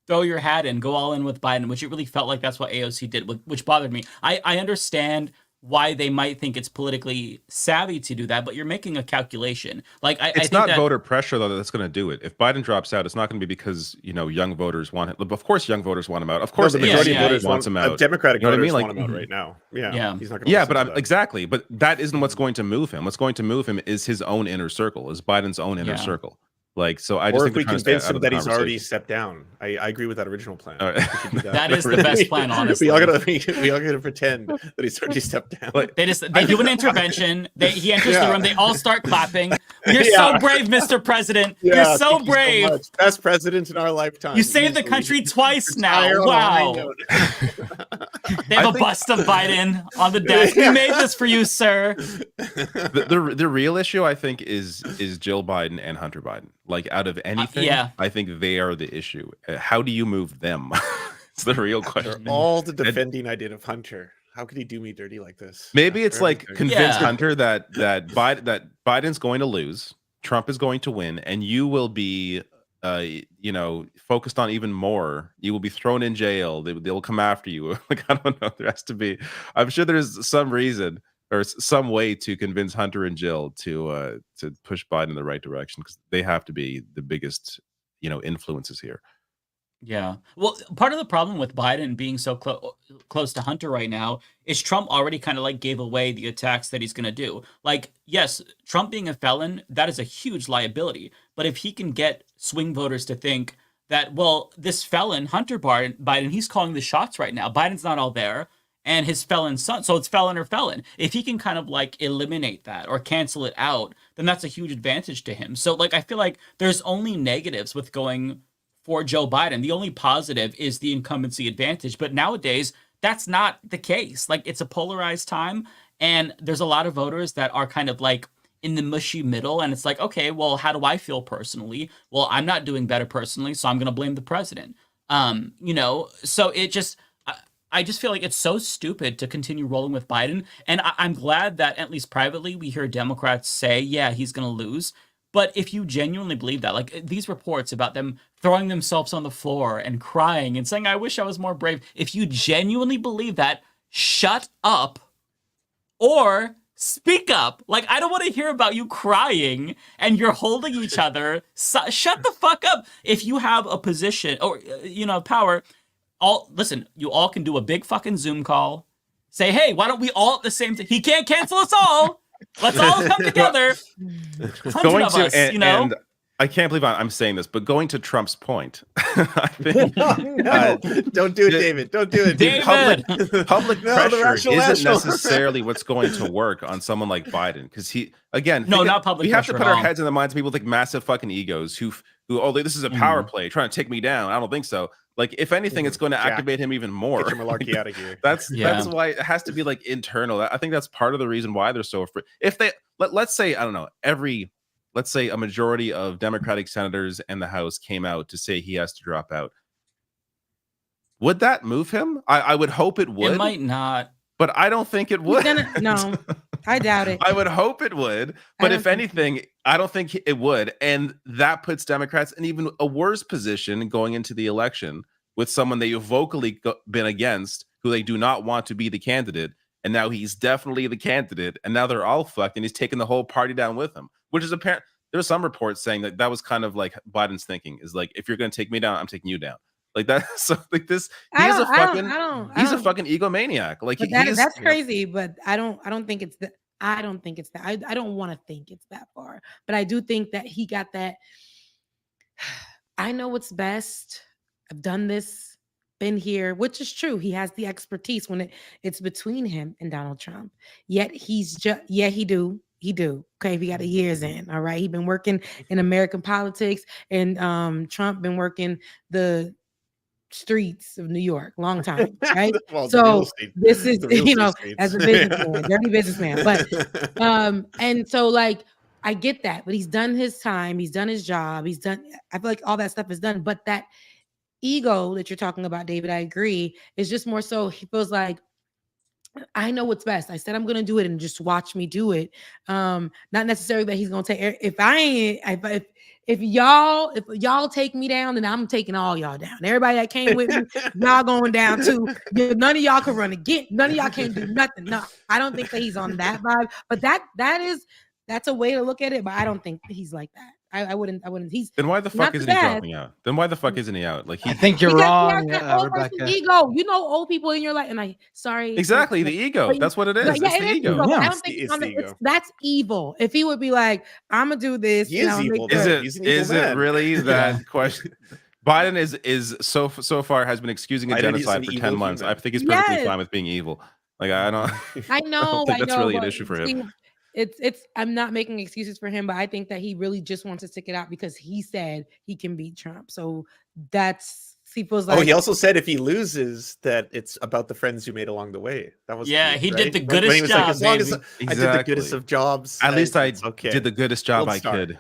throw your hat in, go all in with Biden, which it really felt like that's what AOC did, which bothered me. I understand why they might think it's politically savvy to do that, but you're making a calculation. Like, I think not voter pressure, though, that's going to do it. If Biden drops out, it's not going to be because young voters want it. Of course, young voters want him out. Of course, the majority of voters want him out. Democratic voters want him out right now. He's not going to exactly. But that isn't what's going to move him. What's going to move him is his own inner circle, is Biden's own inner circle. Like, so I just think we convince him that he's already stepped down. I agree with that oriental plan. That is the best plan, honestly. we all gotta pretend that he's already stepped down. They do an intervention. He enters the room. They all start clapping. You're so brave, Mr. President. You're so brave. So best president in our lifetime. You saved the country twice now. Wow. They have a bust of Biden on the desk. We made this for you, sir. The real issue, I think, is Jill Biden and Hunter Biden. Like, out of anything, I think they are the issue. How do you move them? It's the real question. All the defending I did of Hunter. How could he do me dirty like this? Maybe it's like convince Hunter that Biden's going to lose, Trump is going to win, and you will be focused on even more. You will be thrown in jail. They will come after you. Like, I don't know. There has to be. I'm sure there's some reason or some way to convince Hunter and Jill to push Biden in the right direction, because they have to be the biggest influences here. Yeah. Well, part of the problem with Biden being so close to Hunter right now is Trump already kind of like gave away the attacks that he's going to do. Like, yes, Trump being a felon, that is a huge liability. But if he can get swing voters to think that, well, this felon, Hunter Biden, he's calling the shots right now. Biden's not all there. And his felon son, so it's felon or felon. If he can kind of like eliminate that or cancel it out, then that's a huge advantage to him. So like, I feel like there's only negatives with going for Joe Biden. The only positive is the incumbency advantage. But nowadays, that's not the case. Like, it's a polarized time, and there's a lot of voters that are kind of like in the mushy middle. And it's like, okay, well, how do I feel personally? Well, I'm not doing better personally, so I'm going to blame the president. So it just, I just feel like it's so stupid to continue rolling with Biden. And I'm glad that at least privately, we hear Democrats say, yeah, he's going to lose. But if you genuinely believe that, like these reports about them throwing themselves on the floor and crying and saying, I wish I was more brave. If you genuinely believe that, shut up or speak up. Like, I don't want to hear about you crying and you're holding each other. Shut the fuck up. If you have a position or, power, listen, you all can do a big fucking Zoom call. Say, hey, why don't we all at the same time? He can't cancel us all. Let's all come together. And I can't believe I'm saying this, but going to Trump's point, I think, don't do it, David. Don't do it, David. Public pressure isn't necessarily what's going to work on someone like Biden, because not public. We have to put our heads in the minds of people with like massive fucking egos who this is a power play trying to take me down. I don't think so. Like, if anything, it's going to activate him even more. Get your malarkey out of here. That's why it has to be like internal. I think that's part of the reason why they're so afraid. If they let's say, I don't know, let's say a majority of Democratic senators in the House came out to say he has to drop out, would that move him? I would hope it would. It might not, but I don't think it would. No, I doubt it. I would hope it would, but if anything, I don't think it would. And that puts Democrats in even a worse position going into the election with someone that you've vocally been against, who they do not want to be the candidate. And now he's definitely the candidate. And now they're all fucked, and he's taking the whole party down with him, which is apparent. There's some reports saying that was kind of like Biden's thinking, is like, if you're going to take me down, I'm taking you down. Like that. So like this, he's a fucking egomaniac. Like that's crazy, but I don't think it's that. I don't think it's that. I don't want to think it's that far, but I do think that he got that. I know what's best. I've done this, been here, which is true. He has the expertise when it's between him and Donald Trump. Yet he's just, he do. Okay, we got a year's in. All right, he's been working in American politics, and Trump been working the streets of New York, long time, right? Well, so this is, as a businessman, dirty businessman. But and so like I get that, but he's done his time, he's done his job, I feel like all that stuff is done. But that ego that you're talking about, David, I agree, is just more so he feels like, I know what's best. I said I'm gonna do it, and just watch me do it. Not necessarily that he's gonna take. If y'all take me down, then I'm taking all y'all down. Everybody that came with me, y'all going down too. None of y'all can run again. None of y'all can't do nothing. No, I don't think that he's on that vibe. But that's a way to look at it. But I don't think he's like that. I wouldn't. He's then why the fuck isn't he dropping out? Then why the fuck isn't he out? Like I think you're wrong, Rebecca. Ego. You know, old people in your life, and sorry. Exactly, the ego. That's what it is. Yeah, it's the ego. I don't think that's evil. If he would be like, I'm gonna do this. He is evil. Is it really that question? Biden is so far has been excusing a genocide for 10 months. I think he's perfectly fine with being evil. Like I don't. I know. I don't think that's really an issue for him. It's I'm not making excuses for him, but I think that he really just wants to stick it out because he said he can beat Trump. So that's He feels like. Oh, he also said if he loses, that it's about the friends you made along the way. That was he right? did the When goodest he was job. like, as long as Exactly. I did the goodest of jobs, At least I okay. did the goodest job Gold I star. could.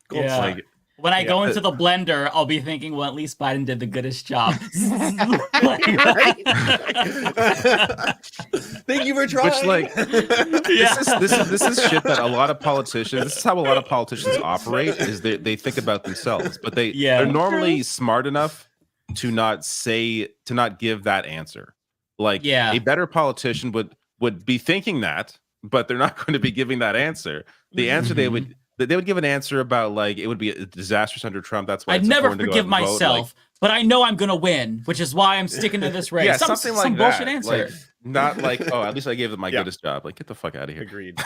Gold Yeah. star. When I go into the blender, I'll be thinking, well, at least Biden did the goodest job. Thank you for trying. Which, like, this is shit that a lot of politicians. This is how a lot of politicians operate. Is they think about themselves, but they're normally smart enough to not give that answer. Like, a better politician would be thinking that, but they're not going to be giving that answer. The answer they would give an answer about, like, it would be disastrous under Trump. That's why I'd never forgive myself, but I know I'm gonna win, which is why I'm sticking to this race. Yeah, some something like bullshit that. answer. Like, not like, oh, at least I gave them my goodest job. Like, get the fuck out of here. Agreed.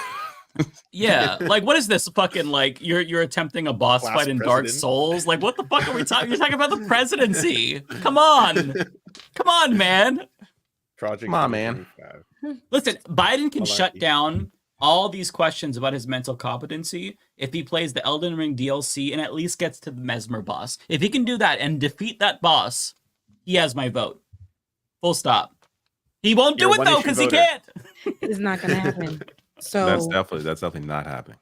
Yeah, like, what is this fucking, like, you're attempting a boss Class fight in Dark president. Souls? Like, what the fuck are we talking? You're talking about the presidency. Come on, man. Project. Come on, man. Listen, Biden can shut down all these questions about his mental competency if he plays the Elden Ring DLC and at least gets to the Mesmer boss. If he can do that and defeat that boss, he has my vote. Full stop. He won't do it though because he can't. It's not gonna happen. So That's definitely not happening.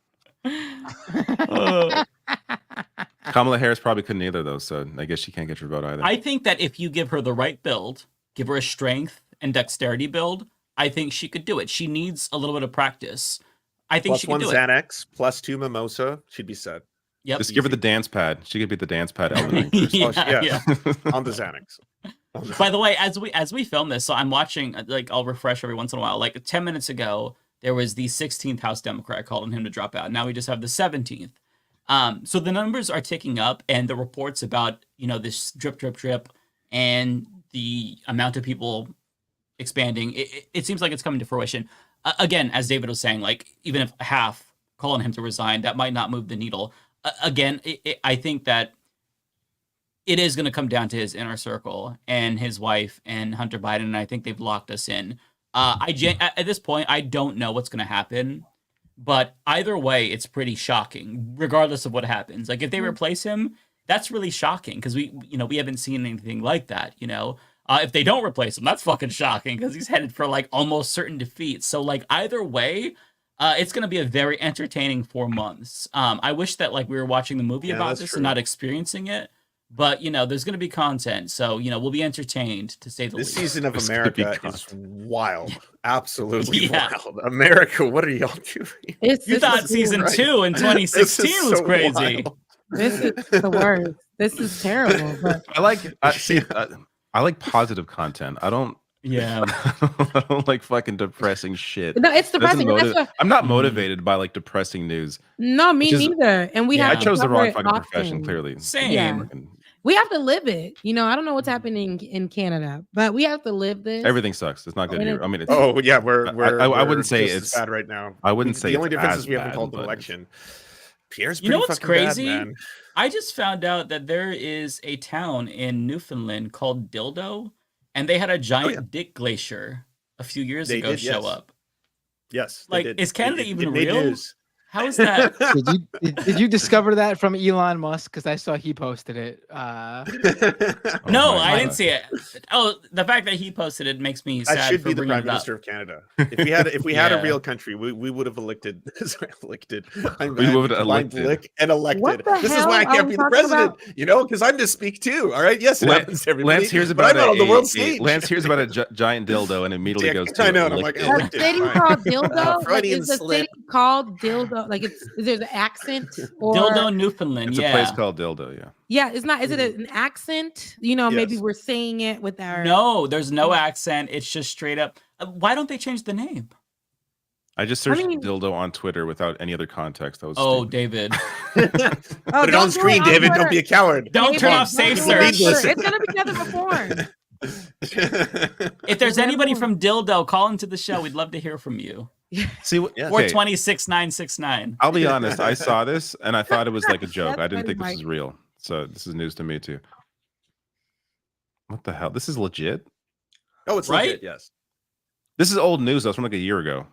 Kamala Harris probably couldn't either, though, so I guess she can't get your vote either. I think that if you give her the right build, give her a strength and dexterity build, I think she could do it. She needs a little bit of practice. I think she could do +1 Xanax, +2 mimosa, she'd be set. Yep. Just give her the dance pad. She could be the dance pad. Elden Ring first. Yeah. On the Xanax. By the way, as we film this, so I'm watching, like, I'll refresh every once in a while. Like 10 minutes ago, there was the 16th House Democrat calling him to drop out. Now we just have the 17th. So the numbers are ticking up, and the reports about, this drip, and the amount of people expanding, it seems like it's coming to fruition. Again, as David was saying, like, even if half calling him to resign, that might not move the needle. Again, I think that it is going to come down to his inner circle and his wife and Hunter Biden, and I think they've locked us in. At this point, I don't know what's going to happen, but either way, it's pretty shocking, regardless of what happens. Like, if they replace him, that's really shocking because we haven't seen anything like that. If they don't replace him, that's fucking shocking because he's headed for, like, almost certain defeat. So, like, either way, it's going to be a very entertaining 4 months. I wish that, like, we were watching the movie about this and not experiencing it. But, there's going to be content. So, we'll be entertained, to say the least. This season of America is wild. Absolutely wild. America, what are y'all doing? You thought season 2 in 2016 was crazy. Wild. This is the worst. This is terrible. But I like positive content. I don't like fucking depressing shit. No, it's depressing. I'm not motivated by, like, depressing news. No, me neither. And we have I chose the wrong fucking often. profession, clearly. Same. Yeah. We have to live it. I don't know what's happening in Canada, but we have to live this. Everything sucks. It's not good here. I mean, it's, I wouldn't say just it's bad right now. I wouldn't say the only it's difference as is we haven't bad, called an but election. Pierre's You know pretty what's fucking crazy? bad, man. I just found out that there is a town in Newfoundland called Dildo, and they had a giant dick glacier a few years ago show up. Yes. Like, is Canada even made real? news. How is that? Did you discover that from Elon Musk? Because I saw he posted it. No, I didn't see it. Oh, the fact that he posted it makes me sad. I should for be the bringing prime it up. minister of Canada. If we had a real country, we would have elected. We would have elected. Elected. What the This is hell why I are can't we be the talking president. about? Because I'm to speak too. All right. Yes, it happens to everybody. Lance hears but about I'm not on the world stage. Lance hears about a giant dildo and immediately goes to I know. And I'm like, A elected. city Fine. called Dildo? Like, Freudian is the slip. city called Dildo? Like, is there an accent? Or... Dildo, Newfoundland. It's a place called Dildo. Yeah. Yeah, it's not. Is it an accent? Maybe we're saying it with our. No, there's no accent. It's just straight up. Why don't they change the name? I just searched dildo on Twitter without any other context. That was stupid. David. Put it on screen, David. Don't be a coward. Don't turn off safe search. It's gonna be together before. If there's anybody from Dildo, call into the show. We'd love to hear from you. See, 420-6969. I'll be honest. I saw this and I thought it was like a joke. I didn't think this was real. So this is news to me too. What the hell? This is legit. Oh, it's right. Legit, yes. This is old news. That was from like a year ago.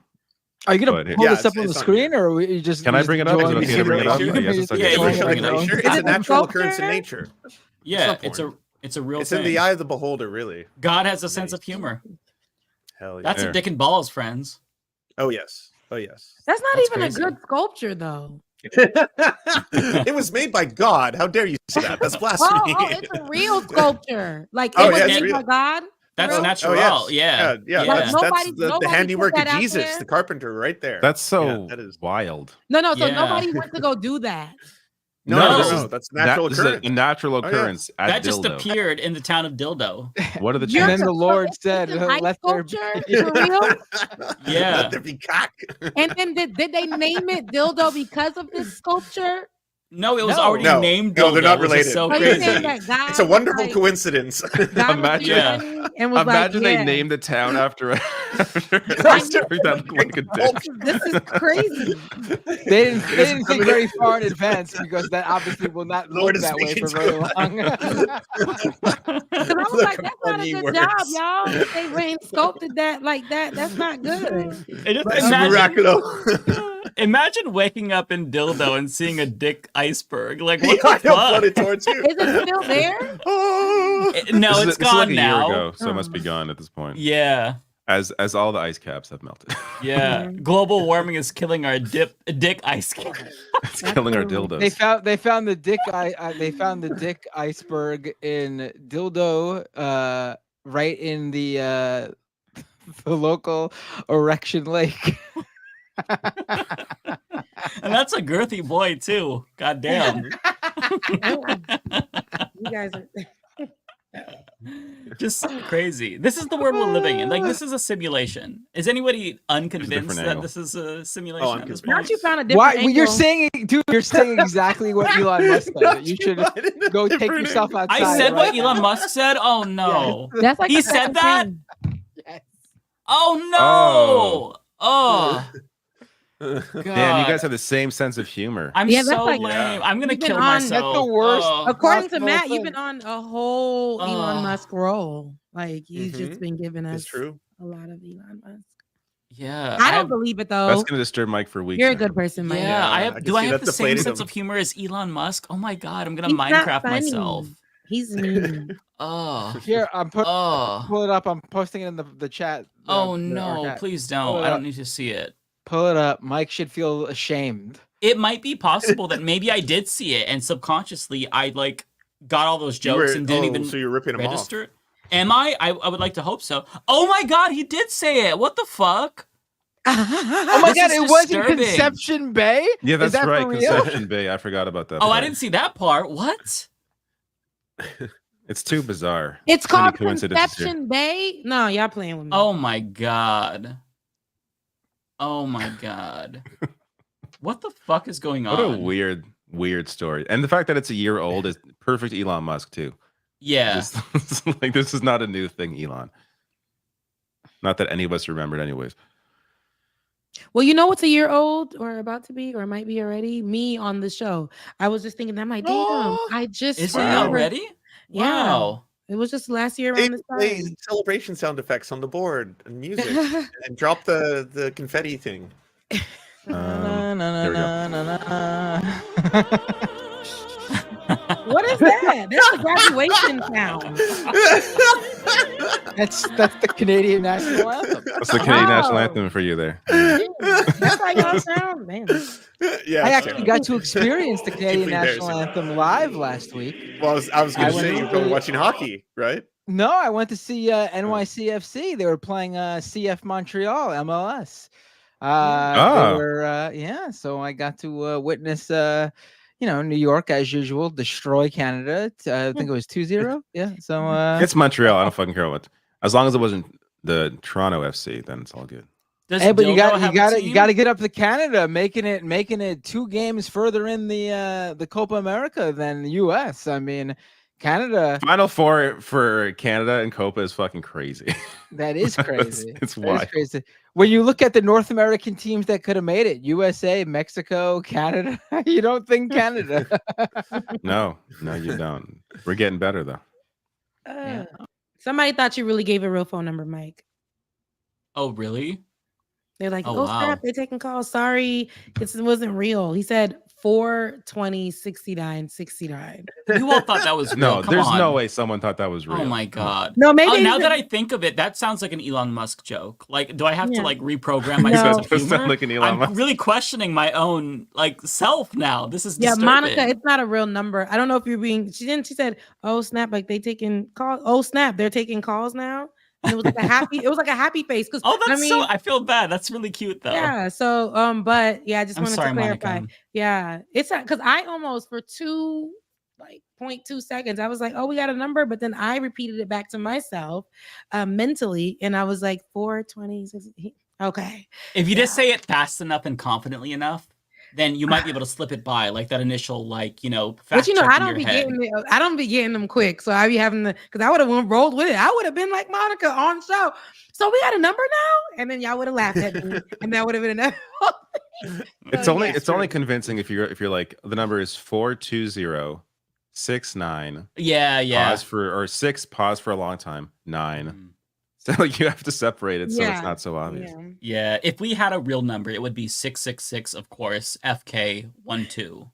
Are you gonna pull this up on the screen, or you just? Can I bring it up? Is it okay to bring it up? It's a natural occurrence in nature. Yeah, it's a It's a real It's thing. in the eye of the beholder, really. God has a sense of humor. Hell yeah. That's a dick and balls, friends. Oh yes. Oh yes. That's not That's even crazy. a good sculpture, though. It was made by God. How dare you say that? That's blasphemy. Oh, it's a real sculpture. Like Oh, it was yeah, it's made real. by God. That's Real? natural. Oh, yes. Yeah. Yeah. Like, That's the nobody handiwork put of that out Jesus, there? the carpenter, right there. That's so that is wild. No, so Yeah. nobody went to go do that. no. That's a natural This is occurrence. a natural Oh, yeah. occurrence. At That just Dildo. appeared in the town of Dildo. What are the And chances? then the Lord said, It's an ice "Let there sculpture for real." Yeah. Let there be cock. And then did they name it Dildo because of this sculpture? No, it was No. already No. named No, Dildo. they're not which is related. So So you're crazy. saying that God It's a wonderful was like, coincidence. God Imagine- was funny and was Imagine like, they named the town after that looked like a dick. This is crazy. They didn't think very far in advance because that obviously will not Lord look is that way speaking for very to long." Because I was like, that's not a funny good job, words. y'all. If they rain sculpted that like that, that's not good. It just, It's imagine, miraculous. imagine waking up in Dildo and seeing a dick iceberg. Like, what I the know, fuck? flooded towards you. Is it still there? No, This it's is gone like a now. year ago, so it must be gone at this point. Yeah. As all the ice caps have melted. Yeah. Global warming is killing our dick ice cap. It's killing our dildos. They found the dick they found the dick iceberg in Dildo, right in the local erection lake. And that's a girthy boy too. God damn. You guys are. Just crazy. This is the world we're living in. Like, this is a simulation. Is anybody unconvinced that angle. this is a simulation at this Not point? you found a different Why? angle. You're saying, dude, you're saying exactly what Elon Musk said. You should go take different yourself outside. I said what right Elon now. Musk said? Oh no. That's like He the said second that? thing. Oh no. Oh. God. Damn, you guys have the same sense of humor. I'm Yeah, that's so like- lame. I'm gonna You've been kill on- myself. That's the worst. Oh. According to possible Matt, thing. you've been on a whole Elon Oh. Musk role. Like you've just been giving us It's true. a lot of Elon Musk. Yeah. I don't believe it though. That's gonna disturb Mike for weeks. You're a now. good person, Mike. Yeah, I I have. can Do I see have that the same deflated sense him. of humor as Elon Musk? Oh my god, I'm gonna He's not Minecraft funny. myself. He's mean. Oh. Here, Oh. pull it up. I'm posting it in the chat. Oh our no! chat. Please Pull don't. it I don't up. need to see it. Pull it up. Mike should feel ashamed. It might be possible that maybe I did see it, and subconsciously I like got all those jokes and didn't even So you're ripping him off. register. Am I? I would like to hope so. Oh my god, he did say it. What the fuck? Oh my This god, is it wasn't disturbing. Conception Bay? Yeah, Is that's that right. for real? Conception Bay. I forgot about that. Oh, I part. didn't see that part. What? It's too bizarre. It's Too many called coincidences here. Conception Bay. No, y'all playing with me. Oh my god. Oh my god. What the fuck is going on? What a weird story. And the fact that it's a year old is perfect Elon Musk too. Yeah. Like this is not a new thing, Elon. Not that any of us remembered anyways. Well, you know what's a year old or about to be or might be already? Me on the show. I was just thinking, I'm like, damn, I just Is it remembered- already? Yeah. Wow. It was just last year They around this play time. celebration sound effects on the board and music, and drop the confetti thing. There we go. What is that? That's the graduation sound. That's the Canadian national anthem. That's the Canadian Wow. national anthem for you there. That's how y'all sound, man. Yeah, I actually got to experience the Canadian Deeply national anthem live last week. Well, I was I going to went say to you're probably see- watching hockey, right? No, I went to see NYCFC. They were playing CF Montreal MLS. They were, yeah. So I got to witness, New York as usual destroy Canada. I think it was 2-0. Yeah. So It's Montreal. I don't fucking care what. As long as it wasn't the Toronto FC, then it's all good. Does hey, but Dildo have a you team? got to get up to Canada, making it 2 games further in the Copa America than the U.S. I mean, Canada. Final Four for Canada and Copa is fucking crazy. That is crazy. It's That is wild. crazy. When you look at the North American teams that could have made it, USA, Mexico, Canada, you don't think Canada. No, you don't. We're getting better though. Somebody thought you really gave a real phone number, Mike. Oh, really? They're like, Oh, oh, wow. snap, they're taking calls. Sorry, this wasn't real. He said 4206969. You all thought that was real. No, Come there's on. no way someone thought that was real. Oh my god. No, maybe now that I think of it, that sounds like an Elon Musk joke. Like, do I have to like reprogram my sense of Does humor? sound like an Elon Musk. I'm really questioning my own like self now. This is disturbing. Monica, it's not a real number. I don't know if you're being. She said, "Oh snap!" Like they taking calls. Oh snap! They're taking calls now. And it was like a happy. It was like a happy face. Because I feel bad. That's really cute though. Yeah. So but yeah, I just wanted to clarify. Monica. Yeah, it's because I almost for 0.2 seconds I was like, oh, we got a number, but then I repeated it back to myself mentally, and I was like 420. Okay. If you just say it fast enough and confidently enough, then you might be able to slip it by, like that initial, like, But I don't be getting them quick. So I be having because I would have rolled with it. I would have been like Monica on show. So we got a number now, and then y'all would have laughed at me, and that would have been enough. It's only convincing if you're like the number is 42069. Yeah. Pause for 6. Pause for a long time. 9. So like you have to separate it so it's not so obvious. Yeah, if we had a real number, it would be 666, of course, FK12.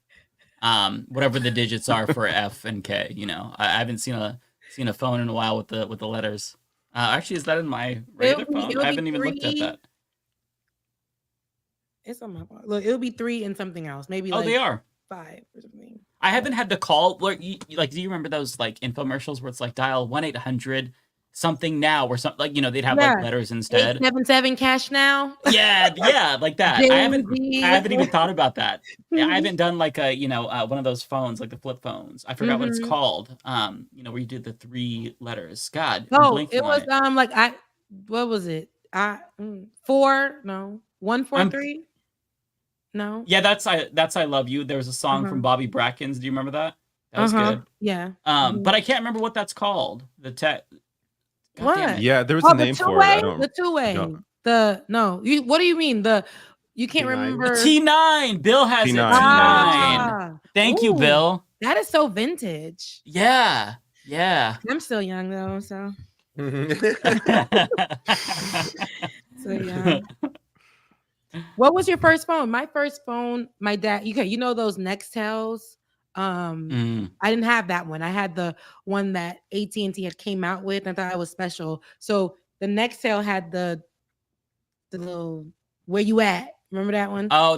Whatever the digits are for F and K. I haven't seen a phone in a while with the letters. Actually, is that in my regular phone? I haven't even looked at that. It's on my phone. Look, it'll be 3 and something else. Maybe they are 5 or something. I haven't had to call. Like, do you remember those like infomercials where it's like dial 1-800 something now or something, like they'd have like letters instead. 877 cash now. Yeah, like that. I haven't even thought about that. I haven't done like a one of those phones, like the flip phones. I forgot what it's called. Where you do the 3 letters. God. It was what was it? 143. No. Yeah, that's I Love You. There was a song from Bobby Brackens. Do you remember that? That was good. Yeah. But I can't remember what that's called. What? Yeah, there was a name for it. The two-way. No. What do you mean? You can't remember T9. Bill has T9. T9. Thank you, Bill. That is so vintage. Yeah. I'm still young though, so. So yeah. What was your first phone? My first phone, my dad. Those Nextels. I didn't have that one. I had the one that AT&T had came out with. I thought it was special. So the Nextel had the little "where you at?" Remember that one? Oh,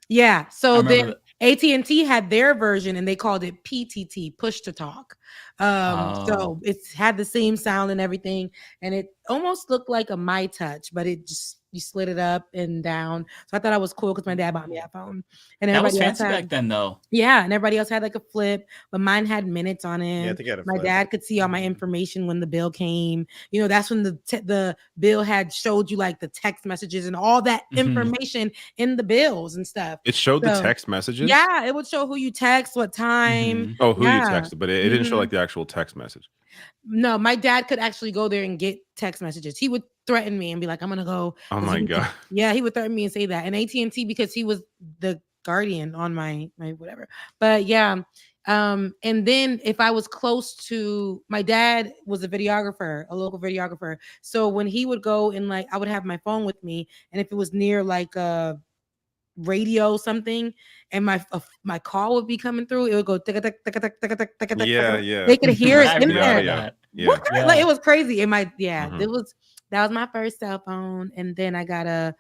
yeah. So then AT&T had their version, and they called it PTT, push to talk. So it had the same sound and everything, and it almost looked like a My Touch, but it just you slid it up and down. So I thought that was cool because my dad bought me that phone. And that was fancy back then, though. Yeah, and everybody else had like a flip, but mine had minutes on it. Yeah, I think I had a my flip. dad could see all my information when the bill came. That's when the bill had showed you like the text messages and all that information in the bills and stuff. It showed the text messages? Yeah, it would show who you text, what time. Oh, who you texted, but it didn't show like the actual text message. No, my dad could actually go there and get text messages. He would threaten me and be like, "I'm gonna go." Oh my god! Yeah, he would threaten me and say that. And AT&T, because he was the guardian on my whatever. But yeah, and then if I was close to my dad, was a videographer, a local videographer. So when he would go and like, I would have my phone with me, and if it was near like a radio something, and my call would be coming through, it would go tick tick tick tick tick tick tick. Yeah. They could hear it in there. Yeah. Like, it was crazy. And that was my first cell phone, and then I got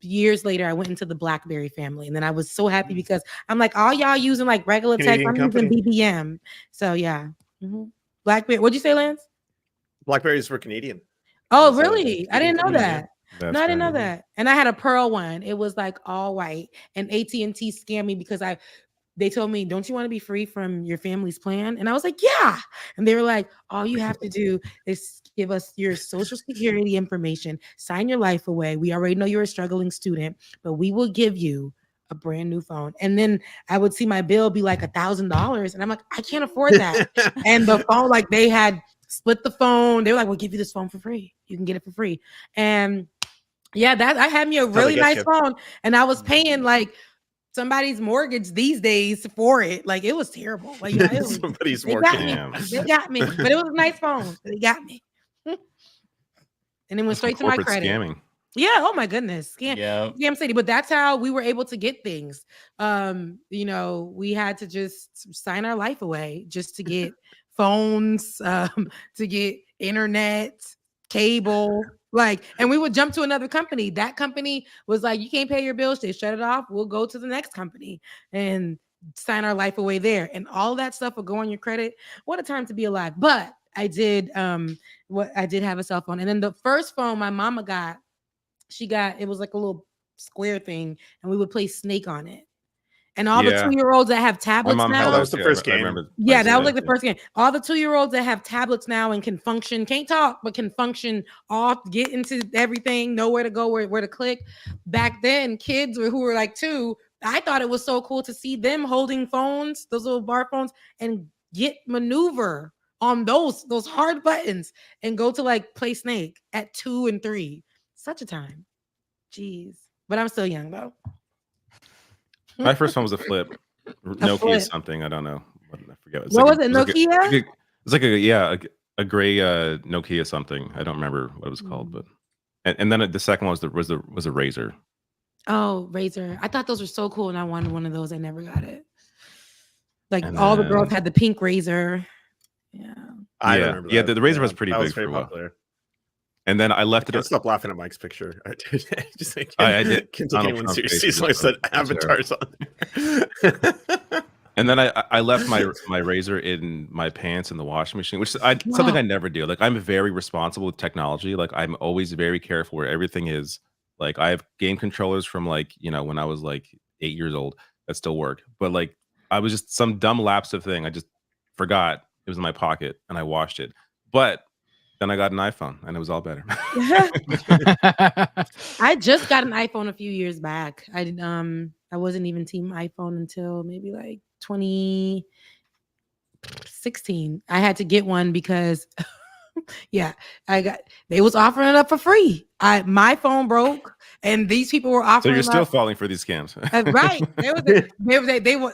years later I went into the BlackBerry family, and then I was so happy because I'm like, all y'all using like regular text, I'm using BBM. So yeah, BlackBerry. What'd you say, Lance? BlackBerries were Canadian. Oh, really? I didn't know that. That's I didn't know that. And I had a pearl one. It was like all white. And AT&T scammed me because they told me, "Don't you want to be free from your family's plan?" And I was like, "Yeah." And they were like, "All you have to do is give us your social security information, sign your life away. We already know you're a struggling student, but we will give you a brand new phone." And then I would see my bill be like $1,000. And I'm like, I can't afford that. And the phone, like they had split the phone. They were like, "We'll give you this phone for free. You can get it for free." And yeah, I had me a really nice phone, and I was paying like somebody's mortgage these days for it. Like, it was terrible. Like, somebody's mortgage. They got me, but it was a nice phone. They got me, and it went straight to my credit. Scamming. Yeah. Oh my goodness. Scam City. But that's how we were able to get things. We had to just sign our life away just to get phones, to get internet, cable. And we would jump to another company. That company was like, you can't pay your bills. They shut it off. We'll go to the next company and sign our life away there. And all that stuff will go on your credit. What a time to be alive. But I did I did have a cell phone. And then the first phone my mama got, it was like a little square thing, and we would play Snake on it. And all the 2-year-olds that have tablets now. That was the first game. That was like the first game. All the 2-year-olds that have tablets now and can function, can't talk, but can function off, get into everything, know where to go, where to click. Back then, kids who were like 2, I thought it was so cool to see them holding phones, those little bar phones, and get maneuver on those hard buttons and go to play Snake at 2 and 3. Such a time. Jeez. But I'm still young though. My first one was a flip. Nokia something. I don't know. I forget. What was it? Nokia? It was like a gray Nokia something. I don't remember what it was called, but and then the second one was a Razor. Oh, Razor. I thought those were so cool and I wanted one of those. I never got it. All the girls had the pink Razor. Yeah. I remember that. Yeah, the Razor was pretty big for a while. Popular. And then I left it. Stop laughing at Mike's picture. I did. Can't take anyone seriously, so I said avatars on there. And then I left my Razor in my pants in the washing machine, which is something I never do. I'm very responsible with technology. I'm always very careful where everything is. I have game controllers from when I was 8 years old that still work. But I was just some dumb lapse of thing. I just forgot it was in my pocket and I washed it. But then I got an iPhone and it was all better. I just got an iPhone a few years back. I wasn't even team iPhone until maybe 2016. I had to get one because they was offering it up for free. My phone broke and these people were offering. So you're still falling for these scams. Right.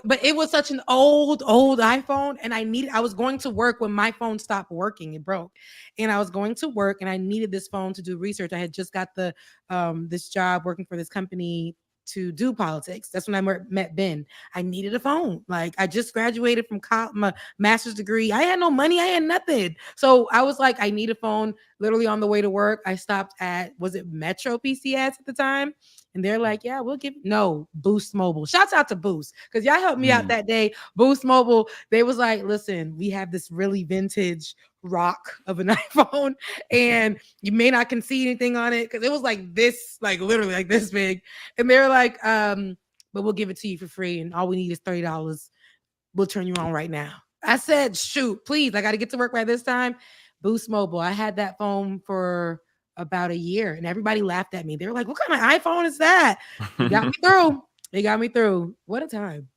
But it was such an old iPhone and I was going to work when my phone stopped working. It broke. And I was going to work and I needed this phone to do research. I had just got this job working for this company to do politics. That's when I met Ben. I needed a phone. I just graduated from my master's degree. I had no money. I had nothing. So I was like, I need a phone. Literally on the way to work, I stopped at, was it Metro PCS at the time? And they're like, yeah, we'll give, no, Boost Mobile. Shouts out to Boost, because y'all helped me out that day. Boost Mobile, they was like, listen, we have this really vintage rock of an iPhone, and you may not can see anything on it, because it was like this, literally this big. And they're like, but we'll give it to you for free, and all we need is $30. We'll turn you on right now. I said, shoot, please, I got to get to work by this time. Boost Mobile. I had that phone for about a year and everybody laughed at me. They were like, what kind of iPhone is that? It got me through. It got me through. What a time.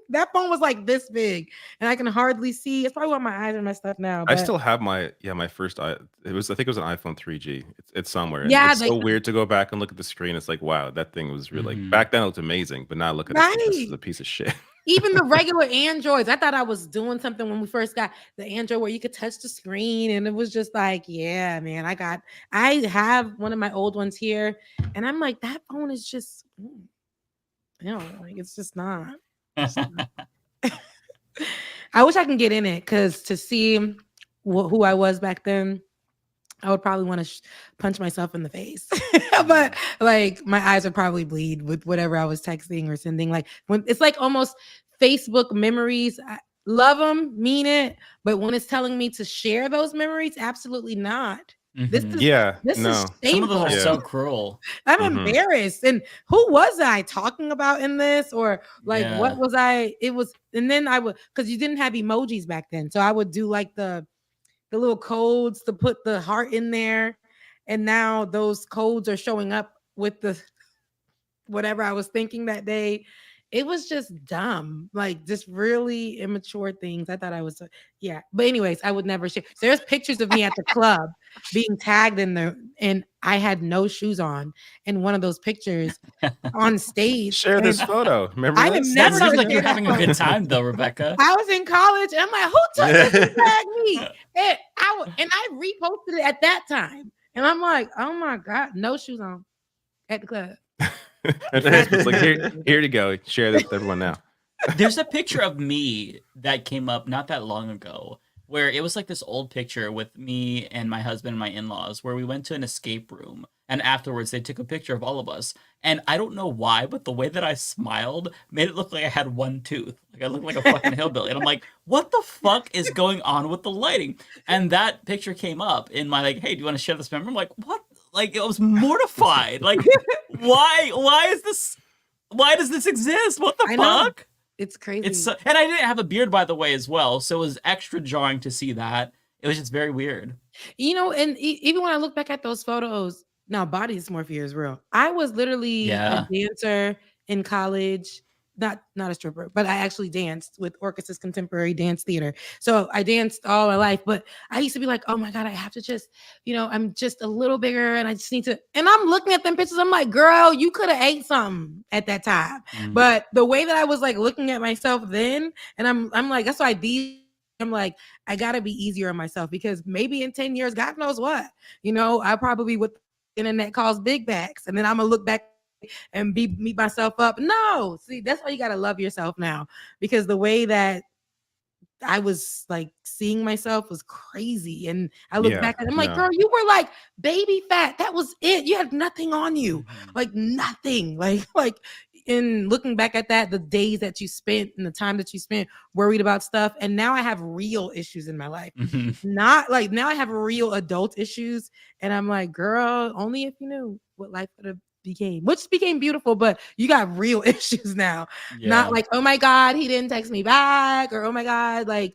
That phone was this big and I can hardly see. It's probably why my eyes are messed up now. But I still have my first I think it was an iPhone 3G. It's somewhere. Yeah, it's so weird to go back and look at the screen. It's wow, that thing was really back then it looked amazing, but now look at it, this is a piece of shit. Even the regular Androids, I thought I was doing something when we first got the Android where you could touch the screen, and it was just yeah, man. I have one of my old ones here, and I'm like, that phone is just, it's just not. I wish I can get in it, because to see who I was back then, I would probably want to punch myself in the face. But my eyes would probably bleed with whatever I was texting or sending. When it's almost Facebook memories. I love them, mean it. But when it's telling me to share those memories, absolutely not. This is shameful. Some of them are so cruel. I'm embarrassed. And who was I talking about in this? Or what was I? It was, and then I would, because you didn't have emojis back then. So I would do the little codes to put the heart in there. And now those codes are showing up with the whatever I was thinking that day. It was just dumb, just really immature things. I thought I was, But anyways, I would never share. So there's pictures of me at the club being tagged in there, and I had no shoes on in one of those pictures on stage. Share this photo. Remember I that? That sounds like you're having a good time, though, Rebecca. I was in college, and I'm like, who took this and tagged me? And I reposted it at that time, and I'm like, oh my God, no shoes on. at the club. And Facebook's like, here to go. Share this with everyone now. There's a picture of me that came up not that long ago where it was like this old picture with me and my husband and my in-laws where we went to an escape room. And afterwards, they took a picture of all of us. And I don't know why, but the way that I smiled made it look like I had one tooth. Like I looked like a fucking hillbilly. And I'm like, what the fuck is going on with the lighting? And that picture came up in my like, hey, do you want to share this memory? I'm like, what? Like, I was mortified. Like, why is this? Why does this exist? What the fuck? It's crazy. And I didn't have a beard, by the way, as well. So it was extra jarring to see that. It was just very weird. You know, and even when I look back at those photos, now body dysmorphia is real. I was literally a dancer in college, not a stripper, but I actually danced with Orchestra Contemporary Dance Theater. So I danced all my life, but I used to be like, oh my God, I have to just, I'm just a little bigger and I just need to, and I'm looking at them pictures. I'm like, girl, you could have ate something at that time. But the way that I was like looking at myself then, and I'm like, that's why I'm like, I gotta be easier on myself because maybe in 10 years, God knows what, I probably would internet calls big backs, and then I'm gonna look back and beat myself up. No, see, that's why you gotta love yourself now, because the way that I was like seeing myself was crazy. And I look back and I'm like, girl, you were like baby fat. That was it. You had nothing on you, like nothing. Like in looking back at that, the days that you spent and the time that you spent worried about stuff. And now I have real issues in my life. Not like now I have real adult issues. And I'm like, girl, only if you knew what life would have became, which became beautiful, but you got real issues now. Not like, oh my God, he didn't text me back, or oh my God, like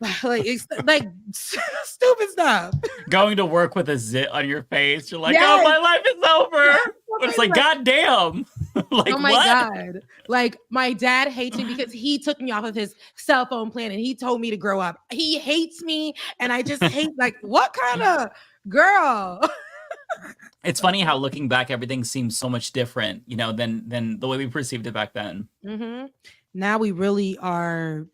it's like stupid stuff. Going to work with a zit on your face, you're like, oh, my life is over. But it's like, God damn. Like, oh my what? God. Like my dad hates me because he took me off of his cell phone plan and he told me to grow up. He hates me and I just hate, like, what kind of girl? It's funny how looking back, everything seems so much different, than the way we perceived it back then. Now we really are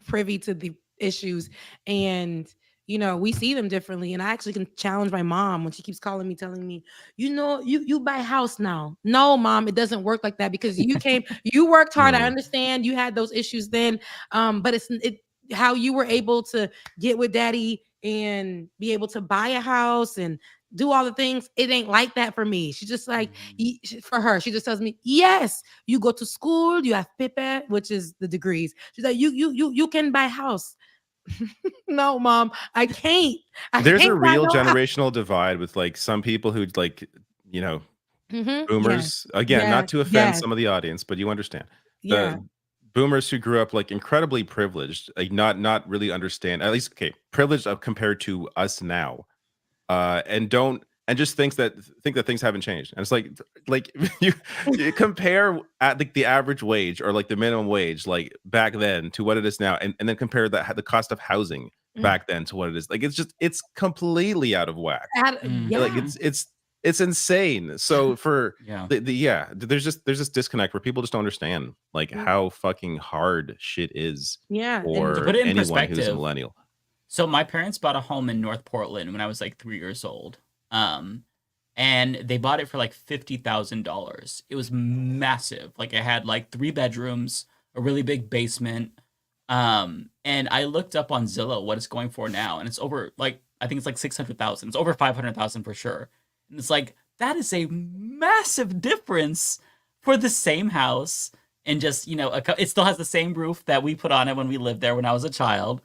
privy to the issues, and we see them differently. And I actually can challenge my mom when she keeps calling me, telling me, you buy a house now. No, Mom, it doesn't work like that, because you worked hard. I understand you had those issues then, but it's how you were able to get with Daddy and be able to buy a house and do all the things. It ain't like that for me. She's just like, for her, she just tells me, yes, you go to school, you have paper, which is the degrees. She's like, you can buy a house. No, Mom, I can't. There's a real generational divide with like some people who like, boomers. Again, not to offend some of the audience, but you understand. The boomers who grew up like incredibly privileged, like not really understand, at least privileged compared to us now. And just think that things haven't changed. And it's like you compare at the average wage or like the minimum wage like back then to what it is now, and then compare the cost of housing back then to what it is. Like it's completely out of whack. Like it's insane. So for there's this disconnect where people just don't understand like how fucking hard shit is. For to put it in anyone perspective, who's a millennial. So my parents bought a home in North Portland when I was like 3 years old. And they bought it for like $50,000. It was massive. Like it had like 3 bedrooms, a really big basement. And I looked up on Zillow what it's going for now, and it's over like, I think it's like 600,000. It's over 500,000 for sure. And it's like, that is a massive difference for the same house. And just, it still has the same roof that we put on it when we lived there when I was a child.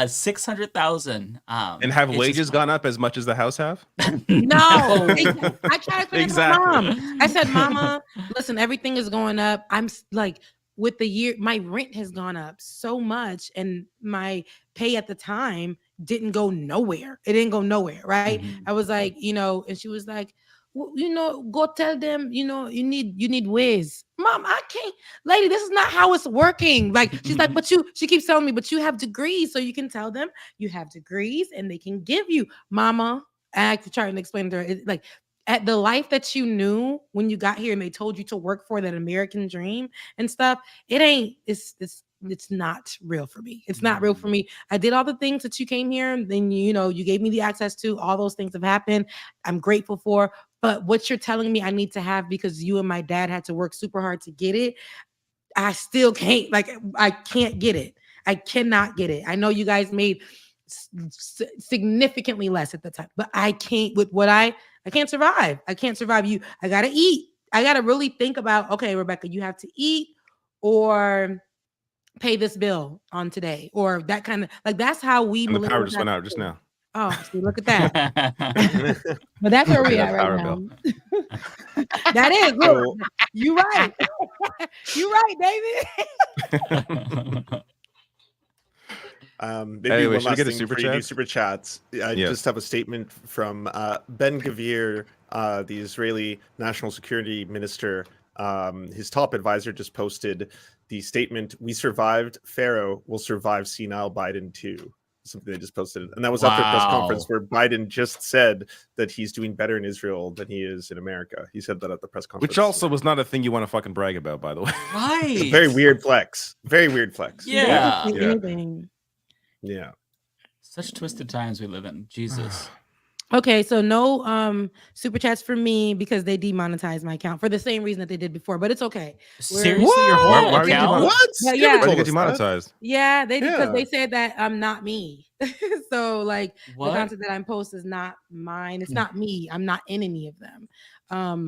600,000. And have wages gone up as much as the house have? No. I tried to explain to my mom. I said, Mama, listen, everything is going up. I'm like, with the year, my rent has gone up so much, and my pay at the time didn't go nowhere. It didn't go nowhere, right? I was like, and she was like, go tell them, you need ways. Mom, I can't, lady, this is not how it's working. Like, she's like, she keeps telling me, but you have degrees, so you can tell them you have degrees and they can give you, Mama. And I try to explain to her, like, at the life that you knew when you got here and they told you to work for that American dream and stuff, it's not real for me. It's not real for me. I did all the things that you came here and then, you gave me the access to. All those things have happened. I'm grateful for. But what you're telling me I need to have because you and my dad had to work super hard to get it, I still can't. Like, I can't get it. I cannot get it. I know you guys made significantly less at the time, but I can't with what I can't survive. I can't survive. I gotta eat. I gotta really think about, okay, Rebecca, you have to eat or pay this bill on today, or that kind of like that's how we. And the power just went out just now. Oh, see, look at that. But that's where we at right now. That is good. You right. You right, David. Maybe anyway, one should we last get a thing super before you do chat? super chats. I just have a statement from Ben Gvir, the Israeli National Security Minister. His top advisor just posted the statement, "We survived Pharaoh, will survive senile Biden too." Something they just posted. And that was after a press conference where Biden just said that he's doing better in Israel than he is in America. He said that at the press conference. Which also was not a thing you want to fucking brag about, by the way. Right. Very weird flex. Very weird flex. Yeah. Yeah. Such twisted times we live in. Jesus. Okay, so no super chats for me because they demonetized my account for the same reason that they did before, but it's okay. Seriously, your whole account? What? Yeah, Why did you get demonetized? Yeah, they because they said that I'm not me. So like the content that I post is not mine. It's not me. I'm not in any of them.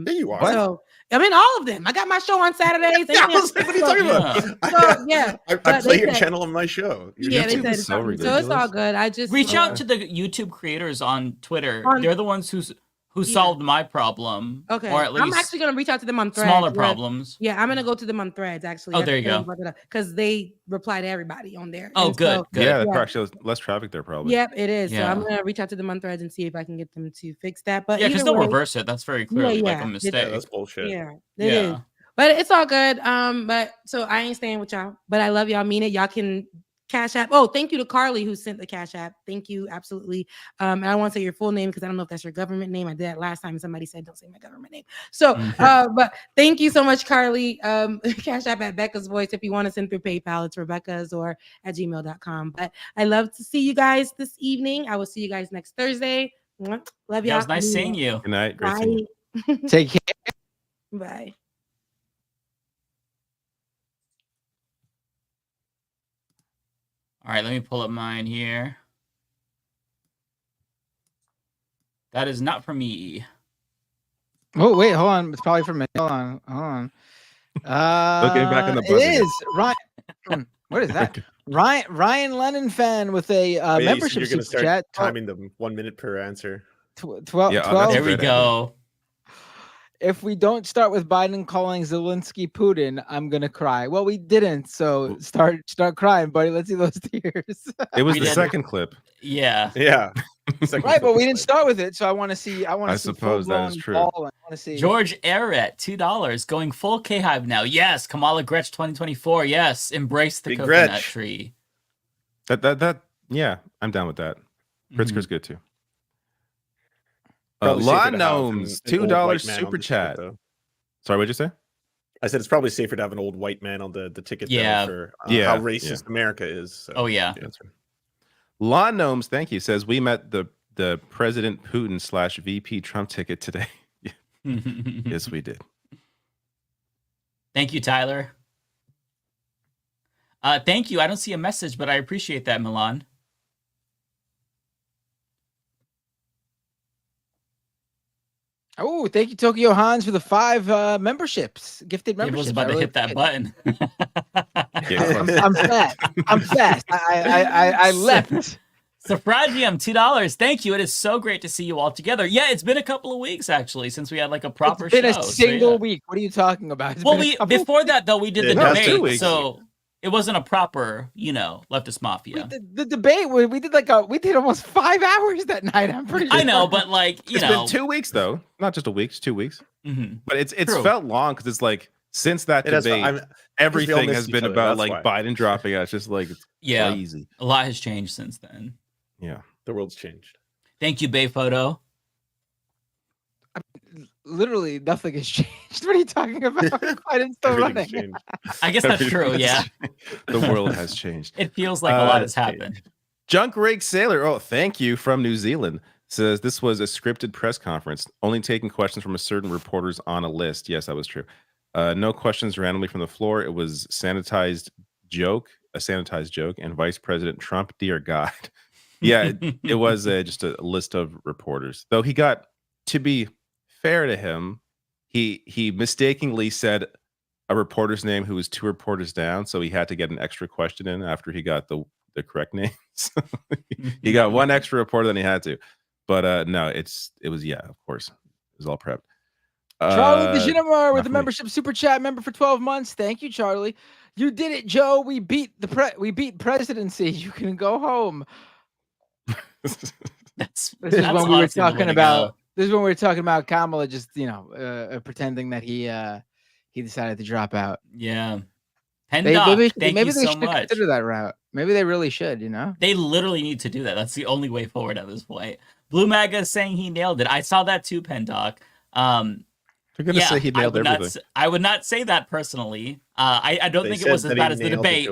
There you are. So I'm in all of them. I got my show on Saturdays. I was like, what are you talking about? So, yeah, I play your channel on my show. Yeah, they said so it's all good. I just reach out to the YouTube creators on Twitter. They're the ones who solved my problem. Okay, or at least I'm actually gonna reach out to them on Threads. Smaller problems. Yeah, I'm gonna go to them on Threads actually. Oh, there you go. Because they reply to everybody on there. Oh, good. Yeah, that actually has less traffic there probably. Yep, it is. Yeah. So I'm gonna reach out to them on Threads and see if I can get them to fix that. But yeah, because either they'll way, reverse it. That's very clearly like a mistake. Yeah, that's bullshit. Yeah, it is. But it's all good. But so I ain't staying with y'all. But I love y'all. Mean it. Y'all can Cash App. Oh, thank you to Carly who sent the Cash App. Thank you, absolutely. And I want to say your full name because I don't know if that's your government name. I did that last time and somebody said don't say my government name. So, but thank you so much, Carly. Cash App at Becca's Voice. If you want to send through PayPal, it's Rebecca's or@gmail.com. But I love to see you guys this evening. I will see you guys next Thursday. Love y'all. Yeah, it was nice seeing you. Good night. Great seeing you. Take care. Bye. All right, let me pull up mine here. That is not for me. Oh, wait, hold on. It's probably for me. Hold on. Looking back in the it buzzer. is Ryan. What is that? Ryan Lennon fan with a membership You're going to super start chat. timing them 1 minute per answer. 12. There we go. If we don't start with Biden calling Zelensky Putin, I'm gonna cry. Well, we didn't, so start crying, buddy. Let's see those tears. It was the second clip. Yeah. Yeah. Right, but we didn't start with it, so I want to see. I suppose that is true. I want to see George Arrett, $2, going full K-Hive now. Yes, Kamala Gretch 2024. Yes, embrace the Big coconut Gretch. tree. That yeah, I'm down with that. Pritzker's good too. Probably Law safer to have Gnomes, an old $2 white man super on the chat. ticket, though. Sorry, what'd you say? I said it's probably safer to have an old white man on the ticket. Yeah. For Yeah, how racist yeah. America is. So. Oh, yeah. That's right. Law Gnomes, thank you. Says we met the President Putin / VP Trump ticket today. Yes, we did. Thank you, Tyler. Thank you. I don't see a message, but I appreciate that, Milan. Oh, thank you, Tokyo Hans, for the 5 memberships, gifted I memberships. was about to hit that button. I'm fast. I'm fast. I leapt. Suffragium, $2. Thank you. It is so great to see you all together. Yeah, it's been a couple of weeks actually since we had like a proper It's been show. a single so, yeah. week. What are you talking about? It's Well, been a couple before that though, we did the Yeah, 2 debate, weeks. so it wasn't a proper, leftist mafia. the debate. We did almost 5 hours that night. I'm pretty sure. I know, but like It's been 2 weeks though, not just a week. It's 2 weeks. Mhm. But it's True. felt long because it's like since that It has- debate, I'm- everything missed has each been other, about that's like why. Biden dropping out. It's just like it's Yeah. crazy. A lot has changed since then. Yeah. The world's changed. Thank you, Bay Photo. Literally nothing has changed. What are you talking about? Biden's still Everything's running. changed. I guess that's true, yeah. The world has changed. It feels like a lot has happened. Junk Rig Sailor, oh, thank you from New Zealand. Says this was a scripted press conference, only taking questions from a certain reporters on a list. Yes, that was true. No questions randomly from the floor. It was a sanitized joke, and Vice President Trump, dear God. Yeah, it was just a list of reporters. Though he got, to be fair to him, he mistakenly said a reporter's name who was 2 reporters down, so he had to get an extra question in after he got the correct name. So he got 1 extra reporter than he had to. But no, it was, yeah, of course. It was all prepped. Charlie DeGenemar with the membership super chat member for 12 months. Thank you, Charlie. You did it, Joe. We beat presidency. You can go home. This is when we were talking about. This is when we were talking about Kamala just pretending that he decided to drop out. Yeah. Maybe they so should much. consider that route. Maybe they really should. They literally need to do that. That's the only way forward at this point. Blue MAGA is saying he nailed it. I saw that too, Pendoc. They're gonna say he nailed everything. I would not say that personally. I don't think it was as bad as the debate,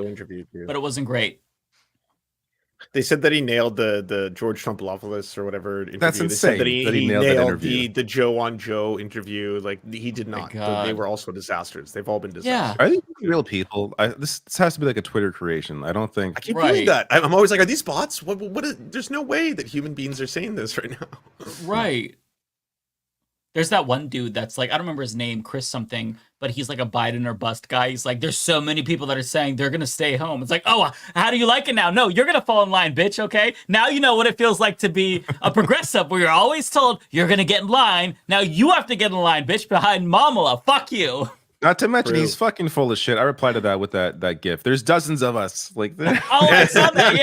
but it wasn't great. They said that he nailed the George Trumpolopoulos or whatever interview. That's insane. They said that he nailed that interview. the Joe on Joe interview. Like he did not. They were also disasters. They've all been disasters. Are these real people? This has to be like a Twitter creation. I don't think. I keep doing that. I'm always like, are these bots? There's no way that human beings are saying this right now. Right. There's that one dude that's like, I don't remember his name, Chris something, but he's like a Biden or bust guy. He's like, there's so many people that are saying they're going to stay home. It's like, oh, how do you like it now? No, you're going to fall in line, bitch, okay? Now you know what it feels like to be a progressive where you're always told you're going to get in line. Now you have to get in line, bitch, behind Mamala. Fuck you. Not to mention, he's fucking full of shit. I replied to that with that gif. There's dozens of us. Like, oh, I saw that,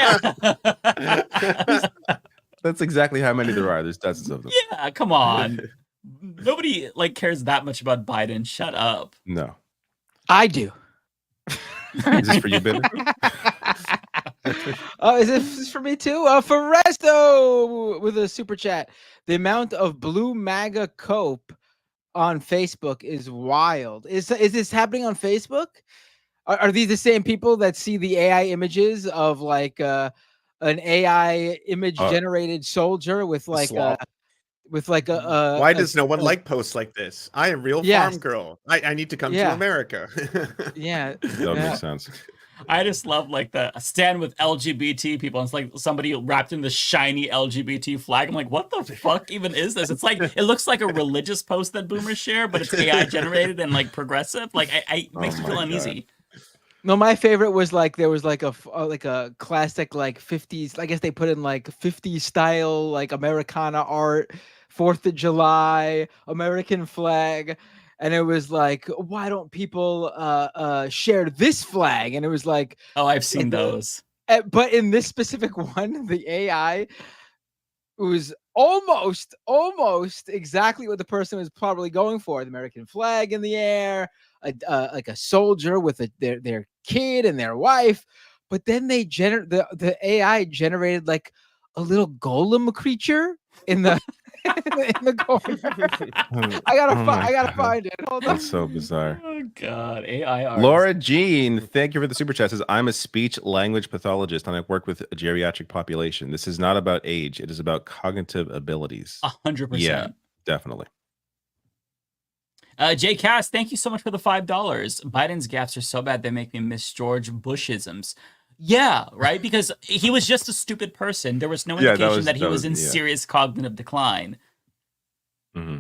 yeah. That's exactly how many there are. There's dozens of them. Yeah, come on. Nobody cares that much about Biden. Shut up. No, I do. Is this for you, Billy? Oh, is this for me too? Foresto with a super chat. The amount of blue MAGA cope on Facebook is wild. Is this happening on Facebook? Are these the same people that see the AI images of an AI image generated soldier with Why does no one like posts like this? I am real farm girl. I need to come to America. Yeah, that makes sense. I just love the stand with LGBT people. It's like somebody wrapped in the shiny LGBT flag. I'm like, what the fuck even is this? It's like it looks like a religious post that boomers share, but it's AI generated and progressive. It makes me feel uneasy. No, my favorite was there was a classic 50s. I guess they put in 50s style Americana art, 4th of July, American flag, and it was why don't people share this flag? And it was oh, I've seen those. But in this specific one, the AI was almost exactly what the person was probably going for: the American flag in the air, a soldier with their kid and their wife. But then they the AI generated a little golem creature in the in the corner. I gotta find it. Hold on. That's so bizarre. Oh God, AI art. Laura Jean, thank you for the super chat. Says, I'm a speech language pathologist and I work with a geriatric population. This is not about age; it is about cognitive abilities. 100%. Yeah, definitely. Jay Cass, thank you so much for the $5. Biden's gaffes are so bad they make me miss George Bushisms. Yeah, right? Because he was just a stupid person. There was no indication that he was in serious cognitive decline. Mm-hmm.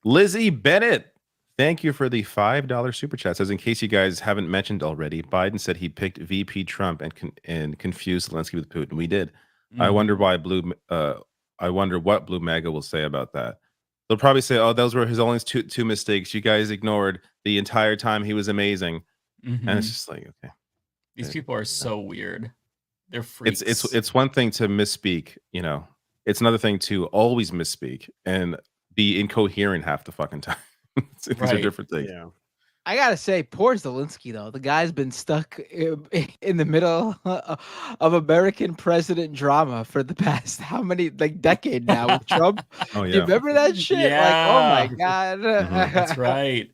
Lizzie Bennett, thank you for the $5 super chat. Says, in case you guys haven't mentioned already, Biden said he picked VP Trump and confused Zelensky with Putin. We did. Mm-hmm. I wonder what Blue MAGA will say about that. They'll probably say, "Oh, those were his only two mistakes. You guys ignored the entire time he was amazing." Mm-hmm. And it's just okay. These people are so weird. They're freaks. It's one thing to misspeak, It's another thing to always misspeak and be incoherent half the fucking time. These are different things. Yeah. I gotta say, poor Zelensky though. The guy's been stuck in the middle of American president drama for the past how many decade now with Trump. Oh yeah, you remember that shit? Yeah. Oh my god, that's right.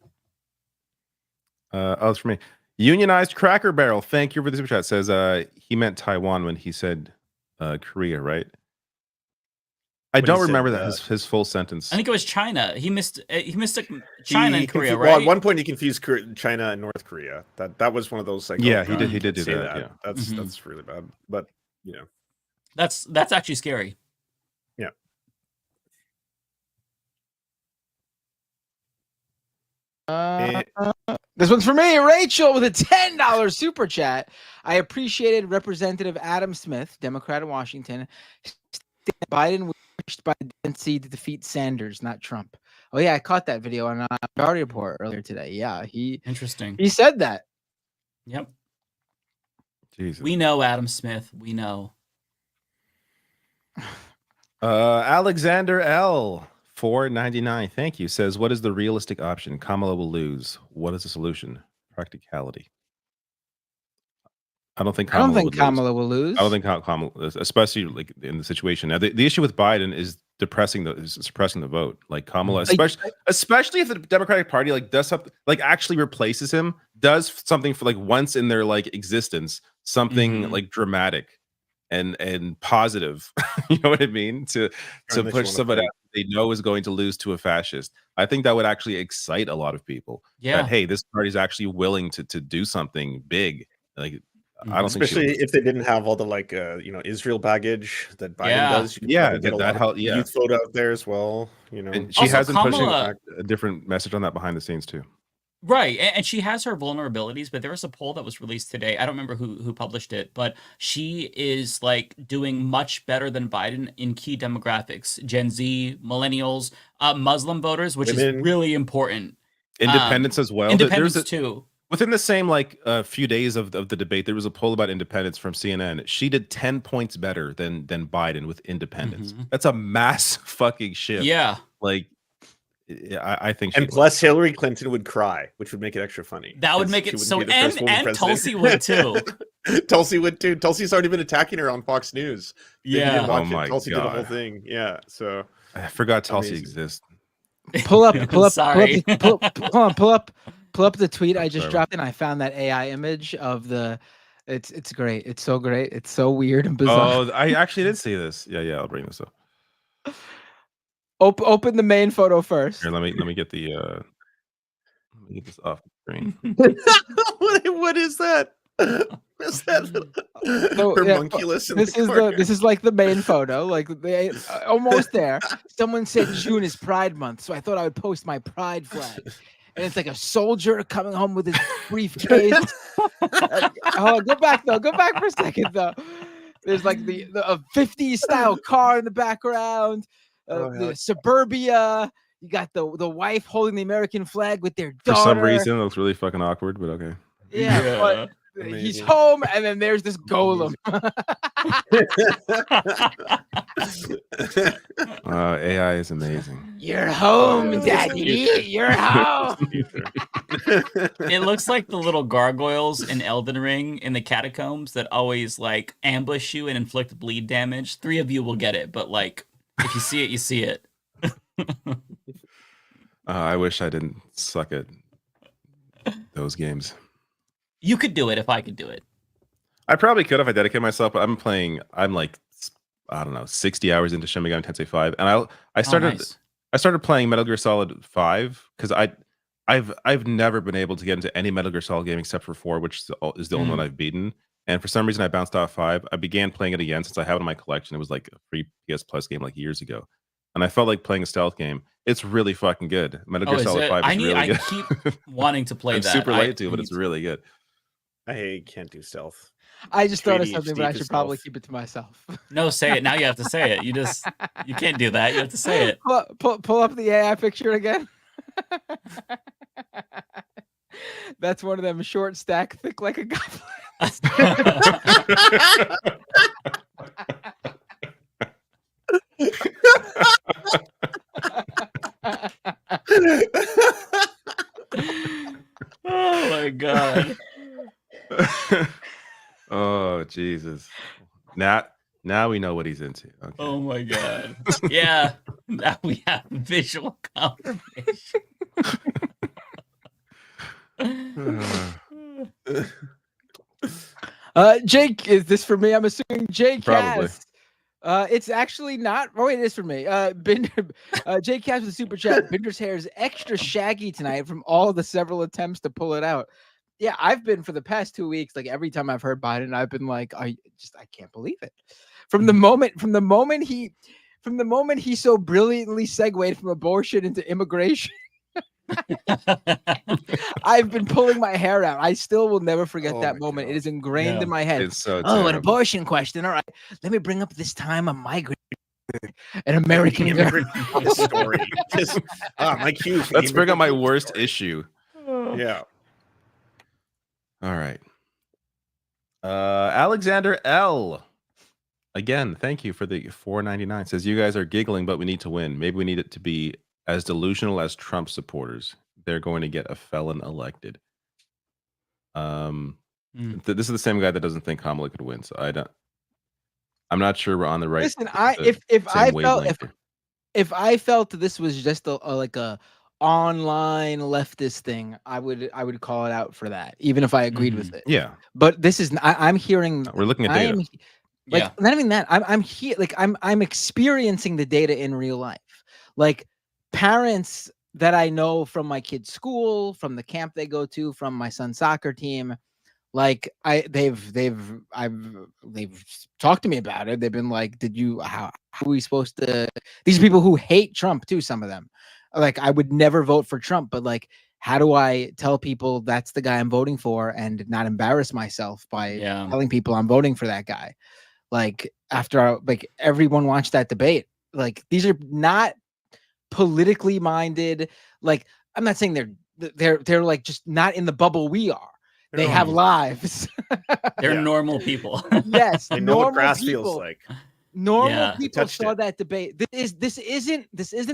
It's for me. Unionized Cracker Barrel, thank you for the super chat. Says he meant Taiwan when he said Korea, right? I don't remember that his full sentence. I think it was China. He missed China and Korea, right? Well, at one point he confused China and North Korea. That was one of those like. Yeah, oh, he God, did do say that. Yeah, that's really bad. But that's actually scary. Yeah. This one's for me, Rachel, with a $10 super chat. I appreciated Representative Adam Smith, Democrat of Washington. Biden was pushed by the DNC to defeat Sanders, not Trump. Oh yeah, I caught that video on Minority Report earlier today. Yeah, Interesting. He said that. Yep. Jesus. We know Adam Smith. We know. Alexander L. 499. Thank you. Says, what is the realistic option? Kamala will lose. What is the solution? Practicality. I don't think Kamala will lose. I don't think Kamala, especially like in the situation now. The issue with Biden is suppressing the vote. Like Kamala, especially if the Democratic Party like does something, like actually replaces him, does something for like once in their like existence, something like dramatic and positive. You know what I mean? To push somebody they know is going to lose to a fascist. I think that would actually excite a lot of people. Yeah. That, hey, this party's actually willing to do something big. Like I don't especially think if they didn't have all the like Israel baggage that Biden does. Yeah, get that helped. Yeah, youth vote out there as well. You know, and she has been pushing a different message on that behind the scenes too. Right, and she has her vulnerabilities, but there was a poll that was released today. I don't remember who published it, but she is like doing much better than Biden in key demographics: Gen Z, Millennials, Muslim voters, which is really important. Independents as well. Independents too. Within the same like few days of the debate, there was a poll about independence from CNN. She did 10 points better than Biden with independence. That's a mass fucking shift. Yeah, like. I think, and plus Hillary Clinton would cry, which would make it extra funny. That would make it so, and Tulsi would too. Tulsi would too. Tulsi's already been attacking her on Fox News. Yeah, Tulsi did the whole thing. Yeah, so I forgot Tulsi exists. Pull up the tweet I just dropped, and I found that AI image of the. It's great. It's so great. It's so weird and bizarre. Oh, I actually did see this. Yeah, I'll bring this up. Open the main photo first. Here, let me get the let me get this off the screen. What is that? Is that homunculus? This is like the main photo. Like they almost there. Someone said June is Pride Month, so I thought I would post my Pride flag. And it's like a soldier coming home with his briefcase. Go back for a second though. There's like the 50s style car in the background. The suburbia, you got the wife holding the American flag with their daughter. For some reason, it looks really fucking awkward, but okay. Yeah. But he's home, and then there's this golem. AI is amazing. You're home, Daddy. You're home. It looks like the little gargoyles in Elden Ring in the catacombs that always like ambush you and inflict bleed damage. 3 of you will get it, but like. If you see it, you see it. I wish I didn't suck at those games. You could do it if I could do it. I probably could if I dedicated myself, but I'm like, I don't know, 60 hours into Shin Megami Tensei 5. And I started playing Metal Gear Solid 5 because I've never been able to get into any Metal Gear Solid game except for 4, which is the only one I've beaten. And for some reason, I bounced off 5. I began playing it again since I have it in my collection. It was like a free PS Plus game like years ago. And I felt like playing a stealth game. It's really fucking good. Metal Gear Solid 5 is really good. I keep wanting to play that. I'm super late to, but it's really good. I can't do stealth. I just thought of something, but I should probably keep it to myself. No, say it. Now you have to say it. You can't do that. You have to say it. Pull up the AI picture again. That's one of them short stack, thick like a goblin. Oh my god. Oh Jesus. Now we know what he's into. Okay. Oh my god. Yeah. Now we have visual confirmation. Jake, is this for me? I'm assuming Jake Probably. It's actually not. Oh, it is for me. Jay Cash with the super chat. Binder's hair is extra shaggy tonight from all the several attempts to pull it out. Yeah, I've been for the past 2 weeks. Like every time I've heard Biden, I've been like, I can't believe it. From the moment he so brilliantly segued from abortion into immigration. I've been pulling my hair out. I still will never forget that moment. God. It is ingrained in my head. It's so terrible. An abortion question. All right, let me bring up this time a migrant, an American story. My cue. Let's bring up my worst issue. Yeah. All right. Alexander L. Again, thank you for the $4.99. Says you guys are giggling, but we need to win. Maybe we need it to be as delusional as Trump supporters. They're going to get a felon elected. This is the same guy that doesn't think Kamala could win. So I'm not sure we're on the right. Listen, if I felt this was just a online leftist thing, I would call it out for that, even if I agreed with it. Yeah. But this is I'm hearing. We're looking at data. Not even that. I'm here. I'm experiencing the data in real life. Like parents that I know from my kids' school, from the camp they go to, from my son's soccer team. Like they've talked to me about it. They've been like, how are we supposed to? These are people who hate Trump too. Some of them, like I would never vote for Trump, but like, how do I tell people that's the guy I'm voting for and not embarrass myself by telling people I'm voting for that guy? Like after everyone watched that debate, like these are not politically minded. Like I'm not saying they're like just not in the bubble we are. They have lives. They're normal people. Yes, they know what grass feels like. Normal people saw that debate. This isn't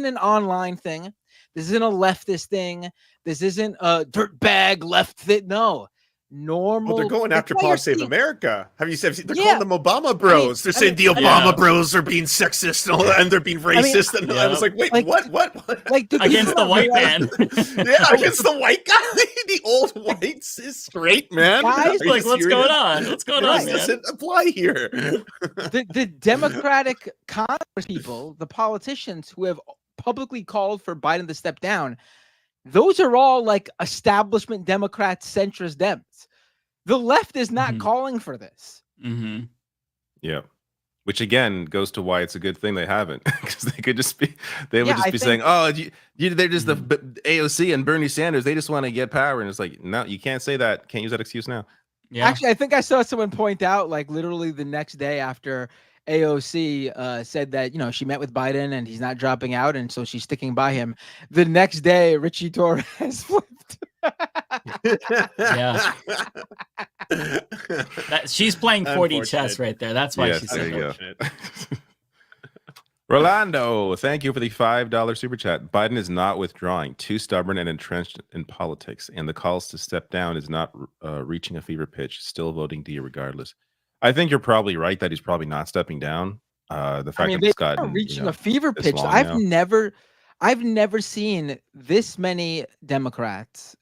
an online thing. This isn't a leftist thing. This isn't a dirtbag left thing. No. Normal. They're going after Pod Save America. Have you seen? They're calling them Obama bros. They're saying the Obama bros are being sexist and they're being racist. I was like, wait, what? Like against the white man? Against the white guy, the old white cis straight man. Guys, like, what's going on? What's going on, man? Doesn't apply here. The Democratic Congress people, the politicians who have publicly called for Biden to step down. Those are all like establishment Democrats, centrist Dems. The left is not calling for this. Yeah. Which again goes to why it's a good thing they haven't, because they could just be, they would just be saying, "Oh, they're just the AOC and Bernie Sanders. They just want to get power." And it's like, no, you can't say that. Can't use that excuse now. Yeah. Actually, I think I saw someone point out, like literally the next day after AOC said that, she met with Biden and he's not dropping out, and so she's sticking by him. The next day, Richie Torres flipped. Yeah. She's playing 4D chess right there. That's why she's there. You go. Rolando, thank you for the $5 super chat. Biden is not withdrawing. Too stubborn and entrenched in politics, and the calls to step down is not reaching a fever pitch. Still voting D regardless. I think you're probably right that he's probably not stepping down. The fact that it's gotten reaching a fever pitch. I've never seen this many Democrats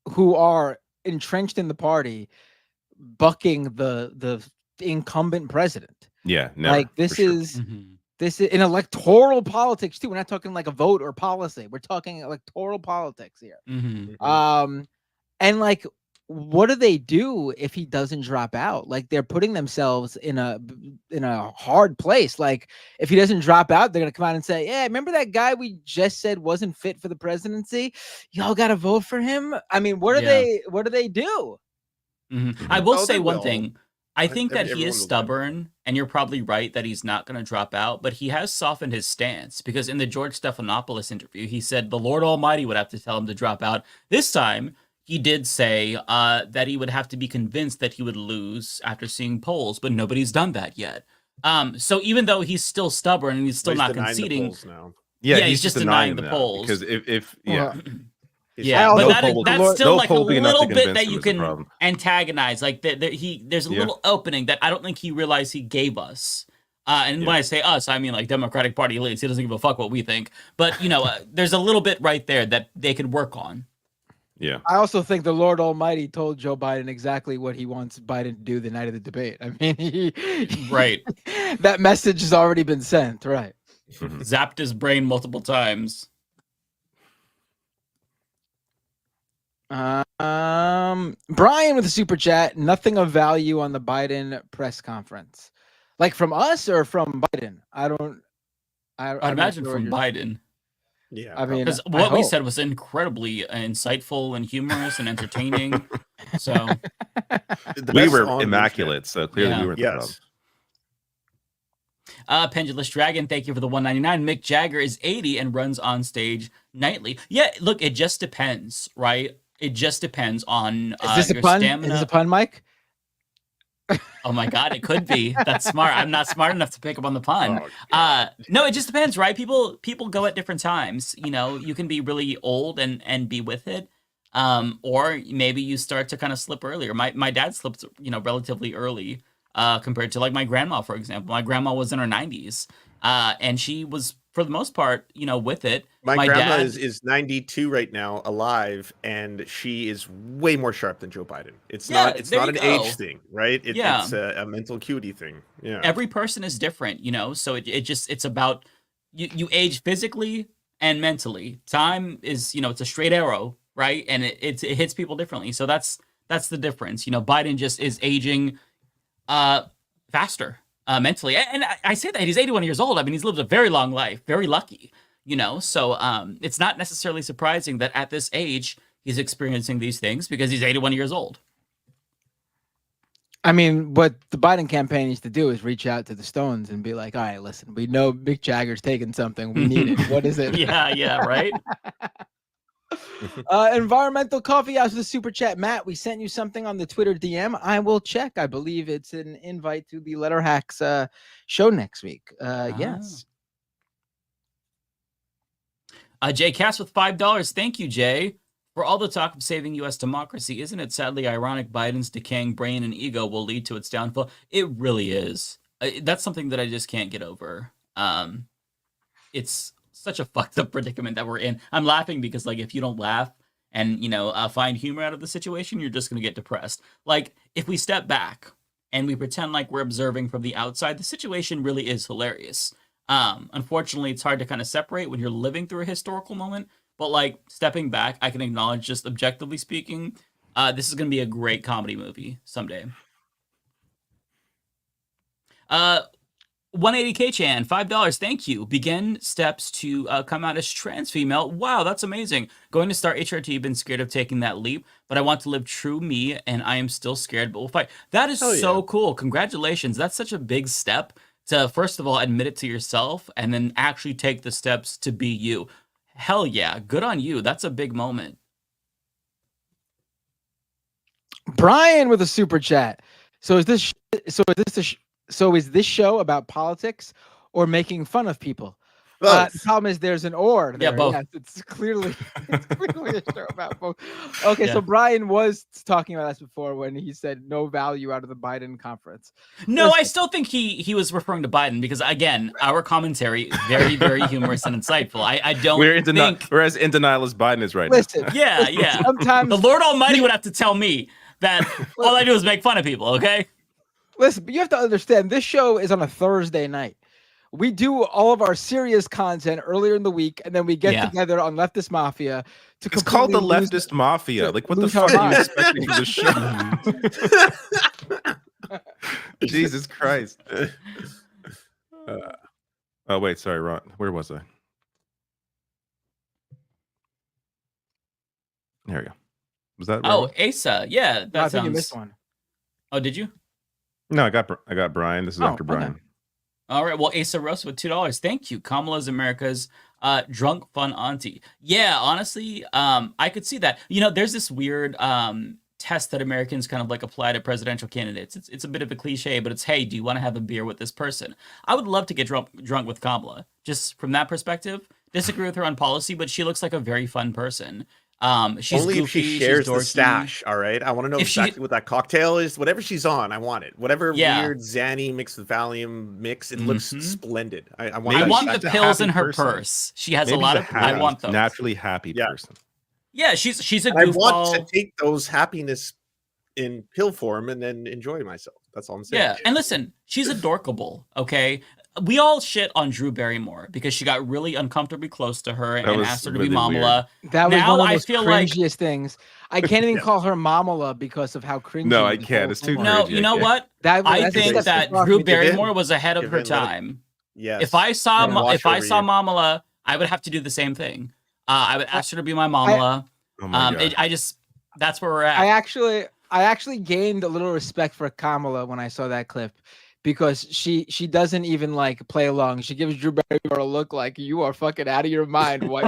who are entrenched in the party bucking the incumbent president. Yeah, never, like this is this is in electoral politics too. We're not talking like a vote or policy. We're talking electoral politics here. And like, what do they do if he doesn't drop out? Like they're putting themselves in a hard place. Like if he doesn't drop out, they're gonna come out and say, "Yeah, remember that guy we just said wasn't fit for the presidency? Y'all got to vote for him." I mean, what do they do? I will say one thing. I think that he is stubborn, and you're probably right that he's not going to drop out, but he has softened his stance, because in the George Stephanopoulos interview, he said the Lord Almighty would have to tell him to drop out. This time, he did say that he would have to be convinced that he would lose after seeing polls, but nobody's done that yet. So even though he's still stubborn and he's still not conceding, he's just denying the polls. Because if but that's still like a little bit that you can antagonize. Like there's a little opening that I don't think he realized he gave us. And when I say us, I mean like Democratic Party elites. He doesn't give a fuck what we think. But there's a little bit right there that they could work on. Yeah. I also think the Lord Almighty told Joe Biden exactly what he wants Biden to do the night of the debate. I mean, Right. that message has already been sent, right? Zapped his brain multiple times. Brian with a super chat. Nothing of value on the Biden press conference, like from us or from Biden. I'd imagine from Biden. Yeah, I mean, because what we said was incredibly insightful and humorous and entertaining. So we were immaculate, so clearly we were the problem. Pendulous Dragon, thank you for the 199. Mick Jagger is 80 and runs on stage nightly. Yeah, look, it just depends, right? It just depends on Is this your a pun? stamina. Is this a pun, Mike? Oh my God, it could be. That's smart. I'm not smart enough to pick up on the pun. No, it just depends, right? People go at different times. You know, you can be really old and be with it. Or maybe you start to kind of slip earlier. My dad slipped, relatively early compared to like my grandma, for example. My grandma was in her 90s and she was, for the most part, with it. My grandma is 92 right now, alive, and she is way more sharp than Joe Biden. It's not an age thing, right? It's a mental acuity thing. Yeah. Every person is different, so it's about you age physically and mentally. Time is, it's a straight arrow, right? And it hits people differently. So that's the difference. Biden just is aging faster mentally. And I say that he's 81 years old. I mean, he's lived a very long life, very lucky. So it's not necessarily surprising that at this age he's experiencing these things because he's 81 years old. I mean, what the Biden campaign needs to do is reach out to the Stones and be like, all right, listen, we know Mick Jagger's taking something. We need it. What is it? Yeah, right? Environmental Coffee House with a super chat. Matt, we sent you something on the Twitter DM. I will check. I believe it's an invite to the Letter Hacks show next week. Yes. Jay Cass with $5. Thank you, Jay. For all the talk of saving U.S. democracy, isn't it sadly ironic Biden's decaying brain and ego will lead to its downfall? It really is. That's something that I just can't get over. It's such a fucked up predicament that we're in. I'm laughing because, like, if you don't laugh and, find humor out of the situation, you're just going to get depressed. Like, if we step back and we pretend like we're observing from the outside, the situation really is hilarious. Unfortunately, it's hard to kind of separate when you're living through a historical moment, but like stepping back, I can acknowledge, just objectively speaking, this is going to be a great comedy movie someday. 180K-chan, $5. Thank you. Begin steps to come out as trans female. Wow, that's amazing. Going to start HRT, been scared of taking that leap, but I want to live true me, and I am still scared, but we'll fight. That is so cool. Congratulations. That's such a big step to, first of all, admit it to yourself, and then actually take the steps to be you. Hell yeah. Good on you. That's a big moment. Brian with a super chat. So is this show about politics or making fun of people? The problem is there's an or there. Yeah, both. Yes, it's clearly a show about both. Okay, so Brian was talking about this before when he said no value out of the Biden conference. No, I still think he was referring to Biden because, again, our commentary very, very humorous and insightful. I don't think... We're as in denial as Biden is right now. Yeah. Sometimes the Lord Almighty would have to tell me that all I do is make fun of people, okay? Listen, but you have to understand, this show is on a Thursday night. We do all of our serious content earlier in the week, and then we get together on Leftist Mafia to. It's called the Leftist Mafia. Like, what the fuck are you expecting for the show? Jesus Christ. Oh wait, sorry, Ron. Where was I? There we go. Was that? Oh, Asa. Yeah, that I think you missed one. Oh, did you? No, I got Brian. This is after Brian. Okay. All right. Well, Asa Rosa with $2. Thank you. Kamala's America's drunk fun auntie. Yeah, honestly, I could see that. There's this weird test that Americans kind of like apply to presidential candidates. It's a bit of a cliche, but it's, hey, do you want to have a beer with this person? I would love to get drunk with Kamala. Just from that perspective, disagree with her on policy, but she looks like a very fun person. She's only goofy, if she shares the dorky. stash. All right, I want to know exactly what that cocktail is. Whatever she's on, I want it. Whatever weird Xanny mixed with Valium mix, it looks splendid. I want the pills in her purse. She has a lot of. I want those. Naturally happy person. Yeah, she's a And I want goofball. to take those happiness in pill form and then enjoy myself. That's all I'm saying. Yeah, and listen, she's adorkable, okay? We all shit on Drew Barrymore because she got really uncomfortably close to her and asked her to be Mamala. That was now one of I those feel like cringiest things. I can't even call her Mamala because of how cringy. No, I this can't. whole It's too thing was. no, you know what? I think that Drew Barrymore was ahead of her time. Yes. If I saw Wash over you. Mamala, I would have to do the same thing. I would ask her to be my Mamala. Oh my God. I just that's where we're at. I actually gained a little respect for Kamala when I saw that clip, because she doesn't even like play along. She gives Drew Barrymore a look like, you are fucking out of your mind. What?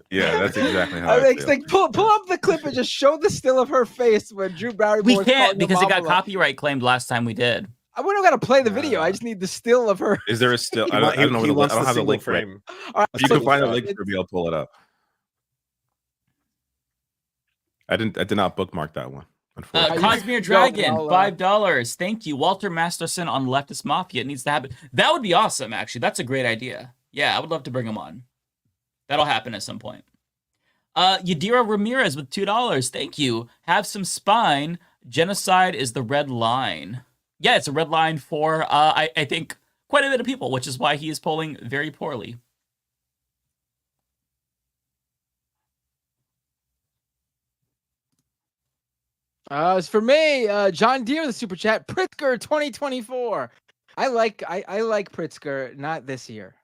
Yeah, that's exactly how I I think feel. like pull up the clip and just show the still of her face when Drew Barrymore. We can't because it got copyright claimed last time we did. We don't got to play the video. I just need the still of her. Is there a still? I don't know. I don't have the link frame. If you can find a link for me, I'll pull it up. I did not bookmark that one. Cosmere Dragon, $5. Thank you. Walter Masterson on Leftist Mafia. It needs to happen. That would be awesome, actually. That's a great idea. Yeah, I would love to bring him on. That'll happen at some point. Yadira Ramirez with $2. Thank you. Have some spine. Genocide is the red line. Yeah, it's a red line for, I think, quite a bit of people, which is why he is polling very poorly. It's for me, John Deere, the super chat. Pritzker 2024. I like Pritzker, not this year.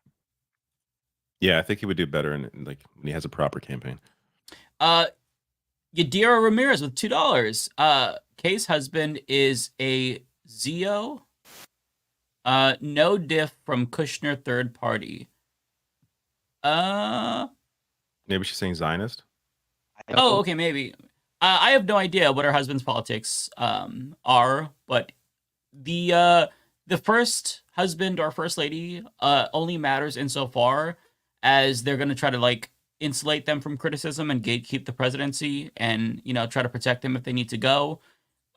Yeah, I think he would do better in like when he has a proper campaign. Yadira Ramirez with $2. Kay's husband is a Zio. No diff from Kushner third party. Maybe she's saying Zionist. Oh, okay, maybe. I have no idea what her husband's politics are, but the first husband or first lady only matters insofar as they're going to try to like insulate them from criticism and gatekeep the presidency and, you know, try to protect them if they need to go.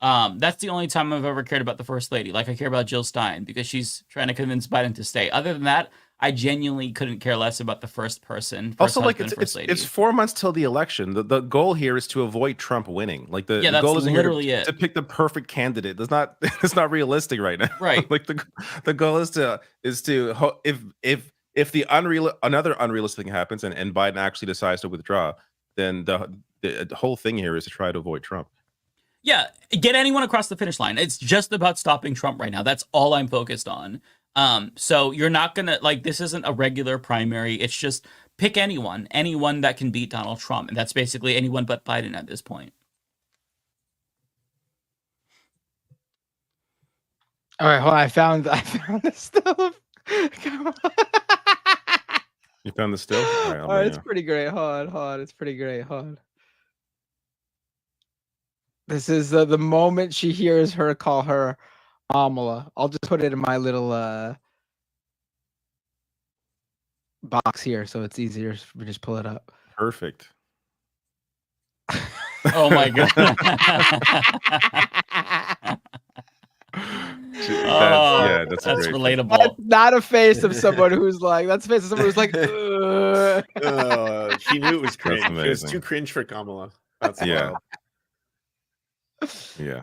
That's the only time I've ever cared about the first lady. Like I care about Jill Stein because she's trying to convince Biden to stay. Other than that, I genuinely couldn't care less about the first person. Also, like it's 4 months till the election. The goal here is to avoid Trump winning. Like the goal is literally to pick the perfect candidate. That's not it's not realistic right now. Right. Like the goal is to if another unrealistic thing happens and Biden actually decides to withdraw, then the whole thing here is to try to avoid Trump. Yeah, get anyone across the finish line. It's just about stopping Trump right now. That's all I'm focused on. So you're not gonna like this isn't a regular primary. It's just pick anyone that can beat Donald Trump, and that's basically anyone but Biden at this point. All right, hold on. I found the still. You found the still? All right, it's pretty great. Hold on. It's pretty great. Hold on. This is the moment she hears her call her Amala. I'll just put it in my little box here so it's easier for me to just pull it up. Perfect. Oh my god. That's relatable. That's not a face of someone who's like. That's a face of someone who's like. She knew it was cringe. It was amazing. too cringe for Kamala. That's Yeah. wild. Yeah.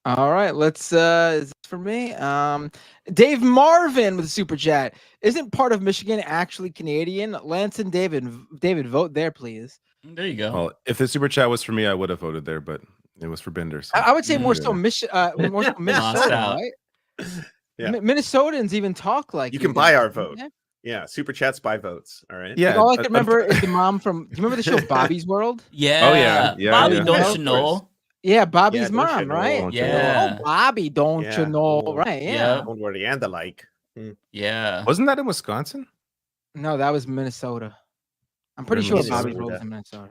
All right, let's. Is this for me? Dave Marvin with a super chat. Isn't part of Michigan actually Canadian? Lance and David, vote there, please. There you go. Well, if the super chat was for me, I would have voted there, but it was for Benders. I would say more so Minnesota, right? Yeah. Minnesotans even talk like You can buy our vote. Yeah, super chats buy votes. All right. Yeah. Like, all I can remember is the mom from. Do you remember the show Bobby's World? Yeah. Oh yeah. Bobby, yeah. don't you know? Yeah, Bobby's Yeah, don't mom, you know? right? Don't you Yeah. Oh, Bobby, don't Yeah. you know? Oh, Right? Yeah. Don't worry, and the like. Yeah. Wasn't that in Wisconsin? No, that was Minnesota. I'm pretty sure Minnesota. Bobby's World is in Minnesota.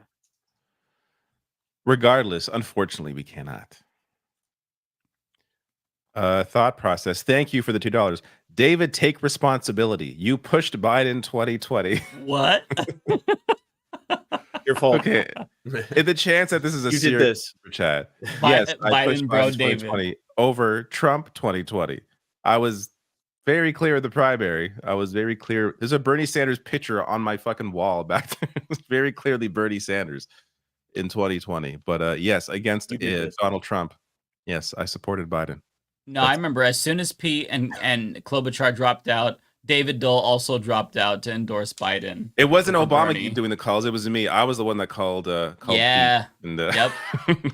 Regardless, unfortunately, we cannot. Thought process. Thank you for the $2. David, take responsibility. You pushed Biden 2020. What? Your fault. Okay. In the chance that this is a You did serious this. super chat. Biden- Yes, I pushed Biden bro Biden David. 2020 over Trump 2020. I was very clear in the primary. I was very clear. There's a Bernie Sanders picture on my fucking wall back there. It was very clearly Bernie Sanders in 2020. But yes, against Donald Trump. Yes, I supported Biden. No, I remember as soon as Pete and Klobuchar dropped out, David Dole also dropped out to endorse Biden. It wasn't Obama doing the calls. It was me. I was the one that called yeah. Pete and yep.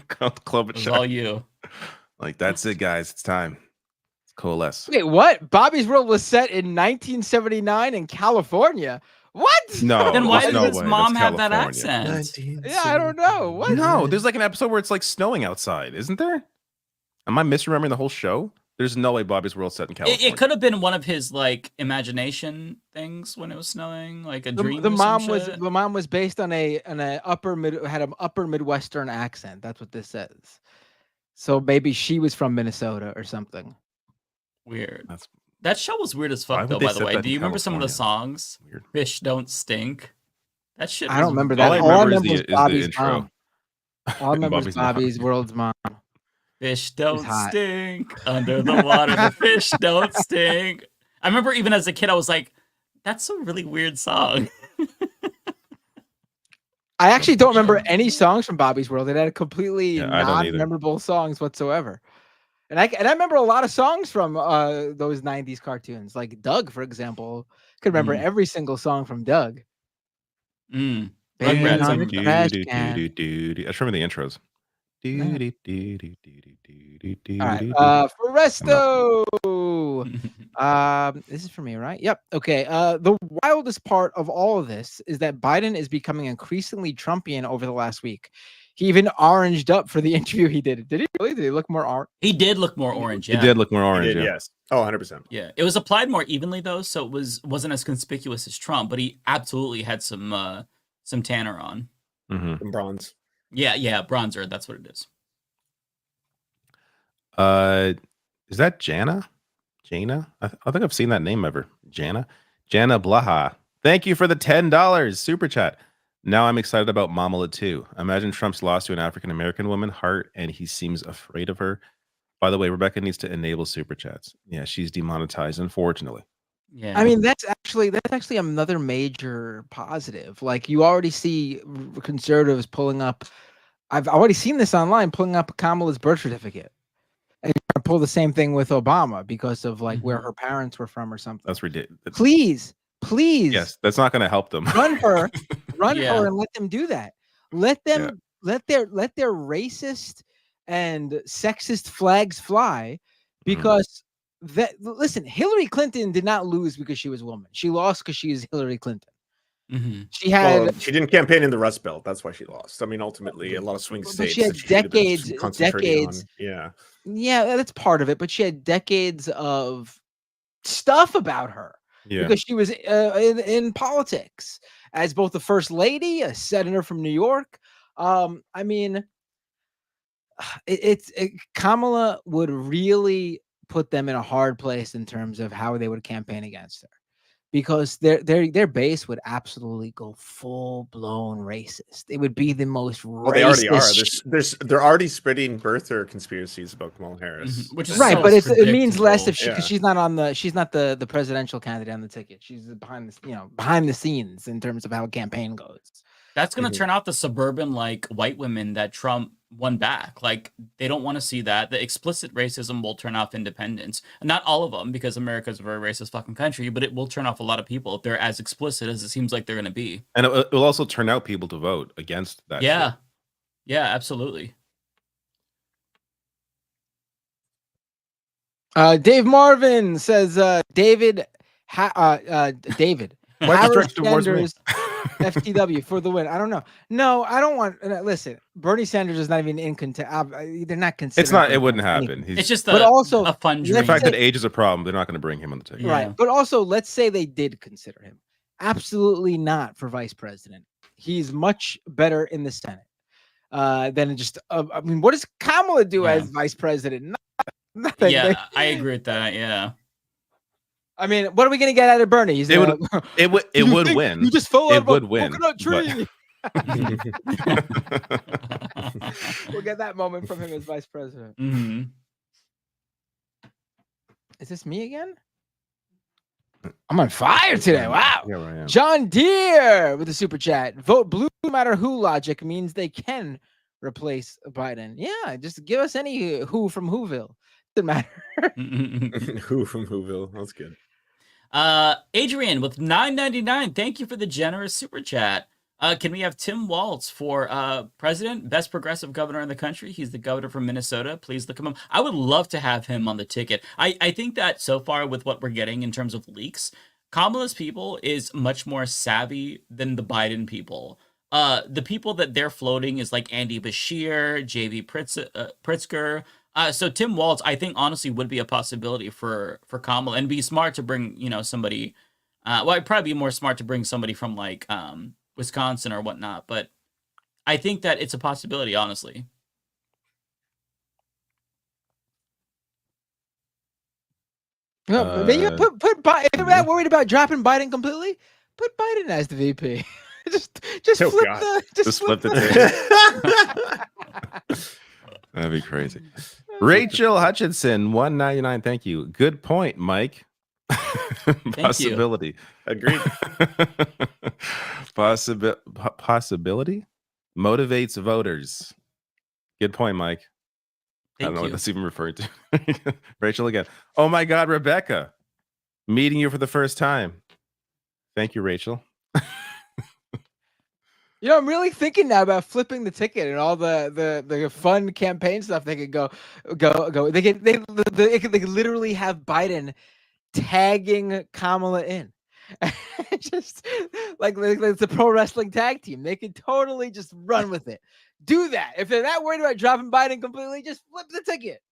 called Klobuchar. It was all you. Like, that's it, guys. It's time. Let's coalesce. Wait, what? Bobby's World was set in 1979 in California. What? No. Then why did his way. mom That's have that California. accent? Yeah, I don't know. What? No, there's like an episode where it's like snowing outside, isn't there? Am I misremembering the whole show? There's no way Bobby's World set in California. It could have been one of his like imagination things when it was snowing, like a dream. The mom was based on an upper Midwestern accent. That's what this says. So maybe she was from Minnesota or something. Weird. That show was weird as fuck though. By the way, do you remember some of the songs? Weird. Fish don't stink. That shit. I don't remember that. All I remember is Bobby's mom. All I remember is Bobby's World's mom. Fish don't stink under the water. The fish don't stink. I remember even as a kid, I was like, "That's a really weird song." I actually don't remember any songs from Bobby's World. It had completely non-memorable songs whatsoever. And I remember a lot of songs from those 90s cartoons, like Doug, for example. Could remember every single song from Doug. I remember the intros. All right, for Resto. This is for me, right? Yep. Okay. The wildest part of all of this is that Biden is becoming increasingly Trumpian over the last week. He even oranged up for the interview he did. Did he really? Did he look more orange? He did look more orange. Yeah. He did look more orange. Did, yes. Oh, 100%. Yeah. It was applied more evenly though, so it wasn't as conspicuous as Trump, but he absolutely had some tanner on. Some bronze. Yeah, bronzer. That's what it is. Is that Jana? I think I've seen that name ever. Jana Blaha. Thank you for the $10 super chat. Now I'm excited about Mamala too. Imagine Trump's lost to an African American woman, Hart, and he seems afraid of her. By the way, Rebecca needs to enable super chats. Yeah, she's demonetized, unfortunately. Yeah. I mean, that's actually another major positive. Like, you already see conservatives pulling up. I've already seen this online, pulling up Kamala's birth certificate. And pull the same thing with Obama because of like where her parents were from or something. That's ridiculous. Please. Yes, that's not going to help them. Run her and let them do that. Let their racist and sexist flags fly because listen, Hillary Clinton did not lose because she was a woman. She lost because she is Hillary Clinton. She didn't campaign in the Rust Belt. That's why she lost. I mean, ultimately, a lot of swing states. She had decades. Yeah, that's part of it. But she had decades of stuff about her because she was in politics as both the first lady, a senator from New York. I mean, Kamala would really put them in a hard place in terms of how they would campaign against her. Because their base would absolutely go full blown racist. It would be the most racist. Well, they already are. They're already spreading birther conspiracies about Kamala Harris, which is right. But it means less if she's not the presidential candidate on the ticket. She's behind the scenes in terms of how a campaign goes. That's going to turn out the suburban like white women that Trump won back. Like, they don't want to see that. The explicit racism will turn off independents. Not all of them, because America is a very racist fucking country, but it will turn off a lot of people if they're as explicit as it seems like they're going to be. And it will also turn out people to vote against that. Yeah. Shit. Yeah, absolutely. Dave Marvin says, David. Harris Sanders, FTW for the win. I don't know. No, I don't want. Listen, Bernie Sanders is not even in contest. They're not considering. It's not. It wouldn't happen. It's just also a fun dream. The fact that age is a problem, they're not going to bring him on the ticket. Right. But also, let's say they did consider him. Absolutely not for vice president. He's much better in the Senate than just. I mean, what does Kamala do as vice president? Nothing. Yeah, I agree with that. Yeah. I mean, what are we going to get out of Bernie? It would win. You just fell out of a win, coconut tree. We'll get that moment from him as vice president. Mm-hmm. Is this me again? I'm on fire today. Wow. Yeah, I am. John Deere with the super chat. Vote blue no matter who logic means they can replace Biden. Yeah, just give us any who from Whoville. Doesn't matter. Who from Whoville? That's good. Adrian with $9.99. Thank you for the generous super chat. Can we have Tim Walz for president, best progressive governor in the country? He's the governor from Minnesota. Please look him up. I would love to have him on the ticket. I think that so far with what we're getting in terms of leaks, Kamala's people is much more savvy than the Biden people. The people that they're floating is like Andy Bashir, J.B. Pritzker. So Tim Walz, I think honestly would be a possibility for Kamala, and be smart to bring, somebody. Well, it'd probably be more smart to bring somebody from like Wisconsin or whatnot, but I think that it's a possibility, honestly. No, put Biden. If you're not worried about dropping Biden completely, put Biden as the VP. just flip the That'd be crazy. Rachel Hutchinson, $1.99. Thank you. Good point, Mike. Possibility. Agreed. Possibility motivates voters. Good point, Mike. I don't know what that's even referred to. Rachel again. Oh my God, Rebecca. Meeting you for the first time. Thank you, Rachel. I'm really thinking now about flipping the ticket and all the fun campaign stuff they could go. They could literally have Biden tagging Kamala in. Just like it's a pro wrestling tag team. They could totally just run with it. Do that. If they're not worried about dropping Biden completely, just flip the ticket.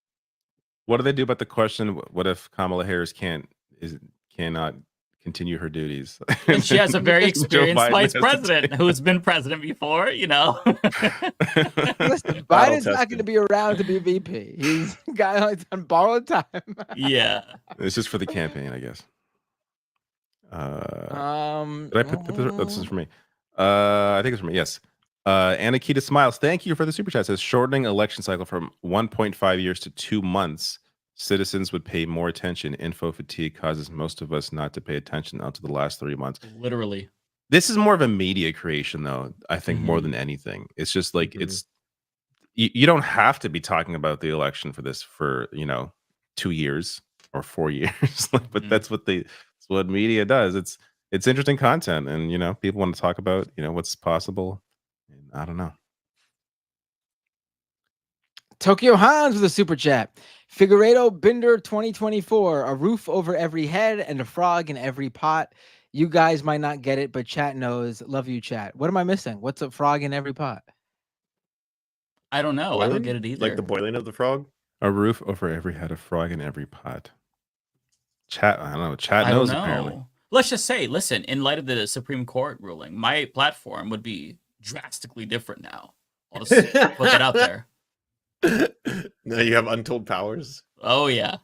What do they do about the question? What if Kamala Harris cannot continue her duties? And she has a very experienced vice president who's been president before, Listen, Biden's not going to be around to be VP. He's a guy on borrowed time. Yeah. It's just for the campaign, I guess. Did I put this is for me? I think it's for me. Yes. Anakita Smiles, thank you for the super chat. Says shortening election cycle from 1.5 years to 2 months. Citizens would pay more attention. Info fatigue causes most of us not to pay attention until the last 3 months. Literally. This is more of a media creation, though, I think, more than anything. It's just like it's you don't have to be talking about the election for 2 years or 4 years. But that's what media does. It's interesting content, and people want to talk about what's possible. And I don't know. Tokyo Hans with a super chat. Figueredo Binder 2024, a roof over every head and a frog in every pot. You guys might not get it, but chat knows. Love you, chat. What am I missing? What's a frog in every pot? I don't know. Boiling? I don't get it either. Like the boiling of the frog? A roof over every head, a frog in every pot. Chat, I don't know. Chat knows apparently. Let's just say, listen, in light of the Supreme Court ruling, my platform would be drastically different now. I'll just put that out there. Now you have untold powers. Oh yeah.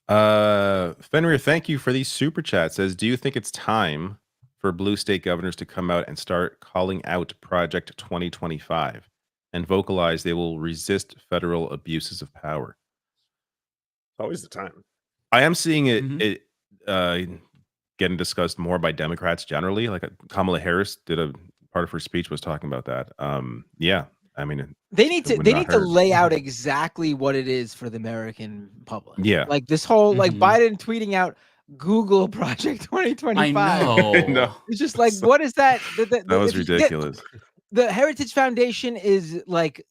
Fenrir, thank you for these super chats. Says, do you think it's time for blue state governors to come out and start calling out Project 2025 and vocalize they will resist federal abuses of power? Always the time. I am seeing it getting discussed more by Democrats generally. Like Kamala Harris did a part of her speech was talking about that. Yeah. I mean, they need to lay out exactly what it is for the American public. Yeah, like this whole like Biden tweeting out Google Project 2025. I know. It's just like, what is that? That was ridiculous. The Heritage Foundation is like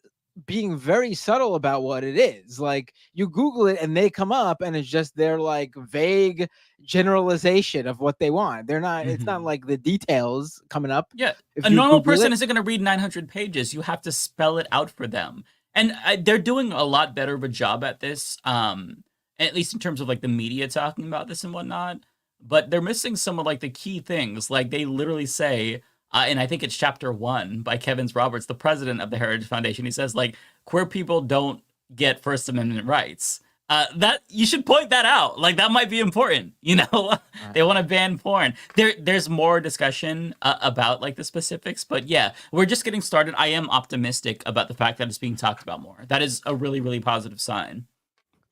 being very subtle about what it is. Like you Google it and they come up and it's just their like vague generalization of what they want. They're not, it's not like the details coming up. Yeah. A normal person isn't going to read 900 pages. You have to spell it out for them. And they're doing a lot better of a job at this. At least in terms of like the media talking about this and whatnot, but they're missing some of like the key things. Like they literally say, and I think it's chapter 1 by Kevin Roberts, the president of the Heritage Foundation. He says like queer people don't get First Amendment rights. That you should point that out. Like that might be important. They want to ban porn. There's more discussion about like the specifics, but yeah, we're just getting started. I am optimistic about the fact that it's being talked about more. That is a really, really positive sign.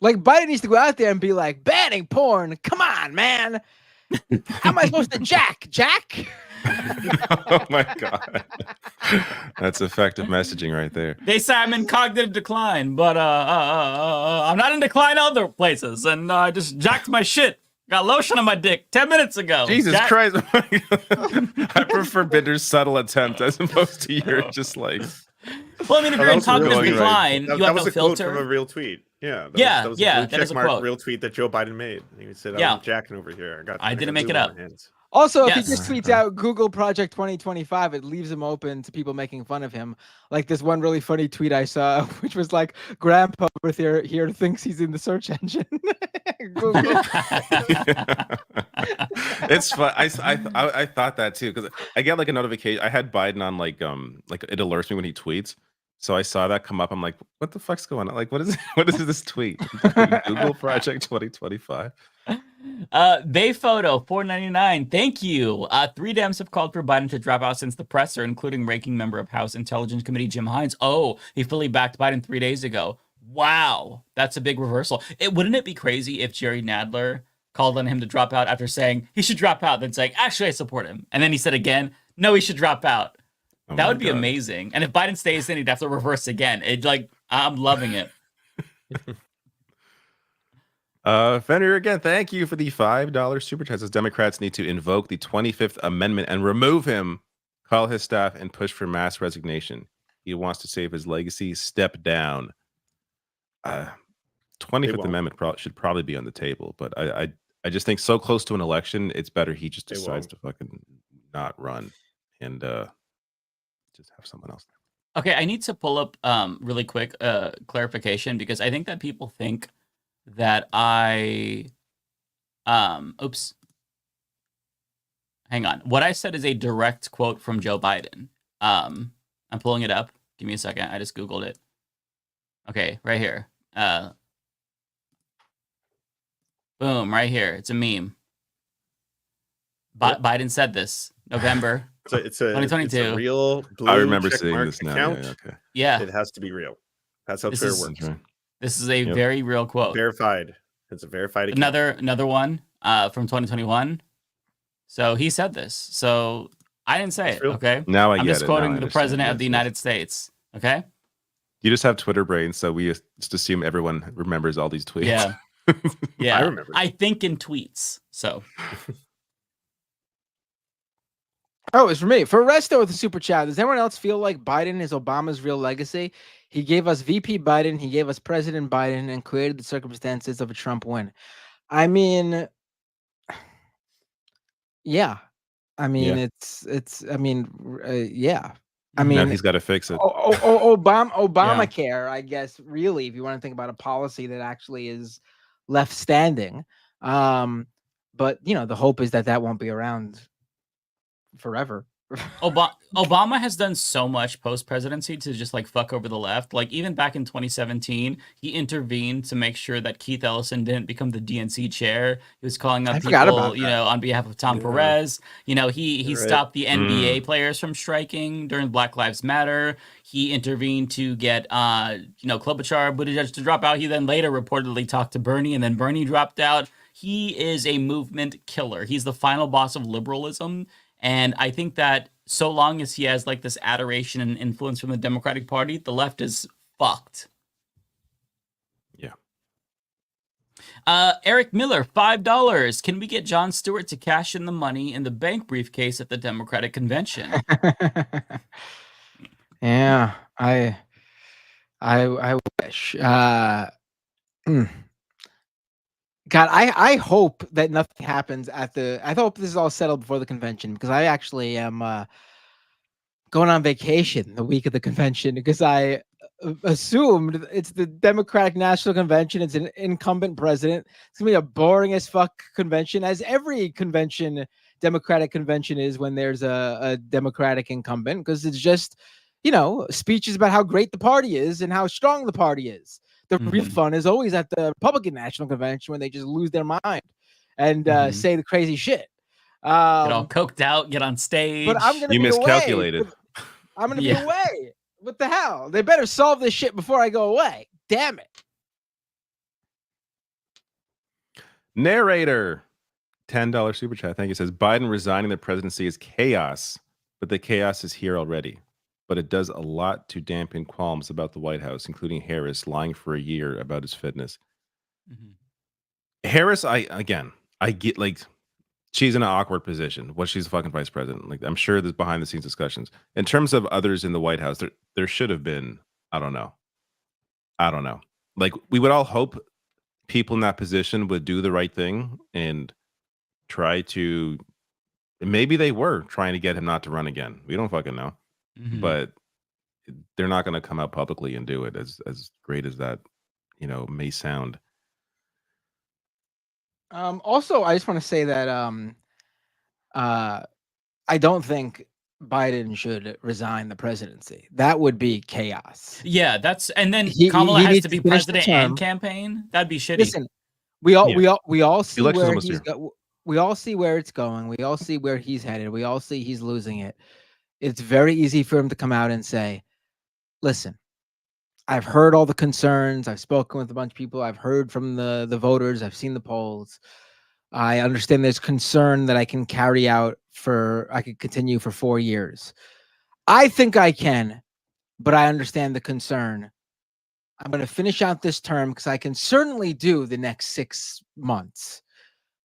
Like Biden needs to go out there and be like, banning porn. Come on, man. How am I supposed to Jack? Oh my God. That's effective messaging right there. They say I'm in cognitive decline, but I'm not in decline other places, and I just jacked my shit. Got lotion on my dick 10 minutes ago. Jesus Christ. I prefer Binder's subtle attempt as opposed to your just like. Well, I mean, if you're in cognitive decline, That you have was no a quote filter. from a real tweet. Yeah. That was that a blue is a checkmark quote. real tweet that Joe Biden made. He said, Yeah. I'm jacking over here. I didn't got make it glue on up. my hands. Also, if he just tweets out Google Project 2025, it leaves him open to people making fun of him. Like this one really funny tweet I saw, which was like, Grandpa over here thinks he's in the search engine. Google. It's fun. I thought that too, because I get like a notification. I had Biden on like it alerts me when he tweets. So I saw that come up. I'm like, what the fuck's going on? Like, what is this tweet? Google Project 2025. Bay photo $4.99. Thank you. 3 Dems have called for Biden to drop out since the presser, including ranking member of House Intelligence Committee Jim Hines. Oh, he fully backed Biden 3 days ago. Wow, that's a big reversal. Wouldn't it be crazy if Jerry Nadler called on him to drop out after saying he should drop out, then saying, actually, I support him. And then he said again, no, he should drop out. Oh that would be amazing. And if Biden stays in, he'd have to reverse again. I'm loving it. Fenrir again, thank you for the $5 super chat. Says Democrats need to invoke the 25th Amendment and remove him, call his staff, and push for mass resignation. He wants to save his legacy. Step down. 25th Amendment should probably be on the table, but I just think so close to an election, it's better he just decides to fucking not run and just have someone else there. Okay, I need to pull up really quick clarification, because I think that people think that I oops. Hang on. What I said is a direct quote from Joe Biden. I'm pulling it up. Give me a second. I just Googled it. Okay, right here. Boom, right here. It's a meme. Biden said this November 2022. It's a real blue I remember check seeing mark this now. account. Yeah, okay. Yeah. It has to be real. That's how Twitter works. Right. This is a very real quote. Verified. It's a verified account. Another one from 2021. So he said this. So I didn't say it. Okay. Now I'm get just it. quoting Now I the understand. president of the United States. Okay. You just have Twitter brain, so we just assume everyone remembers all these tweets. Yeah. Yeah. I remember. I think in tweets. So. Oh, it's for me. For Resto with the super chat, does anyone else feel like Biden is Obama's real legacy? He gave us VP Biden, he gave us President Biden, and created the circumstances of a Trump win. I mean, yeah. I mean, yeah. I mean, now he's got to fix it. Obamacare, I guess, really, if you want to think about a policy that actually is left standing. But, the hope is that won't be around forever. Obama has done so much post-presidency to just like fuck over the left. Like even back in 2017, he intervened to make sure that Keith Ellison didn't become the DNC chair. He was calling up people, on behalf of Tom Perez. He stopped the NBA players from striking during Black Lives Matter. He intervened to get Klobuchar, Buttigieg to drop out. He then later reportedly talked to Bernie, and then Bernie dropped out. He is a movement killer. He's the final boss of liberalism. And I think that so long as he has like this adoration and influence from the Democratic Party, the left is fucked. Yeah. Eric Miller, $5. Can we get Jon Stewart to cash in the money in the bank briefcase at the Democratic Convention? Yeah, I wish. God, I hope that nothing happens I hope this is all settled before the convention, because I actually am going on vacation the week of the convention, because I assumed it's the Democratic National Convention. It's an incumbent president. It's gonna be a boring as fuck convention, as every Democratic convention is when there's a Democratic incumbent, because it's just, speeches about how great the party is and how strong the party is. The real fun is always at the Republican National Convention when they just lose their mind and say the crazy shit. Get all coked out, get on stage. But I'm gonna You be miscalculated. Away. I'm gonna be away. What the hell? They better solve this shit before I go away. Damn it. Narrator, $10 super chat. Thank you. Says Biden resigning the presidency is chaos, but the chaos is here already. But it does a lot to dampen qualms about the White House, including Harris lying for a year about his fitness. Harris, I get like she's in an awkward position. Well, she's the fucking vice president. Like I'm sure there's behind the scenes discussions. In terms of others in the White House, there should have been. I don't know. Like we would all hope people in that position would do the right thing and try to. Maybe they were trying to get him not to run again. We don't fucking know, but they're not going to come out publicly and do it. As great as that, may sound. Also, I just want to say that I don't think Biden should resign the presidency. That would be chaos. Yeah, and then Kamala has to be president and campaign. That'd be shitty. Listen, we all see where he's we all see where it's going. We all see where he's headed. We all see he's losing it. It's very easy for him to come out and say, listen, I've heard all the concerns. I've spoken with a bunch of people. I've heard from the voters. I've seen the polls. I understand there's concern that I can continue for 4 years. I think I can, but I understand the concern. I'm going to finish out this term because I can certainly do the next 6 months,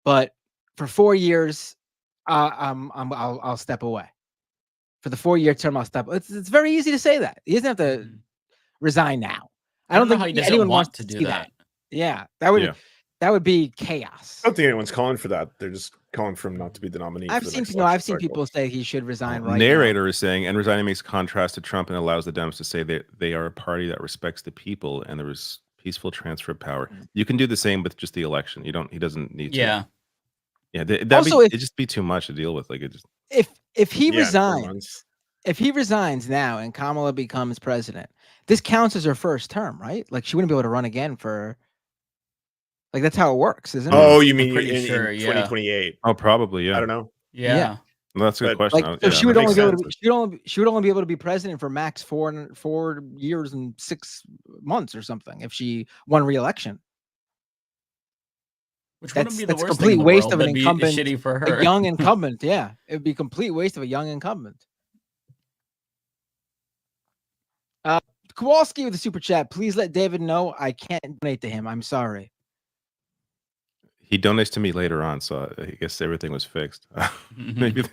but for 4 years, I'll step away. For the 4-year term, I'll step. It's very easy to say that. He doesn't have to resign now. I don't think anyone wants to do that. Yeah, that would be chaos. I don't think anyone's calling for that. They're just calling for him not to be the nominee. I've seen people say he should resign right Narrator now. is saying, and resigning makes a contrast to Trump and allows the Dems to say that they are a party that respects the people and there is peaceful transfer of power. You can do the same with just the election. He doesn't need to. Yeah. Yeah. It'd just be too much to deal with. Like it just. If he resigns now and Kamala becomes president, this counts as her first term, right? Like she wouldn't be able to run again for. Like that's how it works, isn't it? Oh, you mean in 2028? Oh, probably. Yeah. I don't know. Yeah. Well, that's a good question. Like, so she would only be able to. She would only be able to be president for max 4 years and 6 months or something if she won re-election. Which wouldn't be the worst complete thing in the waste world. of an That'd be incumbent, shitty for her. a young incumbent. Yeah, it would be a complete waste of a young incumbent. Kowalski with the super chat. Please let David know I can't donate to him. I'm sorry. He donates to me later on, so I guess everything was fixed. Maybe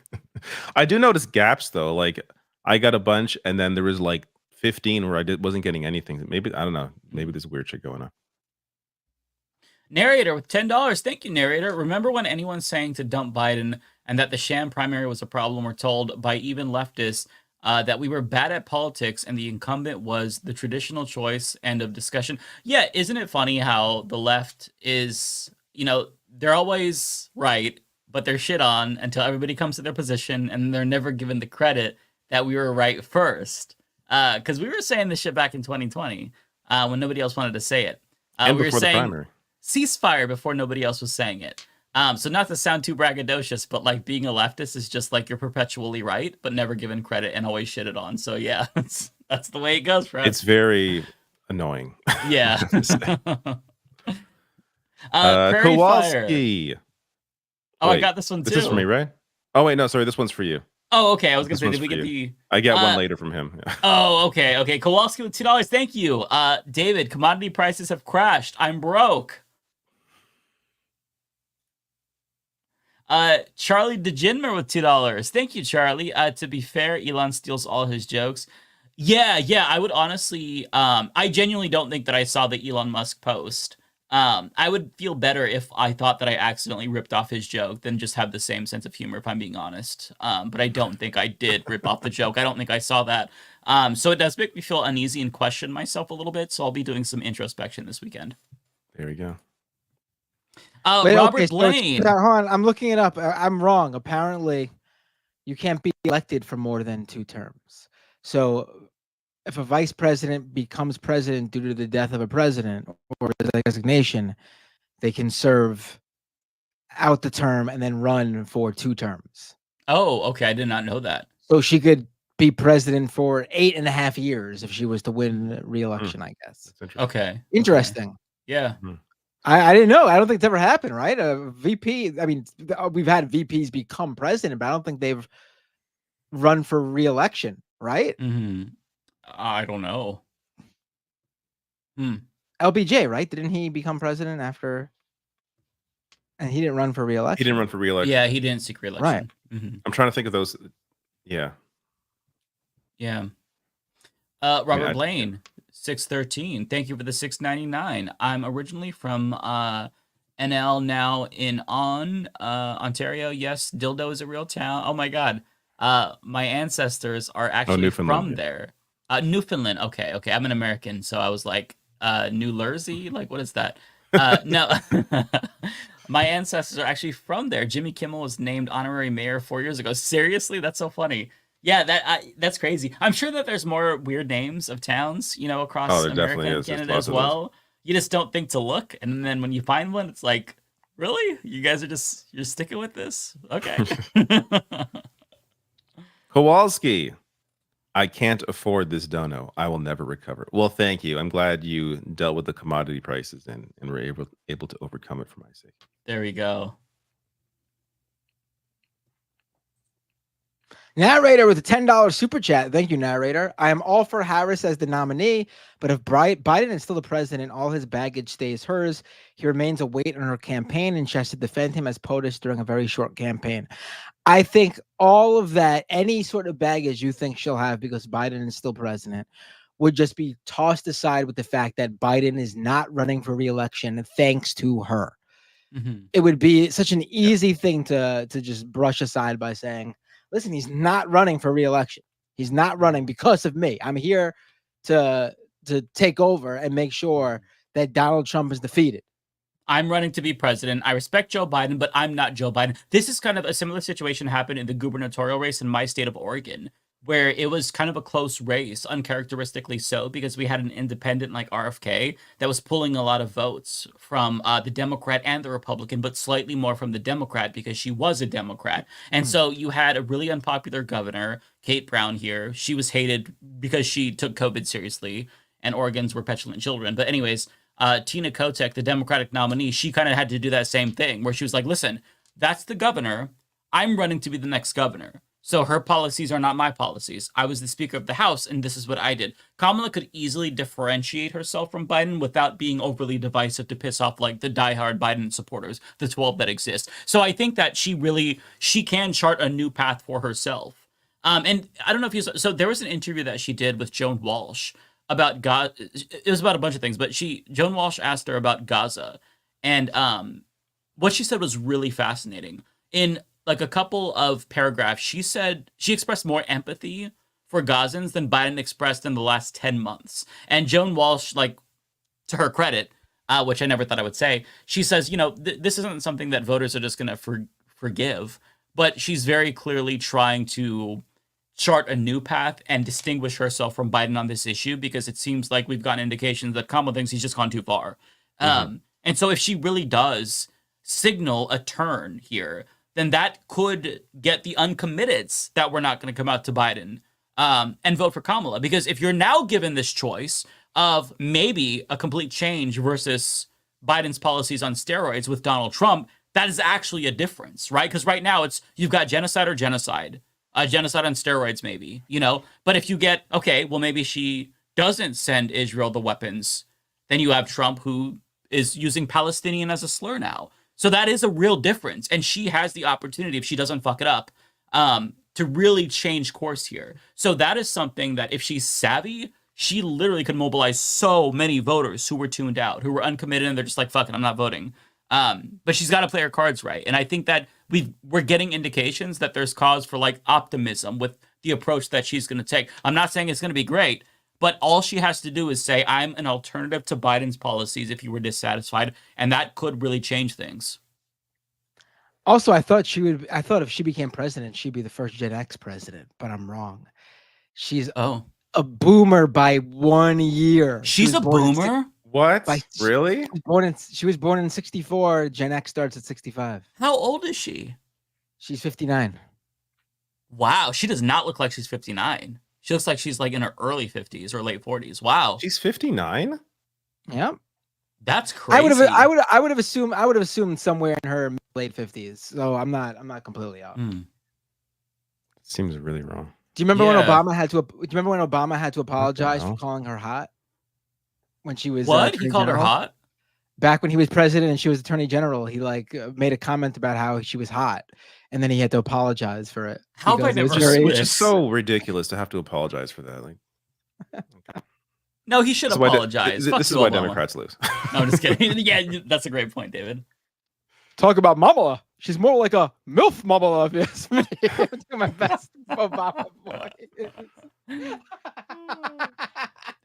I do notice gaps though. Like I got a bunch, and then there was like 15 where wasn't getting anything. Maybe I don't know. Maybe there's weird shit going on. Narrator with $10. Thank you, Narrator. Remember when anyone saying to dump Biden and that the sham primary was a problem were told by even leftists that we were bad at politics and the incumbent was the traditional choice, end of discussion. Yeah, isn't it funny how the left is, they're always right, but they're shit on until everybody comes to their position and they're never given the credit that we were right first. Because we were saying this shit back in 2020 when nobody else wanted to say it. And we before were saying the primary. Ceasefire before nobody else was saying it. So not to sound too braggadocious, but like being a leftist is just like you're perpetually right, but never given credit and always shitted on. So yeah, that's the way it goes, Fred. It's very annoying. Yeah. Kowalski. Oh, wait, I got this one too. This is for me, right? Oh wait, no, sorry, this one's for you. Oh, okay. I was gonna say, did we get the? I get one later from him. Oh, okay. Kowalski with $2. Thank you, David. Commodity prices have crashed. I'm broke. Charlie DeGinmer with $2. Thank you, Charlie. To be fair, Elon steals all his jokes. Yeah. I would honestly, I genuinely don't think that I saw the Elon Musk post. I would feel better if I thought that I accidentally ripped off his joke than just have the same sense of humor, if I'm being honest. But I don't think I did rip off the joke. I don't think I saw that. So it does make me feel uneasy and question myself a little bit. So I'll be doing some introspection this weekend. There we go. Robert Blaine. Hold on, I'm looking it up. I'm wrong. Apparently, you can't be elected for more than 2 terms. So if a vice president becomes president due to the death of a president or the resignation, they can serve out the term and then run for 2 terms. Oh, okay. I did not know that. So she could be president for 8.5 years if she was to win re-election, I guess. Okay. Interesting. Yeah. I didn't know. I don't think it's ever happened, right? A VP. I mean, we've had VPs become president, but I don't think they've run for re-election, right? I don't know. LBJ, right? Didn't he become president after? And he didn't run for re-election. He didn't run for re-election. Yeah, he didn't seek re-election. Right. I'm trying to think of those. Yeah. Yeah. Robert Blaine, 613. Thank you for the 699. I'm originally from NL, now in Ontario. Yes, Dildo is a real town. Oh my God. My ancestors are actually from there. Newfoundland. Okay. I'm an American, so I was like, New Jersey? Like, what is that? No. My ancestors are actually from there. Jimmy Kimmel was named honorary mayor 4 years ago. Seriously? That's so funny. Yeah, that's crazy. I'm sure that there's more weird names of towns, across America and Canada as well. You just don't think to look, and then when you find one, it's like, really? You guys are you're sticking with this? Okay. Kowalski, I can't afford this dono. I will never recover. Well, thank you. I'm glad you dealt with the commodity prices and were able to overcome it for my sake. There we go. Narrator with a $10 super chat. Thank you, narrator. I am all for Harris as the nominee, but if Biden is still the president, all his baggage stays hers. He remains a weight on her campaign, and she has to defend him as POTUS during a very short campaign. I think all of that, any sort of baggage you think she'll have because Biden is still president, would just be tossed aside with the fact that Biden is not running for re-election thanks to her. It would be such an easy thing to just brush aside by saying, listen, he's not running for re-election. He's not running because of me. I'm here to take over and make sure that Donald Trump is defeated. I'm running to be president. I respect Joe Biden, but I'm not Joe Biden. This is kind of a similar situation happened in the gubernatorial race in my state of Oregon, where it was kind of a close race, uncharacteristically so, because we had an independent like RFK that was pulling a lot of votes from the Democrat and the Republican, but slightly more from the Democrat because she was a Democrat. And so you had a really unpopular governor, Kate Brown here. She was hated because she took COVID seriously, and Oregons were petulant children. But anyways, Tina Kotek, the Democratic nominee, she kind of had to do that same thing where she was like, listen, that's the governor. I'm running to be the next governor. So her policies are not my policies. I was the Speaker of the House, and this is what I did. Kamala could easily differentiate herself from Biden without being overly divisive to piss off like the diehard Biden supporters, the 12 that exist. So I think that she can chart a new path for herself. And I don't know if so there was an interview that she did with Joan Walsh about Gaza. It was about a bunch of things, but Joan Walsh asked her about Gaza, and what she said was really fascinating. In like a couple of paragraphs, she said she expressed more empathy for Gazans than Biden expressed in the last 10 months. And Joan Walsh, like, to her credit, which I never thought I would say, she says, this isn't something that voters are just going to forgive, but she's very clearly trying to chart a new path and distinguish herself from Biden on this issue, because it seems like we've gotten indications that Kamala thinks he's just gone too far. And so if she really does signal a turn here, then that could get the uncommitteds that we're not going to come out to Biden and vote for Kamala. Because if you're now given this choice of maybe a complete change versus Biden's policies on steroids with Donald Trump, that is actually a difference, right? Because right now you've got genocide or genocide on steroids maybe, But if you get, okay, well, maybe she doesn't send Israel the weapons, then you have Trump who is using Palestinian as a slur now. So that is a real difference. And she has the opportunity, if she doesn't fuck it up, to really change course here. So that is something that if she's savvy, she literally could mobilize so many voters who were tuned out, who were uncommitted, and they're just like, fuck it, I'm not voting. But she's got to play her cards right. And I think that we're getting indications that there's cause for like optimism with the approach that she's going to take. I'm not saying it's going to be great, but all she has to do is say, I'm an alternative to Biden's policies if you were dissatisfied, and that could really change things. Also, I thought if she became president, she'd be the first Gen X president, but I'm wrong. She's a boomer by 1 year. She's a boomer? What? Really? She was born in 64. Gen X starts at 65. How old is she? She's 59. Wow, she does not look like she's 59. She looks like she's like in her early 50s or late 40s. Wow. She's 59? Yep. That's crazy. I would have assumed somewhere in her late 50s. So I'm not completely off. Seems really wrong. Do you remember when Obama had to apologize for calling her hot? When she was what? He called her hot? Back when he was president and she was attorney general, he made a comment about how she was hot, and then he had to apologize for it. How have I never Which is so ridiculous to have to apologize for that. Like, no, he should apologize. This is why Democrats lose. No, I'm just kidding. Yeah, that's a great point, David. Talk about Kamala. She's more like a MILF Kamala. Yes, I'm doing my best Obama voice.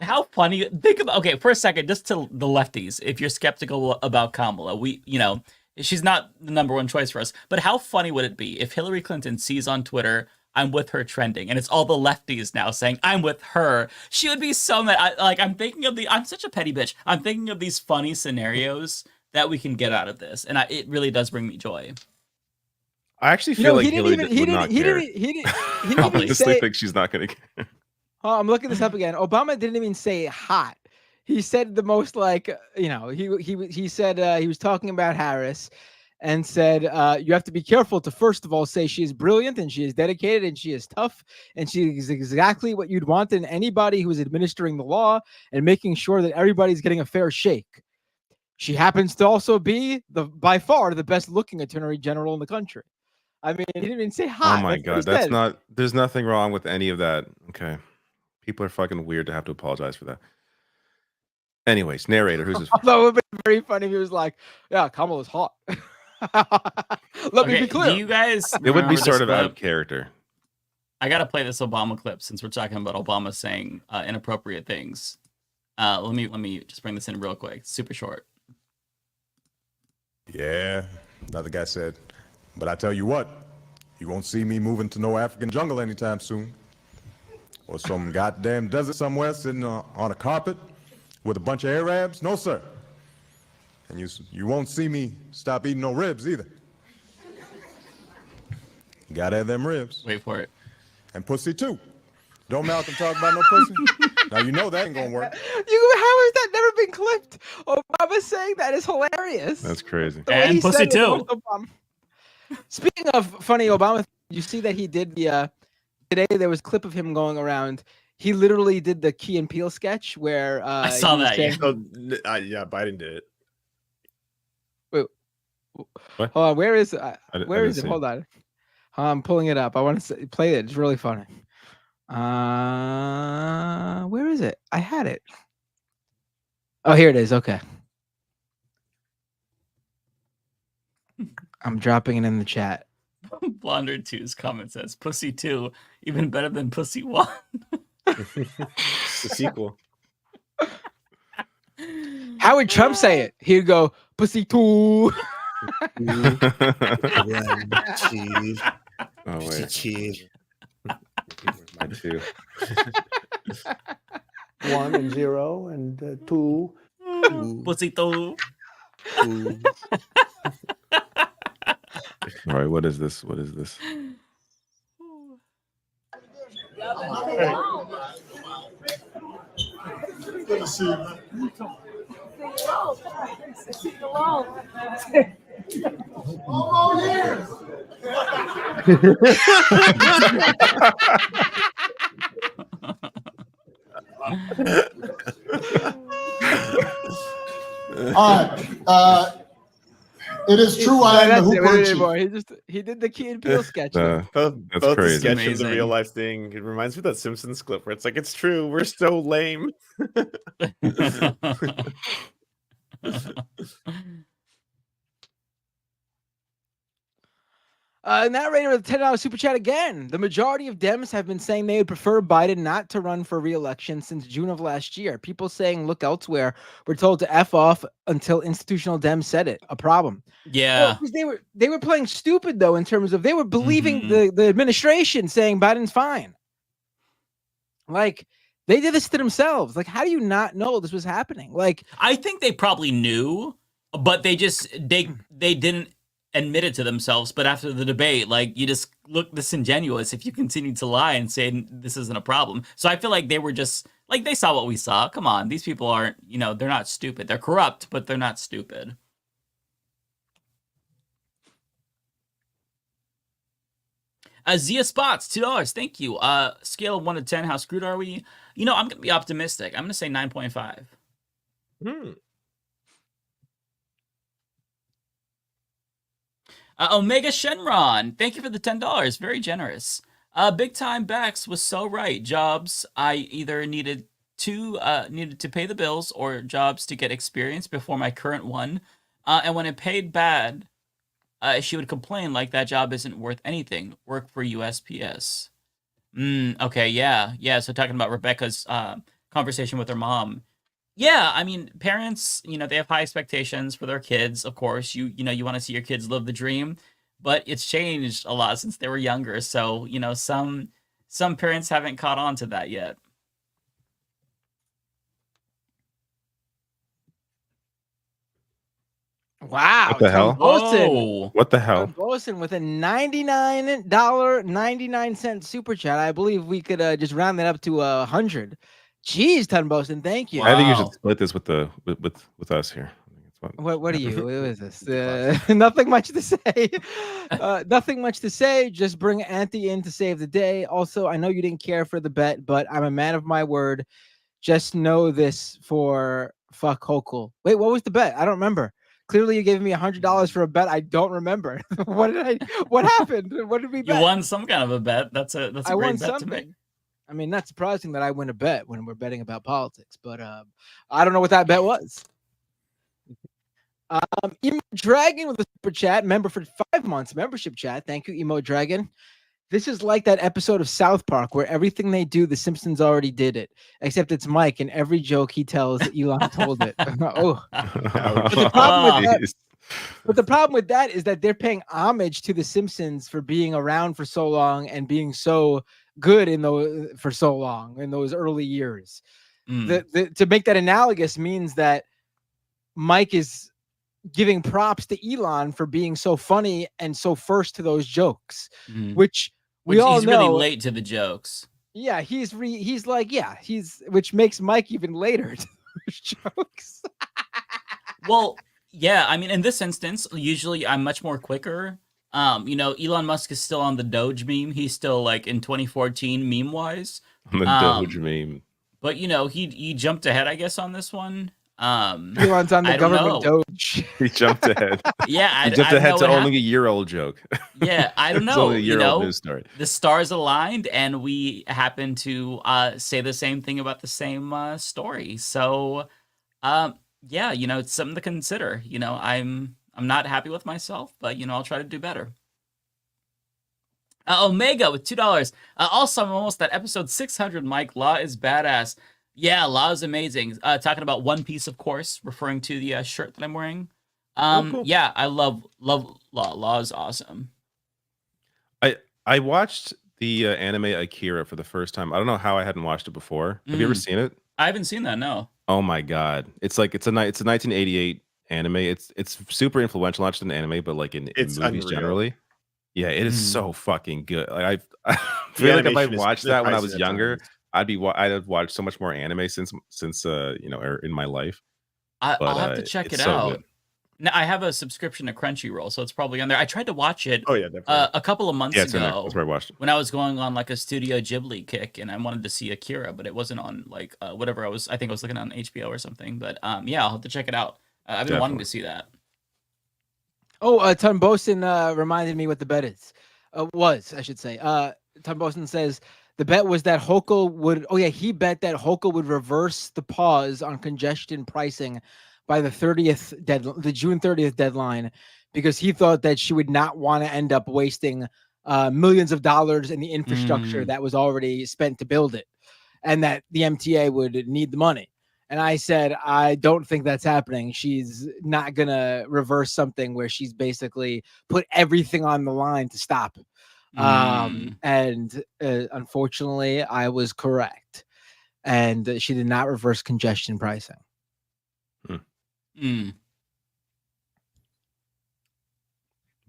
How funny. Think about, okay, for a second, just to the lefties, if you're skeptical about Kamala, she's not the number one choice for us, but how funny would it be if Hillary Clinton sees on Twitter, I'm with her trending, and it's all the lefties now saying, I'm with her. She would be so mad. I'm such a petty bitch. I'm thinking of these funny scenarios that we can get out of this, and it really does bring me joy. I actually feel like Hillary would not care. He I didn't even say, think she's not going to care. Oh, I'm looking this up again. Obama didn't even say hot. He said the most he said he was talking about Harris and said you have to be careful to first of all say she is brilliant and she is dedicated and she is tough and she is exactly what you'd want in anybody who is administering the law and making sure that everybody's getting a fair shake. She happens to also be by far the best looking attorney general in the country. I mean, he didn't even say hot. Oh my God, there's nothing wrong with any of that. Okay. People are fucking weird to have to apologize for that. Anyways, narrator, who's this? Although it would be very funny if he was like, yeah, Kamala's hot. Let me be clear. Do you guys it would be sort of out of character. I got to play this Obama clip since we're talking about Obama saying inappropriate things. Let me just bring this in real quick. Super short. Yeah, another guy said, but I tell you what, you won't see me moving to no African jungle anytime soon. Or some goddamn desert somewhere sitting on a carpet with a bunch of Arabs. No, sir. And you won't see me stop eating no ribs either. You gotta have them ribs. Wait for it. And pussy too. Don't Malcolm talk about no pussy? Now you know that ain't gonna work. How has that never been clipped? Obama saying that is hilarious. That's crazy. And pussy too. Speaking of funny Obama, you see that he did today there was a clip of him going around. He literally did the Key and Peele sketch where I saw that. Yeah, Biden did it. Wait, what? Hold on. Where is it? Hold on. I'm pulling it up. I want to play it. It's really funny. Where is it? I had it. Oh, here it is. Okay. I'm dropping it in the chat. Blonder 2's comment says, Pussy 2, even better than Pussy 1. It's the sequel. How would Trump say it? He'd go, Pussy 2. Oh, wait. Cheese. My 2. 1 and 0 and 2. Pussy 2. All right, what is this? What is this? Good to see you, man. Oh, yeah. All right. It is true. I am the Hooper Chief. He did the Key and Peele sketch. Both crazy. the sketch and Amazing. the real life thing. It reminds me of that Simpsons clip where it's like, it's true. We're so lame. Narrator with the $10 super chat again. The majority of Dems have been saying they would prefer Biden not to run for re-election since June of last year. People saying look elsewhere were told to F off until institutional Dems said it. A problem. Yeah. Well, they were playing stupid though in terms of they were believing the administration saying Biden's fine. Like they did this to themselves. Like how do you not know this was happening? Like I think they probably knew, but they didn't admit it to themselves. But after the debate, like you just look disingenuous if you continue to lie and say this isn't a problem. So I feel like they were just Like, they saw what we saw. Come on, these people aren't, they're not stupid. They're corrupt, but they're not stupid. Zia Spots, $2. Thank you. Scale of 1 to 10, how screwed are we? I'm going to be optimistic. I'm going to say 9.5. Omega Shenron, thank you for the $10. Very generous. Big Time Backs was so right. Jobs, I either needed to pay the bills or jobs to get experience before my current one. And when it paid bad, she would complain like that job isn't worth anything. Work for USPS. Okay, yeah. So talking about Rebecca's conversation with her mom. Yeah, I mean, parents, they have high expectations for their kids. Of course, you want to see your kids live the dream, but it's changed a lot since they were younger. So, some parents haven't caught on to that yet. Wow. What the hell? Bosin. What the hell? Tom Bosin with a $99.99 super chat. I believe we could just round that up to 100. Jeez, Tom Bosin, thank you. I think you should split this with us here. What are you? What is this? Nothing much to say. Nothing much to say. Just bring Auntie in to save the day. Also, I know you didn't care for the bet, but I'm a man of my word. Just know this for fuck Hochul. Wait, what was the bet? I don't remember. Clearly, you gave me $100 for a bet. I don't remember. What happened? What did we bet? You won some kind of a bet. That's a great bet to make. I mean, not surprising that I win a bet when we're betting about politics, but I don't know what that bet was. Emo Dragon with a super chat, member for 5 months, membership chat. Thank you, Emo Dragon. This is like that episode of South Park where everything they do, the Simpsons already did it, except it's Mike, and every joke he tells, Elon told it. Oh. But the problem with that is that they're paying homage to the Simpsons for being around for so long and being so good for so long in those early years. To make that analogous means that Mike is giving props to Elon for being so funny and so first to those jokes, which we all he's know. Really late to the jokes. Yeah, he's which makes Mike even later to those jokes. Well, yeah, I mean, in this instance, usually I'm much more quicker. Elon Musk is still on the Doge meme. He's still like in 2014 meme wise. The Doge meme. But he jumped ahead, I guess, on this one. Elon's on the government Doge. He jumped ahead. Yeah, he jumped ahead to only a year-old joke. Yeah, I don't know. It's only a year-old news story. The stars aligned, and we happen to say the same thing about the same story. So, yeah, it's something to consider. I'm not happy with myself, but I'll try to do better. Omega with $2. Also, I'm almost at episode 600. Mike, Law is badass. Yeah, Law is amazing. Talking about One Piece, of course, referring to the shirt that I'm wearing. Cool. Yeah, I love Law. Law is awesome. I watched the anime Akira for the first time. I don't know how I hadn't watched it before. Have you ever seen it? I haven't seen that. No. Oh my god, it's a 1988 anime. It's super influential, not just in anime, but like in movies unreal. Generally. Yeah, it is so fucking good. Like I feel like if I watched that when I was younger, I'd have watched so much more anime since in my life. I'll have to check it out. Good. Now, I have a subscription to Crunchyroll, so it's probably on there. I tried to watch it a couple of months ago. That's where I watched it. When I was going on like a Studio Ghibli kick, and I wanted to see Akira, but it wasn't on like whatever I think I was looking on HBO or something. But yeah, I'll have to check it out. I've been wanting to see that. Oh, Tom Bosin reminded me what the bet is. I should say. Tom Bosin says the bet was that Hochul would. Oh yeah, he bet that Hochul would reverse the pause on congestion pricing by the June 30th deadline, because he thought that she would not want to end up wasting millions of dollars in the infrastructure that was already spent to build it, and that the MTA would need the money. And I said, I don't think that's happening. She's not going to reverse something where she's basically put everything on the line to stop. And unfortunately, I was correct. And she did not reverse congestion pricing.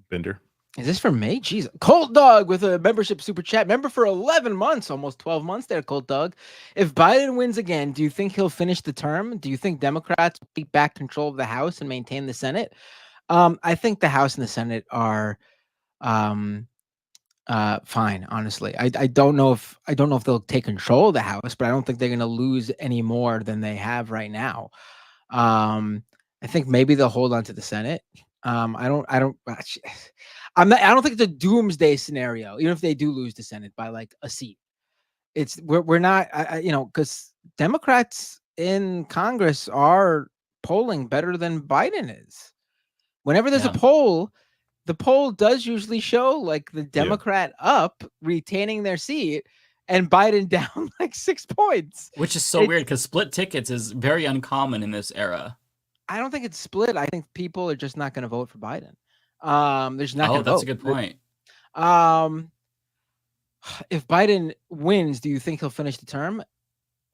Bender. Is this for me? Jeez. Cold Dog with a membership super chat. Member for 11 months, almost 12 months there, Cold Dog. If Biden wins again, do you think he'll finish the term? Do you think Democrats will take back control of the House and maintain the Senate? I think the House and the Senate are fine, honestly. I don't know if they'll take control of the House, but I don't think they're gonna lose any more than they have right now. I think maybe they'll hold on to the Senate. I don't I don't think it's a doomsday scenario, even if they do lose the Senate by like a seat. We're not, because Democrats in Congress are polling better than Biden is. Whenever there's a poll, the poll does usually show like the Democrat up retaining their seat and Biden down like 6 points. Which is so weird because split tickets is very uncommon in this era. I don't think it's split. I think people are just not going to vote for Biden. There's not. Oh, that's a good point. If Biden wins, do you think he'll finish the term?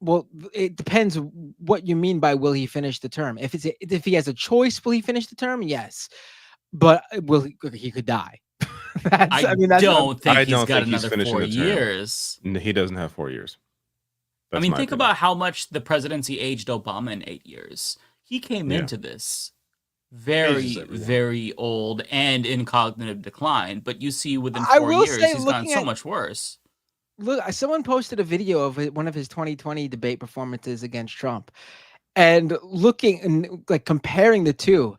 Well, it depends what you mean by will he finish the term. If he has a choice, will he finish the term? Yes, but he could die. I don't think he's got another 4 years. No, he doesn't have 4 years. I mean, think about how much the presidency aged Obama in 8 years. He came into this very old and in cognitive decline, but you see within 4 years he's gotten so much worse. Look, someone posted a video of one of his 2020 debate performances against Trump, and looking and like comparing the two,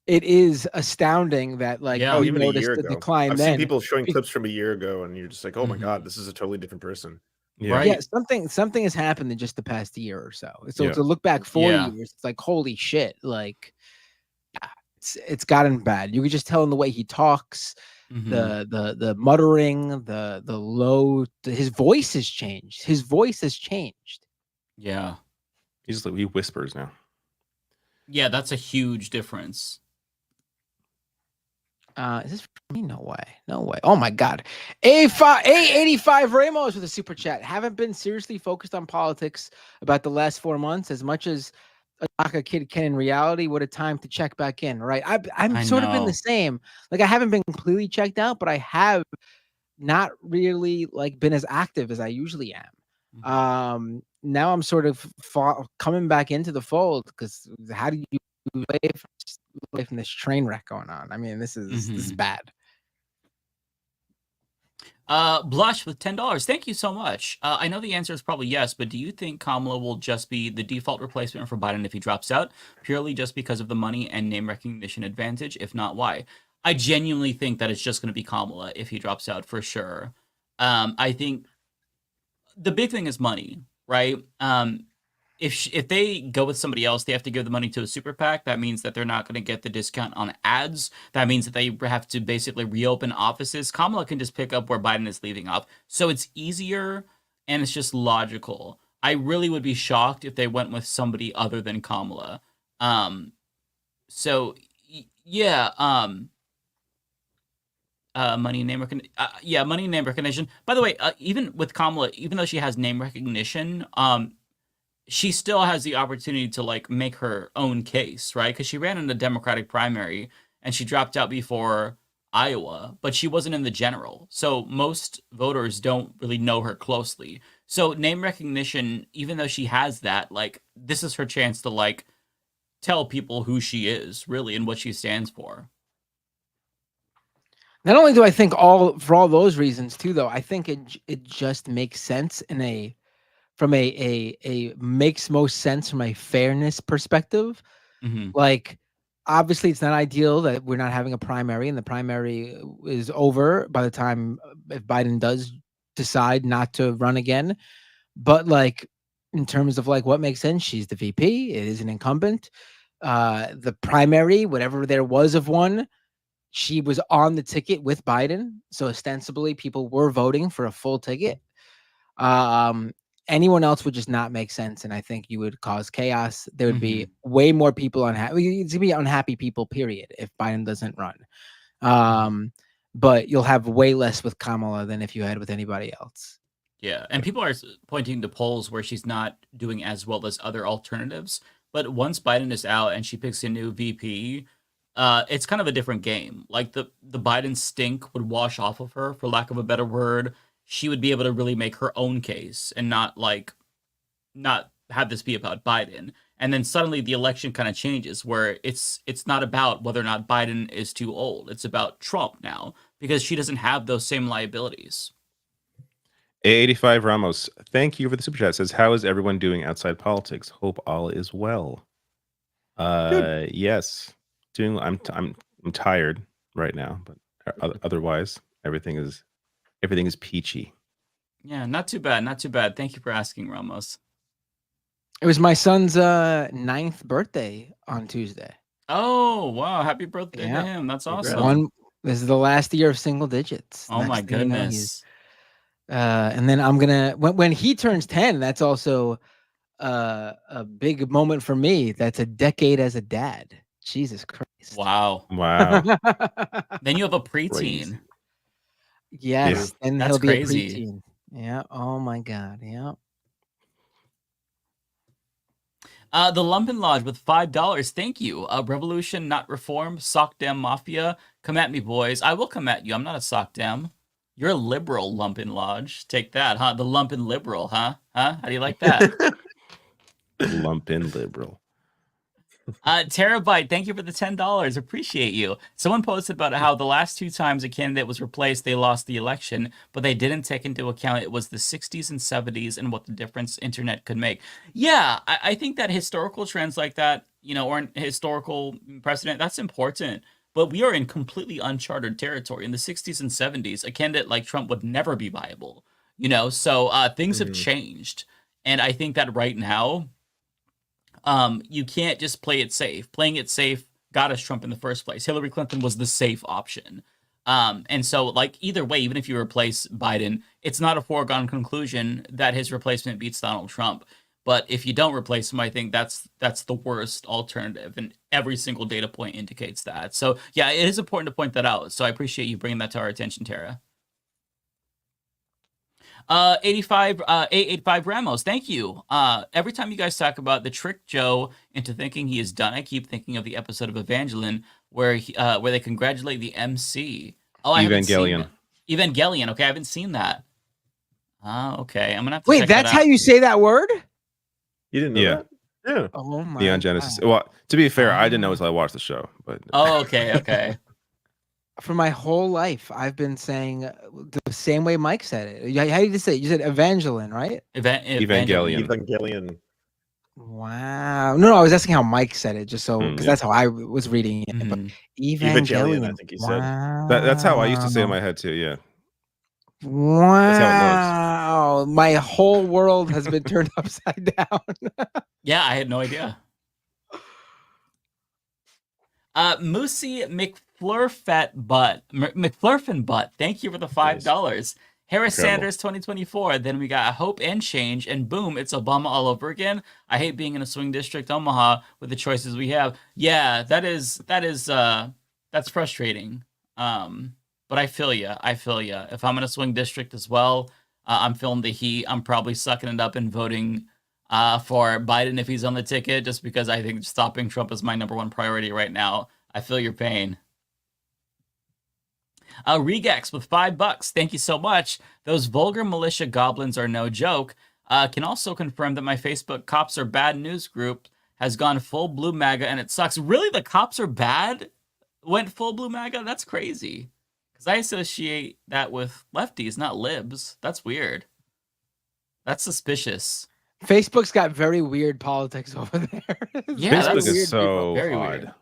it is astounding that like even a year ago. Decline. I've seen people showing clips from a year ago, and you're just like, oh my god, this is a totally different person. Yeah, something has happened in just the past year or so. So to look back 4 years, it's like holy shit, like it's gotten bad. You could just tell in the way he talks, the muttering, the low. His voice has changed. Yeah, he whispers now. Yeah, that's a huge difference. Is this for me? No way. Oh my god. A85 Ramos with a super chat. Haven't been seriously focused on politics about the last 4 months as much as a DACA kid can in reality. What a time to check back in, right? I'm sort of been the same. Like I haven't been completely checked out, but I have not really like been as active as I usually am. Now I'm sort of coming back into the fold because how do you away from this train wreck going on? I mean, this is bad. Blush with $10. Thank you so much. I know the answer is probably yes, but do you think Kamala will just be the default replacement for Biden if he drops out, purely just because of the money and name recognition advantage? If not, why? I genuinely think that it's just going to be Kamala if he drops out for sure. I think the big thing is money, right? If they go with somebody else, they have to give the money to a super PAC. That means that they're not going to get the discount on ads. That means that they have to basically reopen offices. Kamala can just pick up where Biden is leaving off. So it's easier and it's just logical. I really would be shocked if they went with somebody other than Kamala. Money and name recognition. Money and name recognition. By the way, even with Kamala, even though she has name recognition, she still has the opportunity to like make her own case, right? Because she ran in the Democratic primary and she dropped out before Iowa, but she wasn't in the general. So most voters don't really know her closely. So name recognition, even though she has that, like this is her chance to like tell people who she is really and what she stands for. Not only do I think for all those reasons too, though, I think it just makes sense from a makes most sense from a fairness perspective. Like, obviously, it's not ideal that we're not having a primary, and the primary is over by the time if Biden does decide not to run again. But like, in terms of like what makes sense, she's the VP. It is an incumbent. The primary, whatever there was of one, she was on the ticket with Biden, so ostensibly people were voting for a full ticket. Anyone else would just not make sense, and I think you would cause chaos. There would be way more people unhappy. It's gonna be unhappy people, period, if Biden doesn't run. But you'll have way less with Kamala than if you had with anybody else. Yeah, and people are pointing to polls where she's not doing as well as other alternatives. But once Biden is out and she picks a new VP, it's kind of a different game. Like the Biden stink would wash off of her, for lack of a better word. She would be able to really make her own case and not have this be about Biden. And then suddenly the election kind of changes, where it's not about whether or not Biden is too old. It's about Trump now, because she doesn't have those same liabilities. A85 Ramos, thank you for the super chat. Says, how is everyone doing outside politics? Hope all is well. Yes, I'm tired right now, but otherwise everything is peachy. Yeah, not too bad. Not too bad. Thank you for asking, Ramos. It was my son's 9th birthday on Tuesday. Oh, wow. Happy birthday to him. That's awesome. This is the last year of single digits. Oh, my goodness. And then I'm going to, when he turns 10, that's also a big moment for me. That's a decade as a dad. Jesus Christ. Wow. Then you have a preteen. Crazy. Yes. Yeah. And That's he'll crazy. be a preteen. Yeah. Oh my God. Yeah. The Lumpen Lodge with $5. Thank you. Revolution, not reform. Sock dem Mafia. Come at me, boys. I will come at you. I'm not a sock dem. You're a liberal, Lumpen Lodge. Take that, huh? The Lumpen liberal, huh? How do you like that? Lumpen liberal. Terabyte, thank you for the $10. Appreciate you. Someone posted about how the last 2 times a candidate was replaced, they lost the election, but they didn't take into account it was the 60s and 70s and what the difference internet could make. Yeah, I think that historical trends like that, or an historical precedent, that's important. But we are in completely uncharted territory. In the 60s and 70s, a candidate like Trump would never be viable. So things have changed. And I think that right now, you can't just play it safe. Playing it safe got us Trump in the first place. Hillary Clinton was the safe option. And so, either way, even if you replace Biden, it's not a foregone conclusion that his replacement beats Donald Trump. But if you don't replace him, I think that's the worst alternative, and every single data point indicates that. So, yeah, it is important to point that out. So I appreciate you bringing that to our attention, Tara. 885 Ramos, thank you. Every time you guys talk about the trick Joe into thinking he is done, I keep thinking of the episode of Evangeline where they congratulate the MC. Oh, I haven't seen Evangelion. Okay, I haven't seen that. Okay, I'm gonna have to wait. check That's that out. how you say that word? You didn't know that? Yeah. Oh my. Neon Genesis. Well, to be fair, I didn't know until I watched the show. But oh, okay. For my whole life, I've been saying the same way Mike said it. How did you say it? You said Evangeline, right? Evangelion. Wow. No, I was asking how Mike said it, just so because that's how I was reading it. But Evangelion, I think he said. That's how I used to say it in my head too. Yeah. Wow. My whole world has been turned upside down. Yeah, I had no idea. Moosey McFlurfin Butt, thank you for the $5. Harris Sanders 2024. Then we got Hope and Change, and boom, it's Obama all over again. I hate being in a swing district, Omaha, with the choices we have. Yeah, that's frustrating. But I feel ya. If I'm in a swing district as well, I'm feeling the heat. I'm probably sucking it up and voting for Biden if he's on the ticket, just because I think stopping Trump is my #1 priority right now. I feel your pain. Regex with $5. Thank you so much. Those vulgar militia goblins are no joke. Can also confirm that my Facebook Cops Are Bad news group has gone full blue MAGA and it sucks. Really? The cops are bad? Went full blue MAGA? That's crazy. Because I associate that with lefties, not libs. That's weird. That's suspicious. Facebook's got very weird politics over there. Yeah, Facebook is so very odd. weird.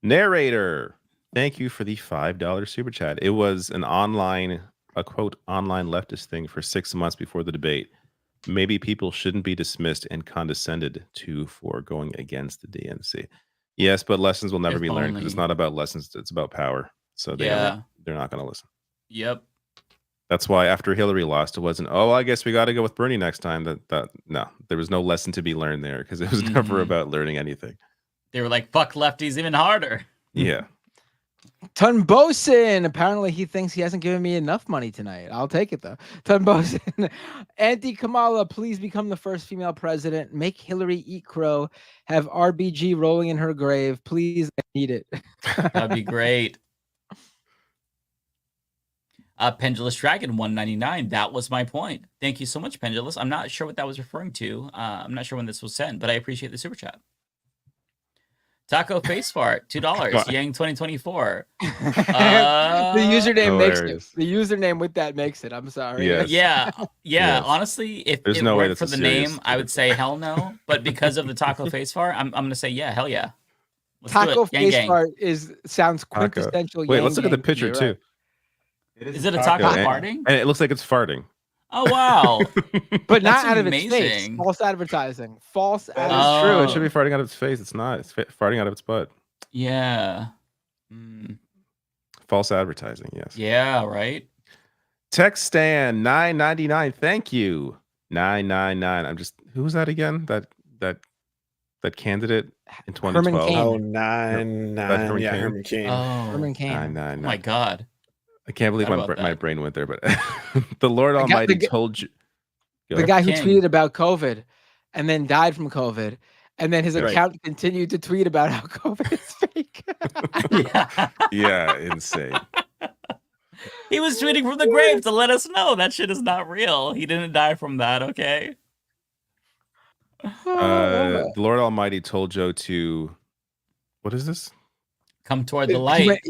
Narrator, thank you for the $5 super chat. It was a quote online leftist thing for 6 months before the debate. Maybe people shouldn't be dismissed and condescended to for going against the DNC. Yes, but lessons will never be learned because it's not about lessons; it's about power. So they're not going to listen. Yep. That's why after Hillary lost, it wasn't, oh, I guess we got to go with Bernie next time. No, there was no lesson to be learned there because it was never about learning anything. They were like, fuck lefties even harder. Yeah. Tunbosin. Apparently, he thinks he hasn't given me enough money tonight. I'll take it though. Tunbosin. Anti-Kamala, please become the first female president. Make Hillary eat crow. Have RBG rolling in her grave. Please, I need it. That'd be great. Pendulous Dragon 199. That was my point. Thank you so much, Pendulous. I'm not sure what that was referring to. I'm not sure when this was sent, but I appreciate the super chat. Taco Face Fart, $2. Yang 2024. The username hilarious. makes it. The username with that makes it. I'm sorry. Yes. Yeah. Yes. Honestly, if There's it no way weren't that's for a the serious name, I would say hell no. But because of the Taco Face Fart, I'm gonna say yeah, hell yeah. Let's do Taco it. Gang, Face gang. Fart sounds Taco. quintessential. Wait, Yang let's look at the gang to picture me, too. right? Is it a taco farting? And it looks like it's farting. Oh wow! But not That's out of its face. amazing. False advertising. False. That is true. It should be farting out of its face. It's not. It's farting out of its butt. Yeah. False advertising. Yes. Yeah. Right. Tech Stan 9.99. Thank you. 9.99. I'm just. Who was that again? That candidate in 2012. Oh, 9.9. Yeah, Herman Cain. Oh, Herman Cain. 9.99. Oh my God. I can't believe Forgot about my that. brain went there, but the Lord Almighty told you. The guy who King. tweeted about COVID and then died from COVID. And then his Right. account continued to tweet about how COVID is fake. Yeah, insane. He was tweeting from the grave to let us know that shit is not real. He didn't die from that. Okay. The Lord Almighty told Joe to. What is this? Come toward the light.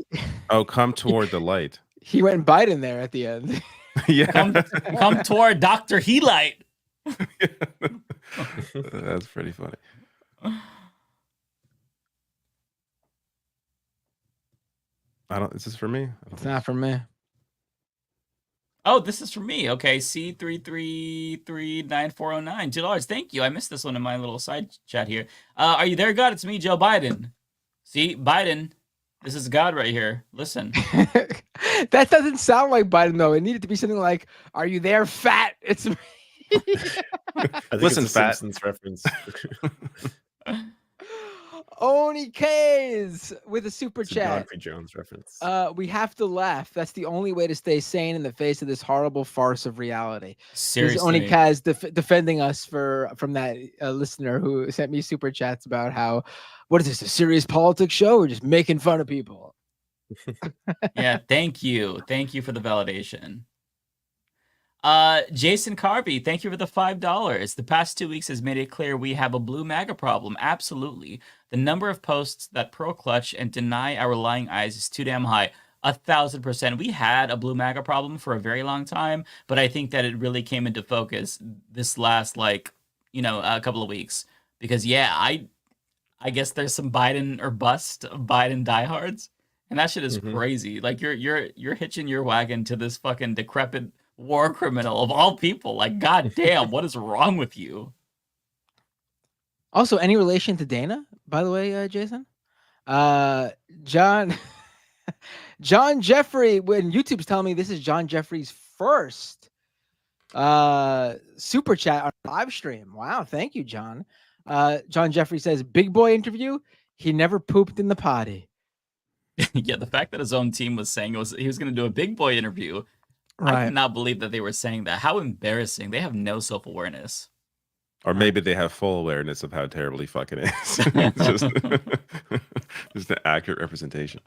Oh, come toward the light. He went Biden there at the end. Yeah. Come toward Dr. Helite. That's pretty funny. Is this for me? It's not for me. Oh, this is for me. Okay, C33394009. $2. Thank you. I missed this one in my little side chat here. Are you there, God? It's me, Joe Biden. See, Biden. This is God right here. Listen. That doesn't sound like Biden, though. It needed to be something like, "Are you there, fat? It's me." I think Listen, it's a fat. Simpsons reference. Oni K's with a super It's a chat. Godfrey Jones reference. We have to laugh. That's the only way to stay sane in the face of this horrible farce of reality. Seriously. Oni Kaz defending us from that listener who sent me super chats about how, what is this, a serious politics show or just making fun of people? Yeah, thank you. Thank you for the validation. Jason Carby, thank you for the $5. The past 2 weeks has made it clear we have a blue MAGA problem. Absolutely. The number of posts that pro-clutch and deny our lying eyes is too damn high. 1,000%. We had a blue MAGA problem for a very long time, but I think that it really came into focus this last, a couple of weeks. Because yeah, I guess there's some Biden or bust of Biden diehards, and that shit is crazy. Like you're hitching your wagon to this fucking decrepit war criminal of all people. Like, goddamn, what is wrong with you? Also, any relation to Dana, by the way, Jason? John Jeffrey, when YouTube's telling me this is John Jeffrey's first super chat on live stream. Wow, thank you, John. John Jeffrey says, big boy interview, he never pooped in the potty. Yeah, the fact that his own team was saying he was going to do a big boy interview, right. I cannot believe that they were saying that. How embarrassing. They have no self-awareness. Or maybe they have full awareness of how terribly fucking it is. It's just an accurate representation.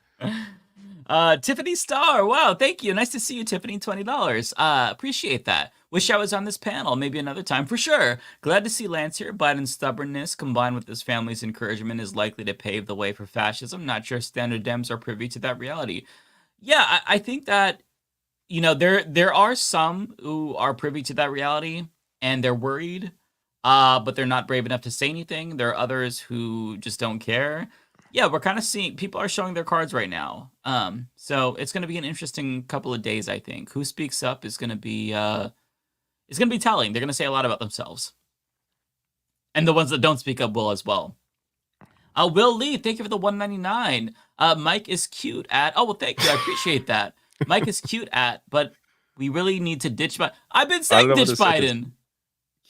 Tiffany Starr, wow, thank you. Nice to see you, Tiffany. $20. Appreciate that. Wish I was on this panel, maybe another time for sure. Glad to see Lance here. Biden's stubbornness combined with his family's encouragement is likely to pave the way for fascism. Not sure standard Dems are privy to that reality. Yeah, I think that, there are some who are privy to that reality and they're worried, but they're not brave enough to say anything. There are others who just don't care. Yeah, we're kind of seeing people are showing their cards right now. So it's going to be an interesting couple of days, I think. Who speaks up is going to be telling. They're going to say a lot about themselves. And the ones that don't speak up will as well. Will Lee, thank you for the $1.99. Mike is cute at. Oh, well, thank you. I appreciate that. Mike is cute at, but we really need to ditch Biden. I've been saying ditch Biden.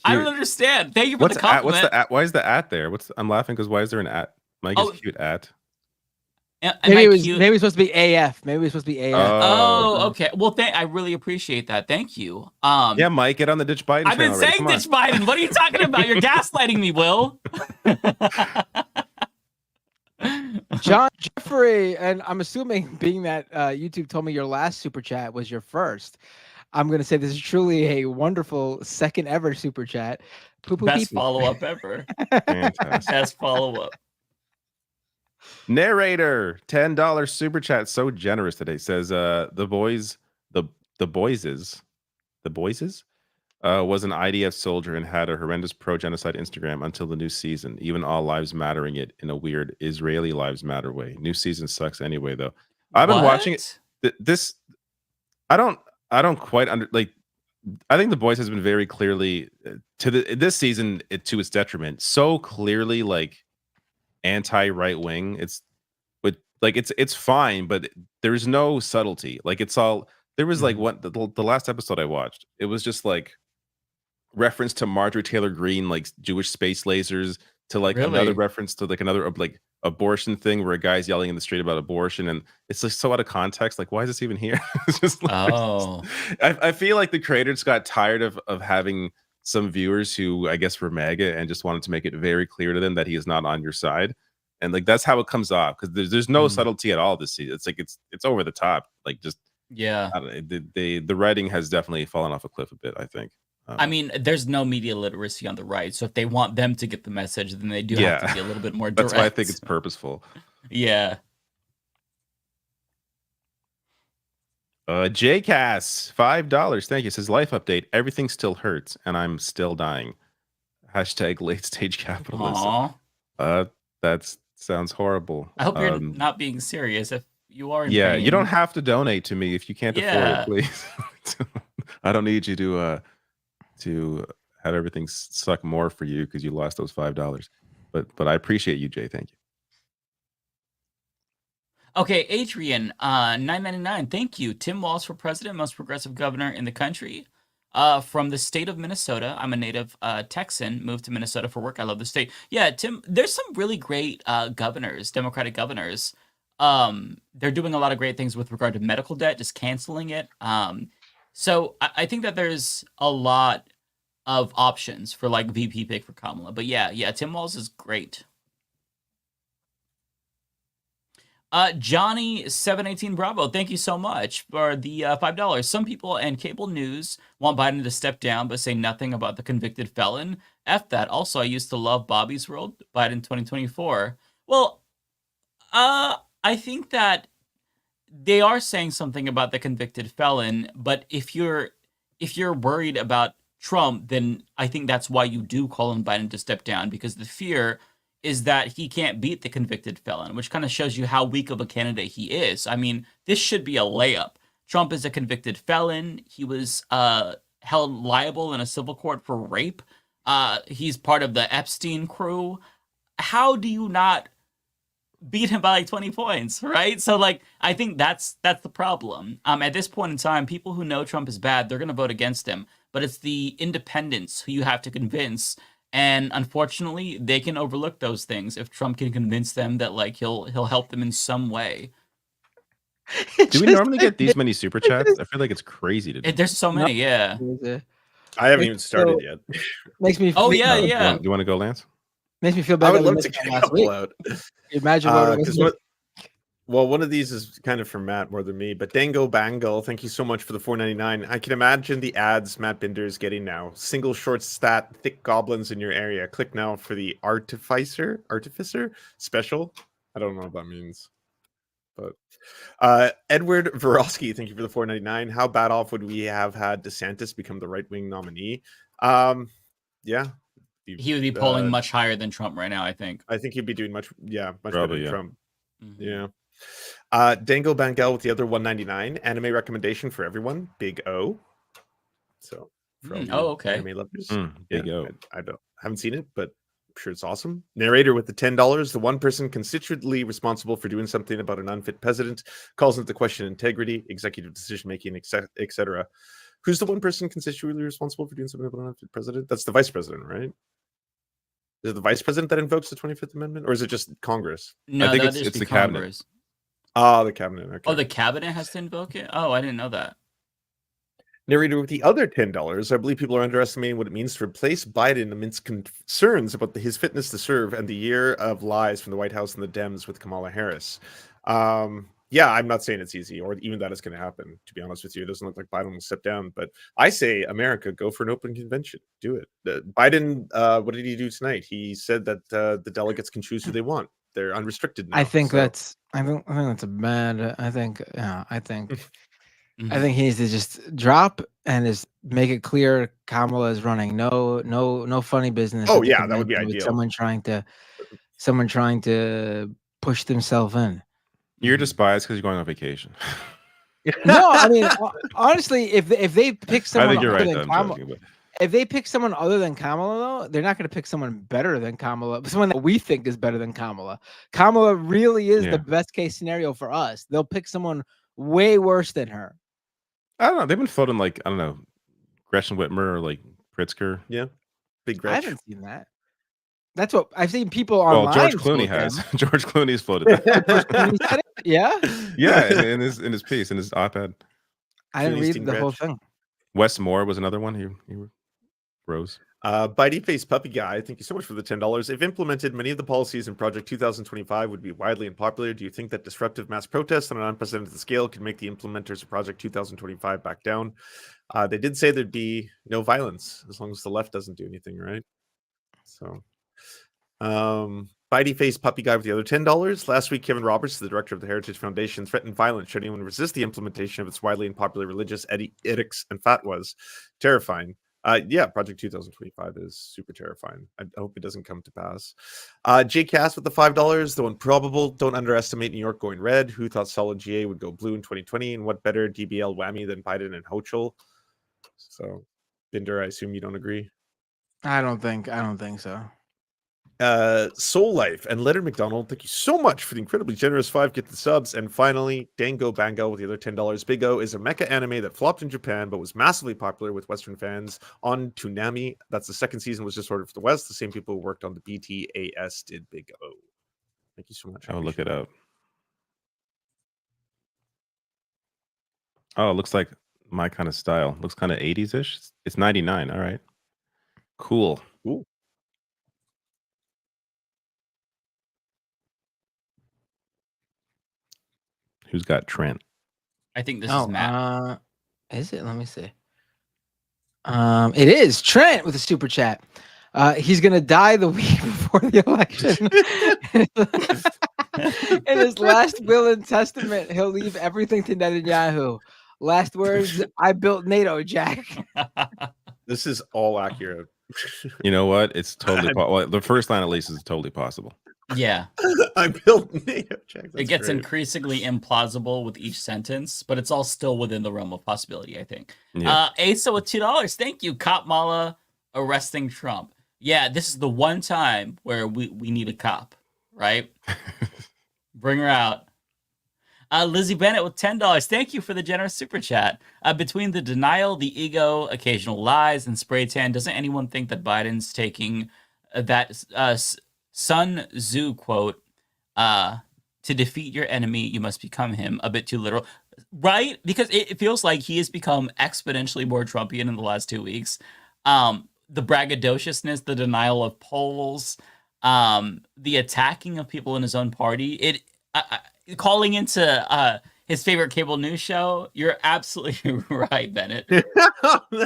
I don't understand. Thank you for the compliment. What's the at? Why is the at there? I'm laughing because why is there an at? Mike is cute at. Maybe it was supposed to be AF. Maybe it was supposed to be AF. Oh, okay. Well, I really appreciate that. Thank you. Yeah, Mike, get on the Ditch Biden. I've been channel saying Ditch Biden. What are you talking about? You're gaslighting me, Will. John Jeffrey, and I'm assuming, being that YouTube told me your last super chat was your first, I'm going to say this is truly a wonderful second ever super chat. Best follow-up ever. Fantastic. Best follow-up. Narrator, $10 super chat, so generous today. Says the boys was an IDF soldier and had a horrendous pro-genocide Instagram until the new season. Even all lives mattering it in a weird Israeli lives matter way. New season sucks anyway though. I've been watching it. This I don't quite I think The Boys has been very clearly this season to its detriment. So clearly anti-right wing. It's fine, but there's no subtlety. It's all there was the last episode I watched. It was just reference to Marjorie Taylor Greene, Jewish space lasers, to another reference to another abortion thing where a guy's yelling in the street about abortion, and it's so out of context. Why is this even here? It's just I feel like the creators got tired of having some viewers who I guess were MAGA and just wanted to make it very clear to them that he is not on your side, and that's how it comes off, because there's no subtlety at all this season. It's over the top. The writing has definitely fallen off a cliff a bit, I think. I mean, there's no media literacy on the right, so if they want them to get the message, then they do have to be a little bit more direct. That's why I think it's purposeful. Yeah. JCass, $5. Thank you. It says life update. Everything still hurts, and I'm still dying. # late stage capitalism. That sounds horrible. I hope you're not being serious. If you are in pain. You don't pain. have to donate to me if you can't afford it, please. I don't need you to have everything suck more for you because you lost those $5. But I appreciate you, Jay. Thank you. Okay, Adrian, $9.99. Thank you. Tim Walz for president, most progressive governor in the country. From the state of Minnesota. I'm a native Texan, moved to Minnesota for work. I love the state. Yeah, Tim, there's some really great governors, Democratic governors. They're doing a lot of great things with regard to medical debt, just canceling it. So I think that there's a lot of options for VP pick for Kamala. But yeah, Tim Walz is great. Johnny718 Bravo, thank you so much for the $5. Some people and cable news want Biden to step down but say nothing about the convicted felon. F that. Also, I used to love Bobby's World, Biden 2024. Well, I think that they are saying something about the convicted felon, but if you're worried about Trump, then I think that's why you do call on Biden to step down, because the fear is that he can't beat the convicted felon, which kind of shows you how weak of a candidate he is. I mean, this should be a layup. Trump is a convicted felon. He was held liable in a civil court for rape. He's part of the Epstein crew. How do you not beat him by 20 points, right? So I think that's the problem. At this point in time, people who know Trump is bad, they're going to vote against him. But it's the independents who you have to convince. And unfortunately, they can overlook those things if Trump can convince them that he'll help them in some way. Do we normally get these many super chats? I feel like it's crazy to do. There's so many, yeah. I haven't even started yet. Makes me. Oh yeah. Do you want to go, Lance? Makes me feel bad. I would love to get a couple out. Imagine what it was. Well, one of these is kind of for Matt more than me, but Dango Bangle, thank you so much for the $4.99. I can imagine the ads Matt Binder is getting now. Single short stat, thick goblins in your area. Click now for the Artificer special. I don't know what that means. But Edward Vorosky, thank you for the $4.99. How bad off would we have had DeSantis become the right-wing nominee? Yeah. He would be polling much higher than Trump right now, I think. I think he'd be doing much better than Trump. Mm-hmm. Yeah. Dango Bangel with the other $1.99. Anime recommendation for everyone. Big O. So okay. Anime lovers. Big O. I haven't seen it, but I'm sure it's awesome. Narrator with the $10. The one person constitutively responsible for doing something about an unfit president calls into question integrity, executive decision making, etc. Who's the one person constitutively responsible for doing something about an unfit president? That's the vice president, right? Is it the vice president that invokes the 25th Amendment, or is it just Congress? No, I think it's the cabinet. The cabinet. Okay. Oh, the cabinet has to invoke it? Oh, I didn't know that. Narrator with the other $10. I believe people are underestimating what it means to replace Biden amidst concerns about his fitness to serve and the year of lies from the White House and the Dems with Kamala Harris. Yeah, I'm not saying it's easy or even that it's going to happen. To be honest with you, it doesn't look like Biden will step down. But I say, America, go for an open convention. Do it. Biden, what did he do tonight? He said that the delegates can choose who they want. They're unrestricted now. I think that's a bad. I think he needs to just drop and just make it clear Kamala is running. No funny business. Oh yeah, that would be ideal. Someone trying to push themselves in. You're just biased because you're going on vacation. No, I mean honestly, if they pick someone, I think you're right. If they pick someone other than Kamala, though, they're not going to pick someone better than Kamala. Someone that we think is better than Kamala. Kamala really is the best case scenario for us. They'll pick someone way worse than her. I don't know. They've been floating like, I don't know, Gretchen Whitmer or like Pritzker. Yeah. Big Gretchen. I haven't seen that. That's what I've seen people online. Well, George Clooney has. George Clooney's floated that. Yeah? Yeah, in his piece, in his op-ed. I didn't read the whole thing. Wes Moore was another one. He rose. Bitey Face Puppy Guy, thank you so much for the $10. If implemented, many of the policies in Project 2025 would be widely unpopular. Do you think that disruptive mass protests on an unprecedented scale could make the implementers of Project 2025 back down? They did say there'd be no violence as long as the left doesn't do anything, right? So, Bitey Face Puppy Guy with the other $10. Last week, Kevin Roberts, the director of the Heritage Foundation, threatened violence should anyone resist the implementation of its widely unpopular religious edicts and fatwas. Terrifying. Yeah, Project 2025 is super terrifying. I hope it doesn't come to pass. Jay Cass with the $5, though improbable. Don't underestimate New York going red. Who thought solid GA would go blue in 2020? And what better DBL whammy than Biden and Hochul? So, Binder, I assume you don't agree. I don't think so. Soul Life and Leonard McDonald, thank you so much for the incredibly generous 5 get the subs. And finally, Dango Bango with the other $10. Big O is a mecha anime that flopped in Japan but was massively popular with Western fans on Toonami. That's the second season, was just ordered for the West. The same people who worked on the BTAS did. Big O. Thank you so much. I'll look it up. Oh, it looks like my kind of style. Looks kind of 80s-ish. It's 99. All right. Cool. Ooh. Who's got Trent? I think this is Matt. Is it? Let me see. It is Trent with a super chat. He's gonna die the week before the election. In his last will and testament, he'll leave everything to Netanyahu. Last words: I built NATO, Jack. This is all accurate. You know what? It's totally well, the first line at least is totally possible. Yeah. I built NATO, Jack. It gets increasingly implausible with each sentence, but it's all still within the realm of possibility, I think. Yeah. Asa with $2. Thank you. Kamala arresting Trump. Yeah, this is the one time where we need a cop, right? Bring her out. Lizzie Bennett with $10. Thank you for the generous super chat. Between the denial, the ego, occasional lies, and spray tan, doesn't anyone think that Biden's taking that Sun Tzu quote, to defeat your enemy, you must become him, a bit too literal, right? Because it feels like he has become exponentially more Trumpian in the last 2 weeks. The braggadociousness, the denial of polls, the attacking of people in his own party, calling into his favorite cable news show. You're absolutely right, Bennett.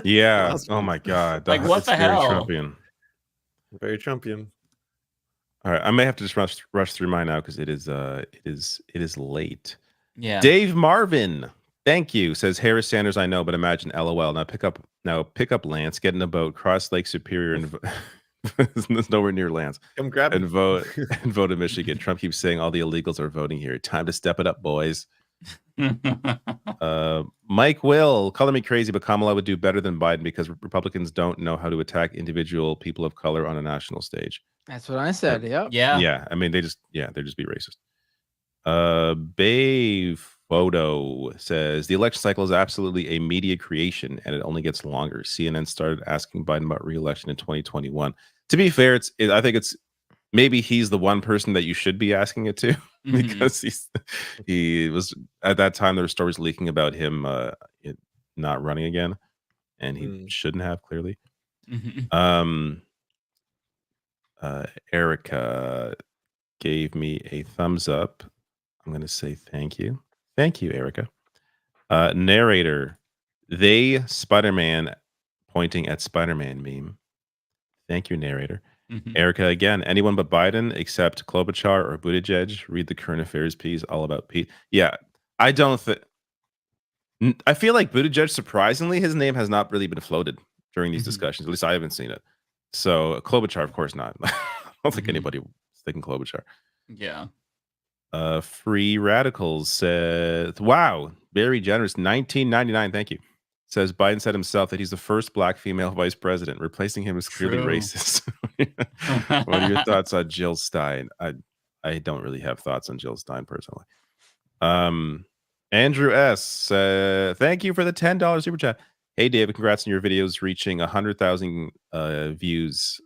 Yeah. Oh my God. Like, what the hell? Trumpian. Very Trumpian. All right, I may have to just rush through mine now because it is late. Yeah. Dave Marvin, thank you. Says Harris Sanders, I know, but imagine LOL. Now pick up Lance, get in a boat, cross Lake Superior, and there's nowhere near Lance. Come grab and vote in Michigan. Trump keeps saying all the illegals are voting here. Time to step it up, boys. Mike Will, color me crazy, but Kamala would do better than Biden because Republicans don't know how to attack individual people of color on a national stage. That's what I said. Yep. Yeah. I mean, they just be racist. Bae Photo says the election cycle is absolutely a media creation and it only gets longer. CNN started asking Biden about re-election in 2021. To be fair, I think it's maybe he's the one person that you should be asking it to. because he was at that time there were stories leaking about him not running again, and he shouldn't have clearly. Erica gave me a thumbs up. I'm going to say thank you. Thank you, Erica. Narrator, they Spider-Man pointing at Spider-Man meme. Thank you, narrator. Erica, again, anyone but Biden except Klobuchar or Buttigieg. Read the current affairs piece all about Pete. Yeah, I don't think. I feel like Buttigieg, surprisingly, his name has not really been floated during these discussions. At least I haven't seen it. So Klobuchar, of course not. I don't think anybody was thinking Klobuchar. Yeah. Free Radicals says, wow, very generous. $19.99. Thank you. Says Biden said himself that he's the first black female vice president. Replacing him is clearly racist. What are your thoughts on Jill Stein? I don't really have thoughts on Jill Stein personally. Andrew S. Thank you for the $10 super chat. Hey, David, congrats on your videos reaching 100,000 views.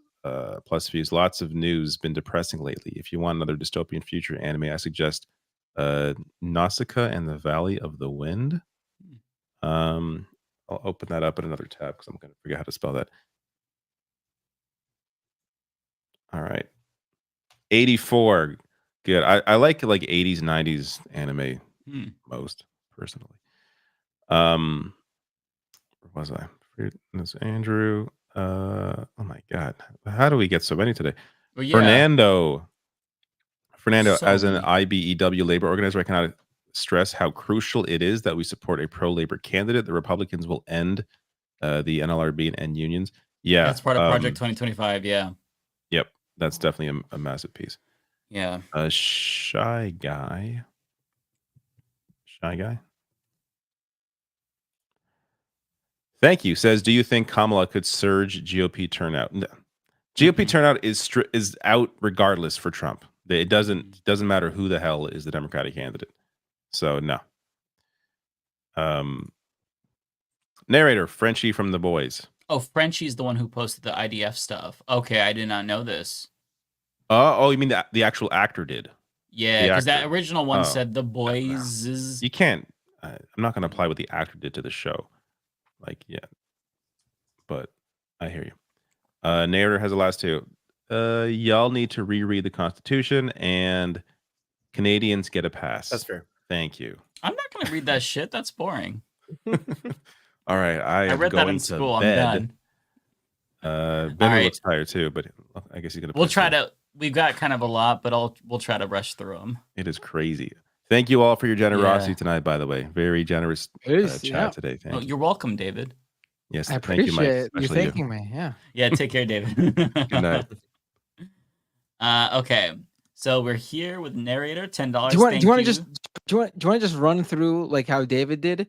Plus views. Lots of news. Been depressing lately. If you want another dystopian future anime, I suggest Nausicaa and the Valley of the Wind. I'll open that up in another tab because I'm going to forget how to spell that. All right. 84. Good. I like 80s, 90s anime most, personally. Where was I? This Andrew. Oh my God. How do we get so many today? Well, yeah. Fernando, So as an many. IBEW labor organizer, I cannot stress how crucial it is that we support a pro-labor candidate. The Republicans will end the NLRB and end unions. Yeah. That's part of Project 2025. Yeah. Yep. That's definitely a massive piece. Yeah. Shy guy. Thank you. Says, do you think Kamala could surge GOP turnout? No. GOP turnout is out regardless for Trump. It doesn't matter who the hell is the Democratic candidate. So no. Narrator, Frenchie from The Boys. Oh, Frenchie's the one who posted the IDF stuff. Okay, I did not know this. Oh, you mean the actual actor did? Yeah, because that original one said The Boys is... You can't... I'm not going to apply what the actor did to the show. But I hear you. Narrator has the last two. Y'all need to reread the Constitution and Canadians get a pass. That's fair. Thank you. I'm not going to read that shit. That's boring. All right. I read that in school. I'm done. Ben looks tired too, but I guess he's going to... We'll try to... We've got kind of a lot, but we'll try to rush through them. It is crazy. Thank you all for your generosity tonight, by the way. Very generous chat today. Thank you. You're welcome, David. Yes, I thank you, Mike. appreciate you thanking me. Yeah. Yeah, take care, David. Good night. Okay. So we're here with narrator, $10. Do you want to just run through like how David did?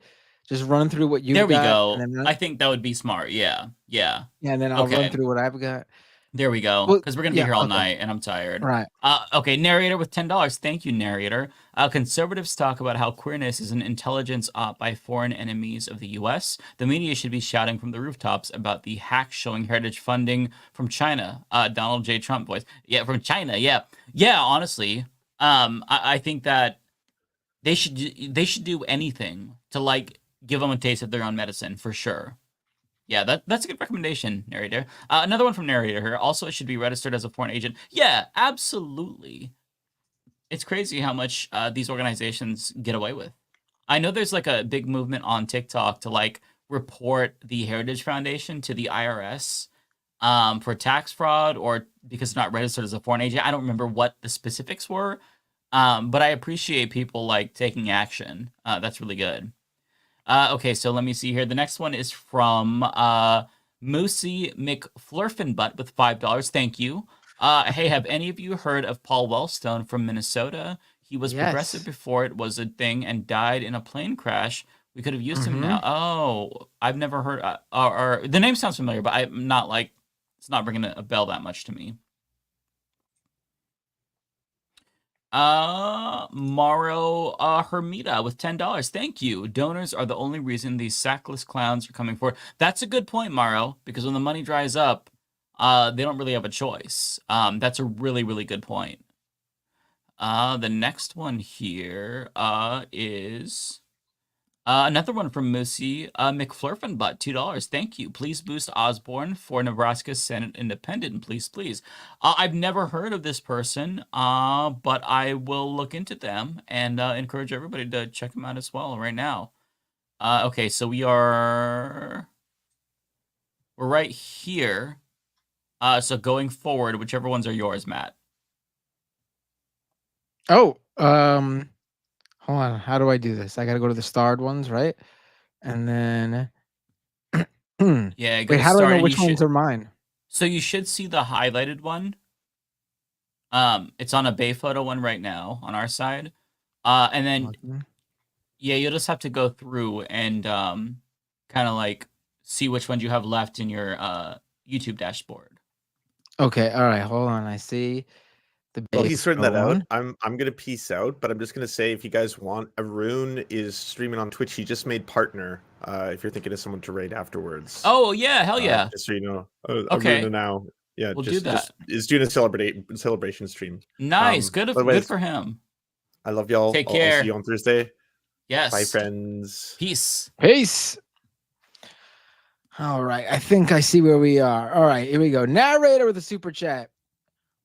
Just run through what you got. There we go. I think that would be smart. Yeah. Yeah, and then I'll run through what I've got. There we go. Because we're going to be here all night, and I'm tired. Right. Okay, narrator with $10. Thank you, narrator. Conservatives talk about how queerness is an intelligence op by foreign enemies of the U.S. The media should be shouting from the rooftops about the hacks showing heritage funding from China. Donald J. Trump voice. Yeah, from China. Yeah. Yeah, honestly, I think that they should do anything to, give them a taste of their own medicine, for sure. Yeah, that's a good recommendation, narrator. Another one from narrator here. Also, it should be registered as a foreign agent. Yeah, absolutely. It's crazy how much these organizations get away with. I know there's a big movement on TikTok to report the Heritage Foundation to the IRS for tax fraud or because it's not registered as a foreign agent. I don't remember what the specifics were, but I appreciate people taking action. That's really good. Okay, so let me see here. The next one is from Moosey McFlurfinbutt with $5. Thank you. Hey, have any of you heard of Paul Wellstone from Minnesota? He was progressive before it was a thing and died in a plane crash. We could have used him now. Oh, I've never heard. Or the name sounds familiar, but I'm not it's not ringing a bell that much to me. Mauro Hermita with $10. Thank you. Donors are the only reason these sackless clowns are coming forward. That's a good point, Mauro, because when the money dries up, they don't really have a choice. That's a really, really good point. The next one here is another one from Moosey McFlurfenbutt, $2. Thank you. Please boost Osborne for Nebraska Senate Independent, please. I've never heard of this person, but I will look into them and encourage everybody to check them out as well right now. Okay, so we're right here. So going forward, whichever ones are yours, Matt. Oh, hold on. How do I do this? I got to go to the starred ones, right? And then, Yeah. wait, how do I know which ones are mine? So you should see the highlighted one. It's on a Bay photo one right now on our side. And then, yeah, you'll just have to go through and kind of like see which ones you have left in your YouTube dashboard. Okay, all right, hold on. I see the Well, he's sorting that out. one. I'm gonna peace out, but I'm just gonna say if you guys want, Arun is streaming on Twitch. He just made partner. If you're thinking of someone to raid afterwards. Oh yeah, hell yeah! Just so you know. Okay. Arun now, yeah, We'll just do that. is doing a celebration stream. Nice, good otherwise, for him. I love y'all. Take I'll care. see you on Thursday. Yes. Bye, friends. Peace. All right, I think I see where we are. All right, here we go. Narrator with a super chat.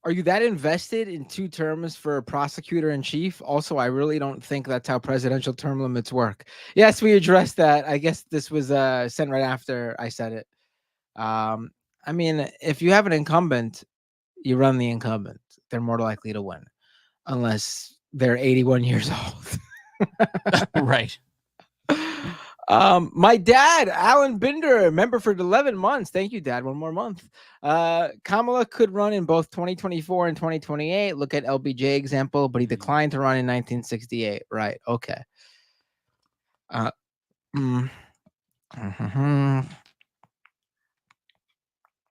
Are you that invested in 2 terms for prosecutor in chief? Also, I really don't think that's how presidential term limits work. Yes, we addressed that. I guess this was sent right after I said it. I mean, if you have an incumbent, you run the incumbent. They're more likely to win, unless they're 81 years old. Right. My dad, Alan Binder, member for 11 months. Thank you, Dad. One more month. Kamala could run in both 2024 and 2028. Look at LBJ example, but he declined to run in 1968. Right. Okay.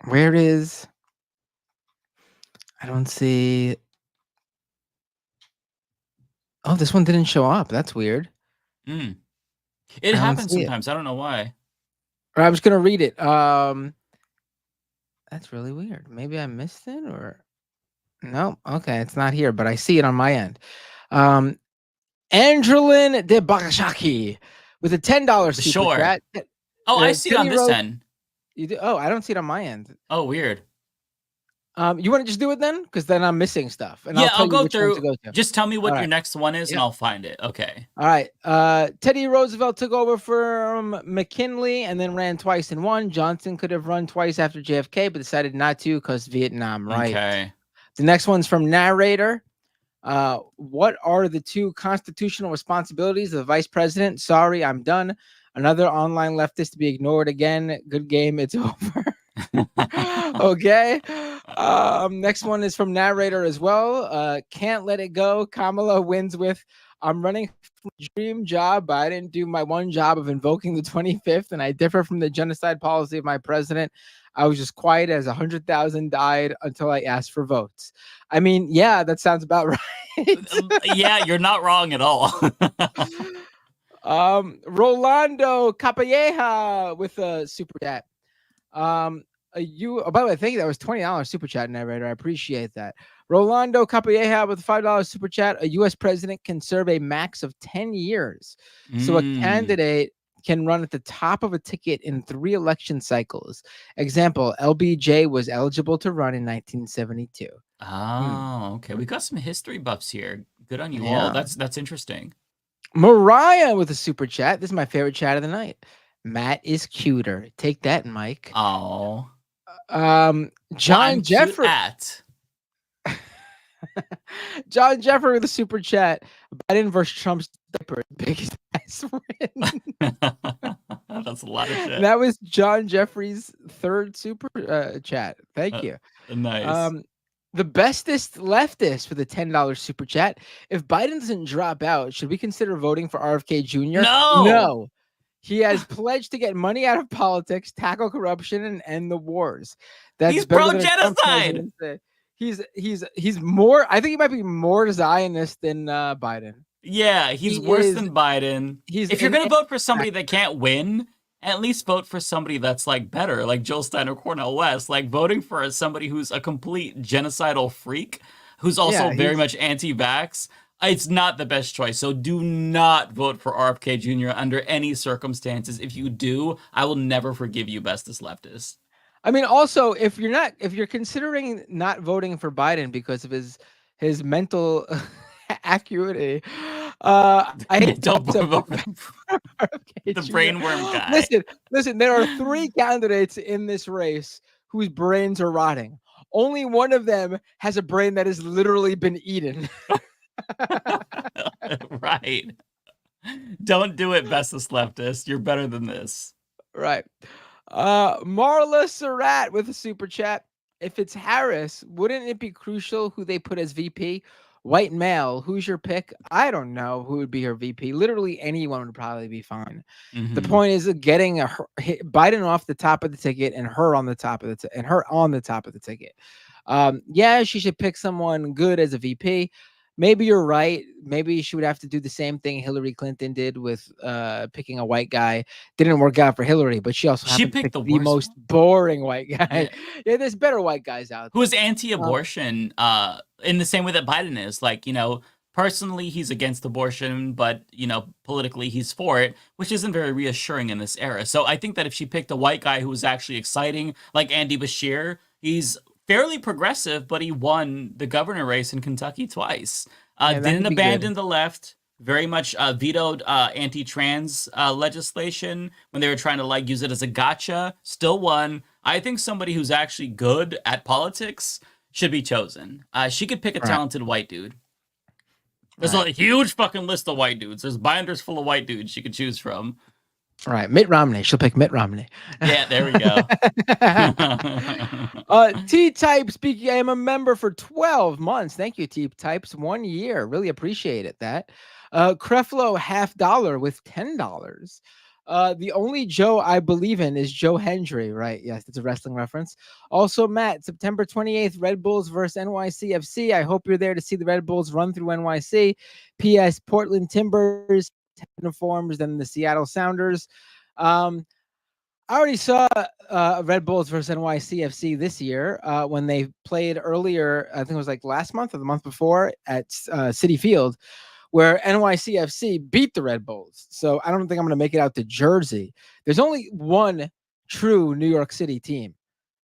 Where is? I don't see. Oh, this one didn't show up. That's weird. It happens sometimes. I don't know why. I was gonna read it. That's really weird. Maybe I missed it, or no? Okay, it's not here, but I see it on my end. Angelin de Bakashaki with a $10 super chat. Oh, I see it on this end. You do? Oh, I don't see it on my end. Oh, weird. You want to just do it then? Because then I'm missing stuff. And Yeah, I'll I'll go through. Go to. Just tell me what All your right. next one is, and I'll find it. Okay. All right. Teddy Roosevelt took over from McKinley and then ran twice and won. Johnson could have run twice after JFK, but decided not to because Vietnam. Right. Okay. The next one's from Narrator. What are the 2 constitutional responsibilities of the vice president? Sorry, I'm done. Another online leftist to be ignored again. Good game. It's over. Okay. Next one is from Narrator as well. Can't let it go. Kamala wins with, I'm running from a dream job, but I didn't do my one job of invoking the 25th, and I differ from the genocide policy of my president. I was just quiet as 100,000 died until I asked for votes. I mean, yeah, that sounds about right. Yeah, you're not wrong at all. Rolando Capelleja with a super chat. By the way, thank you. That was $20 super chat, Narrator. I appreciate that. Rolando Capelleja with a $5 super chat. A U.S. president can serve a max of 10 years. So a candidate can run at the top of a ticket in 3 election cycles. Example, LBJ was eligible to run in 1972. Oh, okay. We got some history buffs here. Good on you all. That's interesting. Mariah with a super chat. This is my favorite chat of the night. Matt is cuter. Take that, Mike. Oh. John Jeffrey. John Jeffrey with a super chat. Biden versus Trump's biggest ass win. That's a lot of shit. That was John Jeffrey's 3rd super chat. Thank you. Nice. The bestest leftist with a $10 super chat. If Biden doesn't drop out, should we consider voting for RFK Jr.? No. He has pledged to get money out of politics, tackle corruption, and end the wars. He's pro-genocide. He's more. I think he might be more Zionist than Biden. Yeah, he's worse than Biden. If you're gonna vote for somebody that can't win, at least vote for somebody that's like better, like Jill Stein or Cornel West. Like voting for somebody who's a complete genocidal freak who's also very much anti-vax, it's not the best choice. So do not vote for RFK Jr. under any circumstances. If you do, I will never forgive you, bestest leftist. I mean, also, if you're considering not voting for Biden because of his mental acuity, I don't vote for the brainworm guy. Listen. There are 3 candidates in this race whose brains are rotting. Only one of them has a brain that has literally been eaten. Right. Don't do it, bestest leftist. You're better than this. Right. Marla Surratt with a super chat. If it's Harris, wouldn't it be crucial who they put as VP? White male. Who's your pick? I don't know who would be her VP. Literally anyone would probably be fine. Mm-hmm. The point is getting Biden off the top of the ticket and her on the top of the ticket. Yeah, she should pick someone good as a VP. Maybe you're right. Maybe she would have to do the same thing Hillary Clinton did with picking a white guy. Didn't work out for Hillary, but she also picked the most boring white guy. Yeah, there's better white guys out there. Who is anti-abortion in the same way that Biden is. Like, personally, he's against abortion, but, politically he's for it, which isn't very reassuring in this era. So I think that if she picked a white guy who was actually exciting, like Andy Bashir, he's fairly progressive, but he won the governor race in Kentucky twice. Didn't abandon the left, very much vetoed anti-trans legislation when they were trying to use it as a gotcha, still won. I think somebody who's actually good at politics should be chosen. She could pick a talented white dude. There's a huge fucking list of white dudes. There's binders full of white dudes she could choose from. All right, Mitt Romney. She'll pick Mitt Romney. Yeah, there we go. T-Type speaking. I am a member for 12 months. Thank you, T-Types. 1 year. Really appreciate it. That. Creflo $50 with $10. The only Joe I believe in is Joe Hendry, right? Yes, it's a wrestling reference. Also, Matt, September 28th, Red Bulls versus NYCFC. I hope you're there to see the Red Bulls run through NYC. P.S. Portland Timbers uniforms than the Seattle Sounders. I already saw Red Bulls versus NYCFC this year when they played earlier. I think it was last month or the month before at Citi Field, where NYCFC beat the Red Bulls. So I don't think I'm going to make it out to Jersey. There's only one true New York City team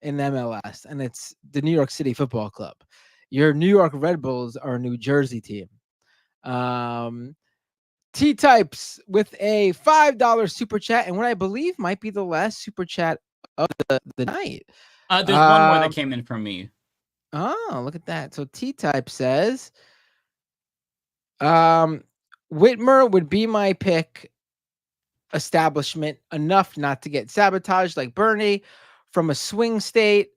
in MLS, and it's the New York City Football Club. Your New York Red Bulls are a New Jersey team. T-Types with a $5 super chat, and what I believe might be the last super chat of the night. There's one more that came in from me. Oh, look at that. So T-Type says, Whitmer would be my pick. Establishment enough not to get sabotaged like Bernie, from a swing state,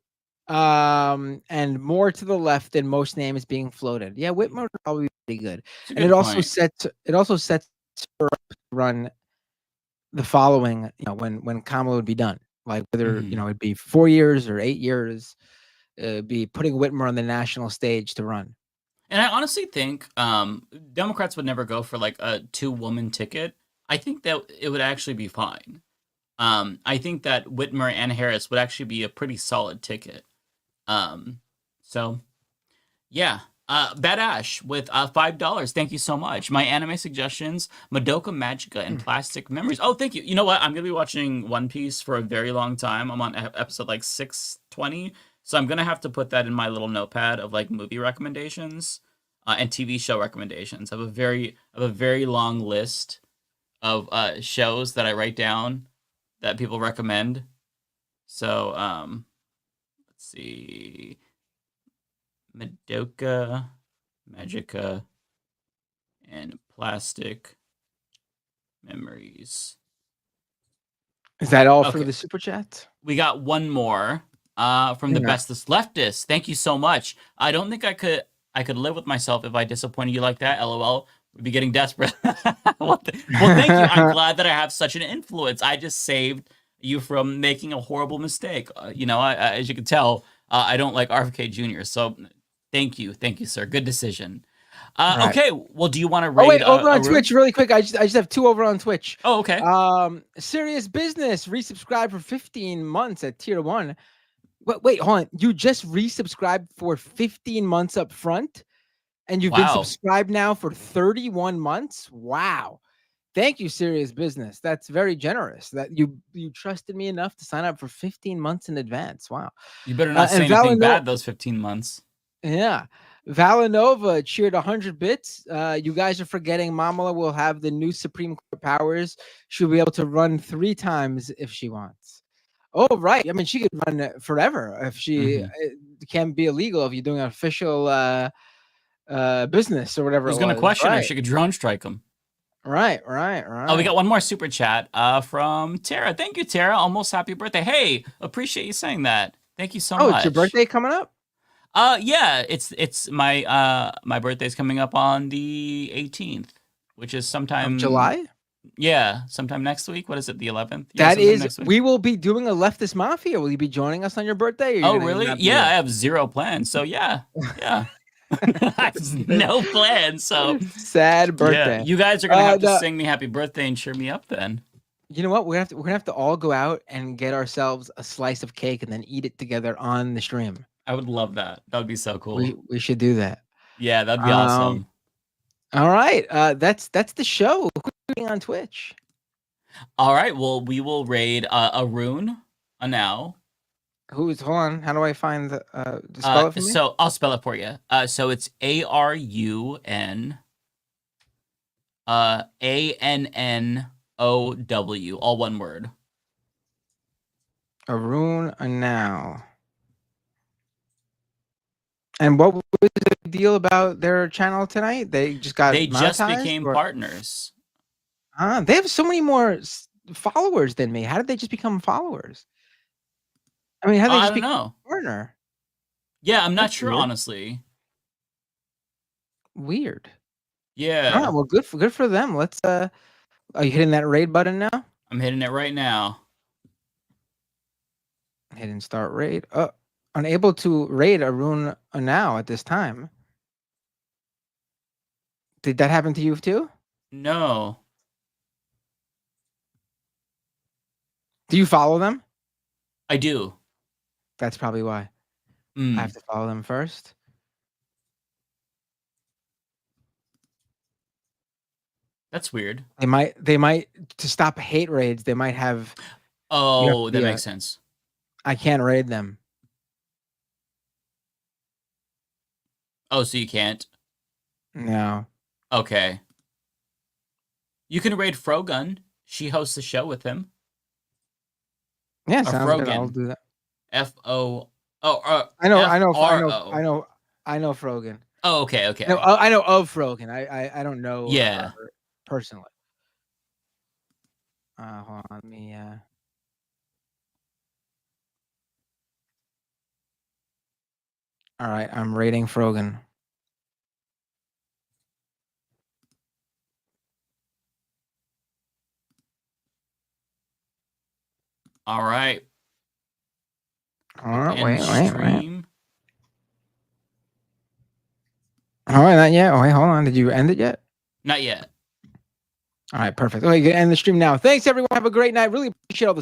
and more to the left than most names being floated. Yeah, Whitmer would probably be pretty good. And it also sets her up to run the following, when Kamala would be done. Like whether it'd be 4 years or 8 years, be putting Whitmer on the national stage to run. And I honestly think Democrats would never go for a 2-woman ticket. I think that it would actually be fine. I think that Whitmer and Harris would actually be a pretty solid ticket. So, yeah. Bad Ash with $5. Thank you so much. My anime suggestions, Madoka Magica and Plastic Memories. Oh, thank you. You know what? I'm going to be watching One Piece for a very long time. I'm on episode 620. So I'm going to have to put that in my little notepad of movie recommendations and TV show recommendations. I have a very long list of shows that I write down that people recommend. So let's see. Madoka Magica and Plastic Memories. Is that all for the super chat? We got one more from the bestest leftist. Thank you so much. I don't think I could live with myself if I disappointed you like that. LOL. We'd be getting desperate. Well, thank you. I'm glad that I have such an influence. I just saved you from making a horrible mistake. I, as you can tell, I don't like RFK Jr. So thank you, sir. Good decision. Right. Okay, well, do you want to rate? Over on Twitch, really quick. I just have 2 over on Twitch. Oh, okay. Serious Business resubscribed for 15 months at tier 1. Wait, hold on. You just resubscribed for 15 months up front? And you've been subscribed now for 31 months. Wow. Thank you, Serious Business. That's very generous. That you trusted me enough to sign up for 15 months in advance. Wow. You better not say anything bad those 15 months. Yeah. Valanova cheered 100 bits. You guys are forgetting Kamala will have the new Supreme Court powers. She'll be able to run 3 times if she wants. Oh, right. I mean, she could run forever if she it can be illegal if you're doing an official business or whatever. Who's going to question her? She could drone strike them. Right. Oh, we got one more super chat from Tara. Thank you, Tara. Almost happy birthday. Hey, appreciate you saying that. Thank you so much. Oh, it's your birthday coming up? Yeah, it's my my birthday's coming up on the 18th, which is sometime July. Yeah, sometime next week. What is it? The 11th? Yeah, that is. We will be doing a Leftist Mafia. Will you be joining us on your birthday? Oh, really? Yeah, I have 0 plans. So yeah. I have no plans. So sad birthday. Yeah, you guys are gonna have to sing me happy birthday and cheer me up then. You know what? We're gonna have to all go out and get ourselves a slice of cake and then eat it together on the stream. I would love that. That would be so cool. We should do that. Yeah, that'd be awesome. All right. That's the show. Who's on Twitch? All right. Well, we will raid Arun now. Hold on. How do I find the spell it for me? So I'll spell it for you. So it's ARUN ANNOW, all one word. Arun now. And what was the deal about their channel tonight? They just became partners. They have so many more followers than me. How did they just become followers? I mean, how did they just become a partner? Yeah, I'm not sure, honestly. Weird. Yeah. All right, well, good for them. Let's. Are you hitting that raid button now? I'm hitting it right now. Hitting start raid. Unable to raid Arun now at this time. Did that happen to you too? No. Do you follow them? I do. That's probably why. I have to follow them first. That's weird. They might to stop hate raids. They might have. Oh, that makes sense. I can't raid them. Oh, so you can't? No. Okay. You can raid Frogun. She hosts a show with him. Yeah, sounds good. I'll do that. F-O. I know Frogan. Oh, okay. No, I know of Frogan. I don't know. Yeah. Her personally. Hold on, let me. All right, I'm rating Frogan. All right. All right, wait. Stream. All right, not yet. Oh, wait, hold on. Did you end it yet? Not yet. All right, perfect. Okay, you can end the stream now. Thanks, everyone. Have a great night. Really appreciate all the